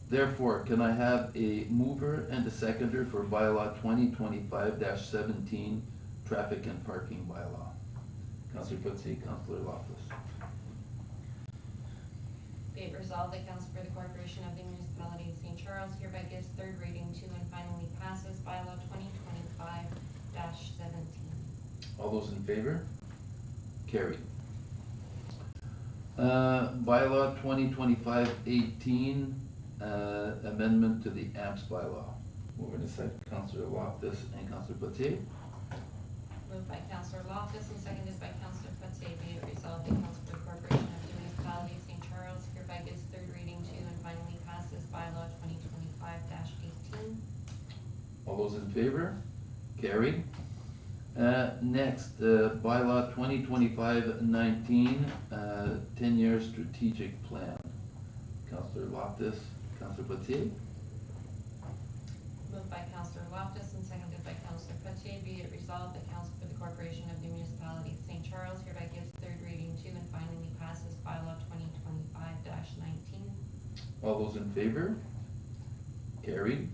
[SPEAKER 1] Therefore, can I have a mover and a seconder for bylaw 2025-17, traffic and parking bylaw? Councillor Putzi, Councillor Loftus.
[SPEAKER 2] Be it resolved that Council for the Corporation of the Municipality of St. Charles hereby gives third reading to and finally passes bylaw 2025-17.
[SPEAKER 1] All those in favor? Carried. Bylaw 2025-18, amendment to the AMPS bylaw. Moving to second, Councillor Loftus and Councillor Pelletier.
[SPEAKER 2] Moved by Councillor Loftus and seconded by Councillor Pelletier, be it resolved, the Council for the Corporation of the Municipality of St. Charles hereby gives third reading to and finally passes bylaw 2025-18.
[SPEAKER 1] All those in favor? Carried. Next, bylaw 2025-19, 10-year strategic plan. Councillor Loftus, Councillor Pelletier.
[SPEAKER 2] Moved by Councillor Loftus and seconded by Councillor Pelletier, be it resolved, the Council for the Corporation of the Municipality of St. Charles hereby gives third reading to and finally passes bylaw 2025-19.
[SPEAKER 1] All those in favor? Carried.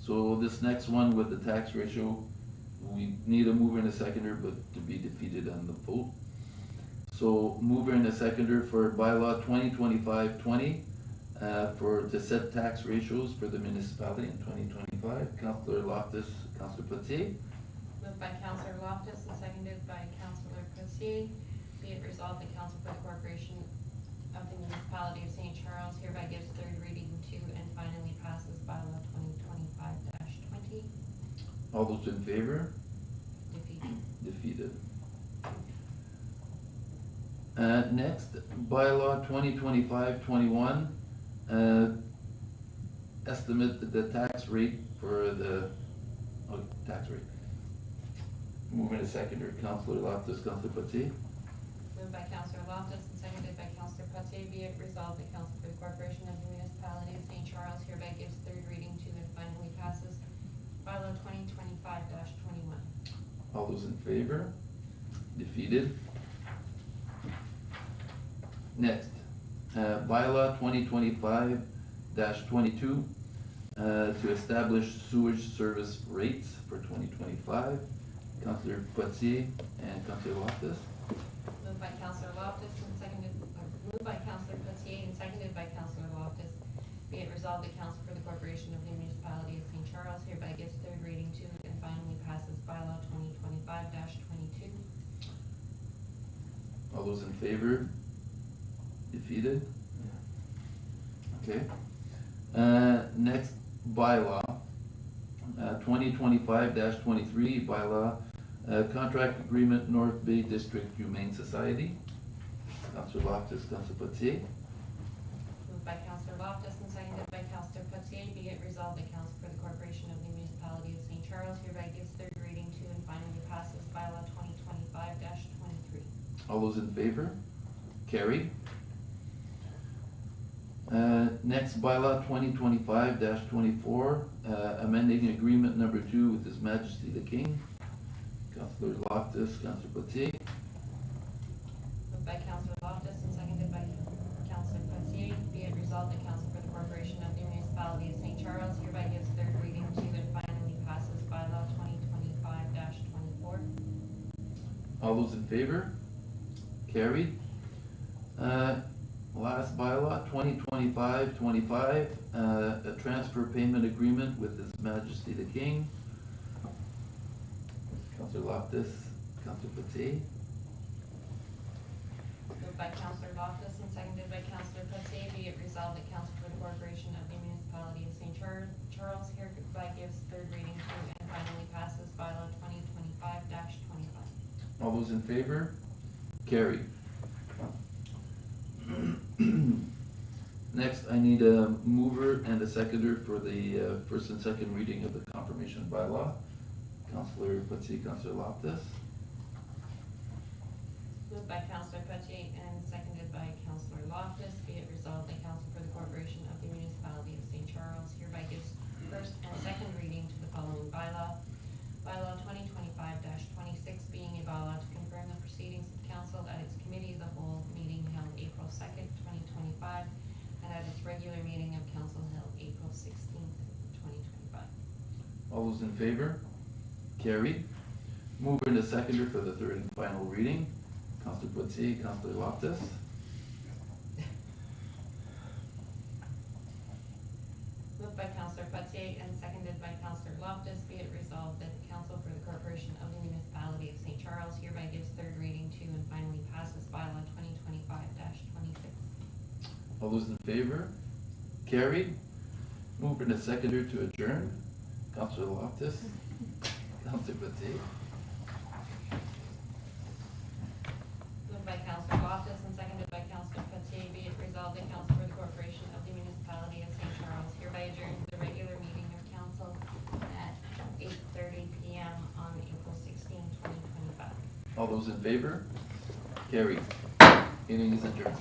[SPEAKER 1] So this next one with the tax ratio, we need a mover and a seconder, but to be defeated on the vote. So mover and a seconder for bylaw 2025-20, to set tax ratios for the municipality in 2025. Councillor Loftus, Councillor Pelletier.
[SPEAKER 2] Moved by Councillor Loftus and seconded by Councillor Pelletier, be it resolved, the Council for the Corporation of the Municipality of St. Charles hereby gives third reading to and finally passes bylaw 2025-20.
[SPEAKER 1] All those in favor?
[SPEAKER 2] Defeated.
[SPEAKER 1] Defeated. Next, bylaw 2025-21, estimate the tax rate for the, tax rate. Moving to seconder, Councillor Loftus, Councillor Pelletier.
[SPEAKER 2] Moved by Councillor Loftus and seconded by Councillor Pelletier, be it resolved, the Council for the Corporation of the Municipality of St. Charles hereby gives third reading to and finally passes bylaw 2025-21.
[SPEAKER 1] All those in favor? Defeated. Next, bylaw 2025-22, to establish sewage service rates for 2025. Councillor Pelletier and Councillor Loftus.
[SPEAKER 2] Moved by Councillor Loftus and seconded, moved by Councillor Pelletier and seconded by Councillor Loftus, be it resolved, the Council for the Corporation of the Municipality of St. Charles hereby gives third reading to and finally passes bylaw 2025-22.
[SPEAKER 1] All those in favor? Defeated? Okay. Next bylaw, 2025-23, bylaw, contract agreement North Bay District Humane Society. Councillor Loftus, Councillor Pelletier.
[SPEAKER 2] Moved by Councillor Loftus and seconded by Councillor Pelletier, be it resolved, the Council for the Corporation of the Municipality of St. Charles hereby gives third reading to and finally passes bylaw 2025-23.
[SPEAKER 1] All those in favor? Carried. Next bylaw 2025-24, amending agreement number 2 with His Majesty the King. Councillor Loftus, Councillor Pelletier.
[SPEAKER 2] Moved by Councillor Loftus and seconded by Councillor Pelletier, be it resolved, the Council for the Corporation of the Municipality of St. Charles hereby gives third reading to and finally passes bylaw 2025-24.
[SPEAKER 1] All those in favor? Carried. Last bylaw, 2025-25, a transfer payment agreement with His Majesty the King. Councillor Loftus, Councillor Pelletier.
[SPEAKER 2] Moved by Councillor Loftus and seconded by Councillor Pelletier, be it resolved, the Council for the Corporation of the Municipality of St. Charles hereby gives third reading to and finally passes bylaw 2025-25.
[SPEAKER 1] All those in favor? Carried. Next, I need a mover and a seconder for the first and second reading of the confirmation bylaw. Councillor Pelletier, Councillor Loftus.
[SPEAKER 2] Moved by Councillor Pelletier and seconded by Councillor Loftus, be it resolved, the Council for the Corporation of the Municipality of St. Charles hereby gives first and second reading to the following bylaw. Bylaw 2025-26, being a bylaw to confirm the proceedings of council at its committee of the whole meeting held April 2nd, 2025, and at its regular meeting of council held April 16th, 2025.
[SPEAKER 1] All those in favor? Carried. Mover and a seconder for the third and final reading. Councillor Pelletier, Councillor Loftus.
[SPEAKER 2] Moved by Councillor Pelletier and seconded by Councillor Loftus, be it resolved that the Council for the Corporation of the Municipality of St. Charles hereby gives third reading to and finally passes bylaw 2025-26.
[SPEAKER 1] All those in favor? Carried. Moved and a seconder to adjourn. Councillor Loftus, Councillor Pate.
[SPEAKER 2] Moved by Councillor Loftus and seconded by Councillor Pate, be it resolved that Council for the Corporation of the Municipality of St. Charles hereby adjourns the regular meeting of council at 8:30 PM on April 16, 2025.
[SPEAKER 1] All those in favor? Carried. Meeting is adjourned.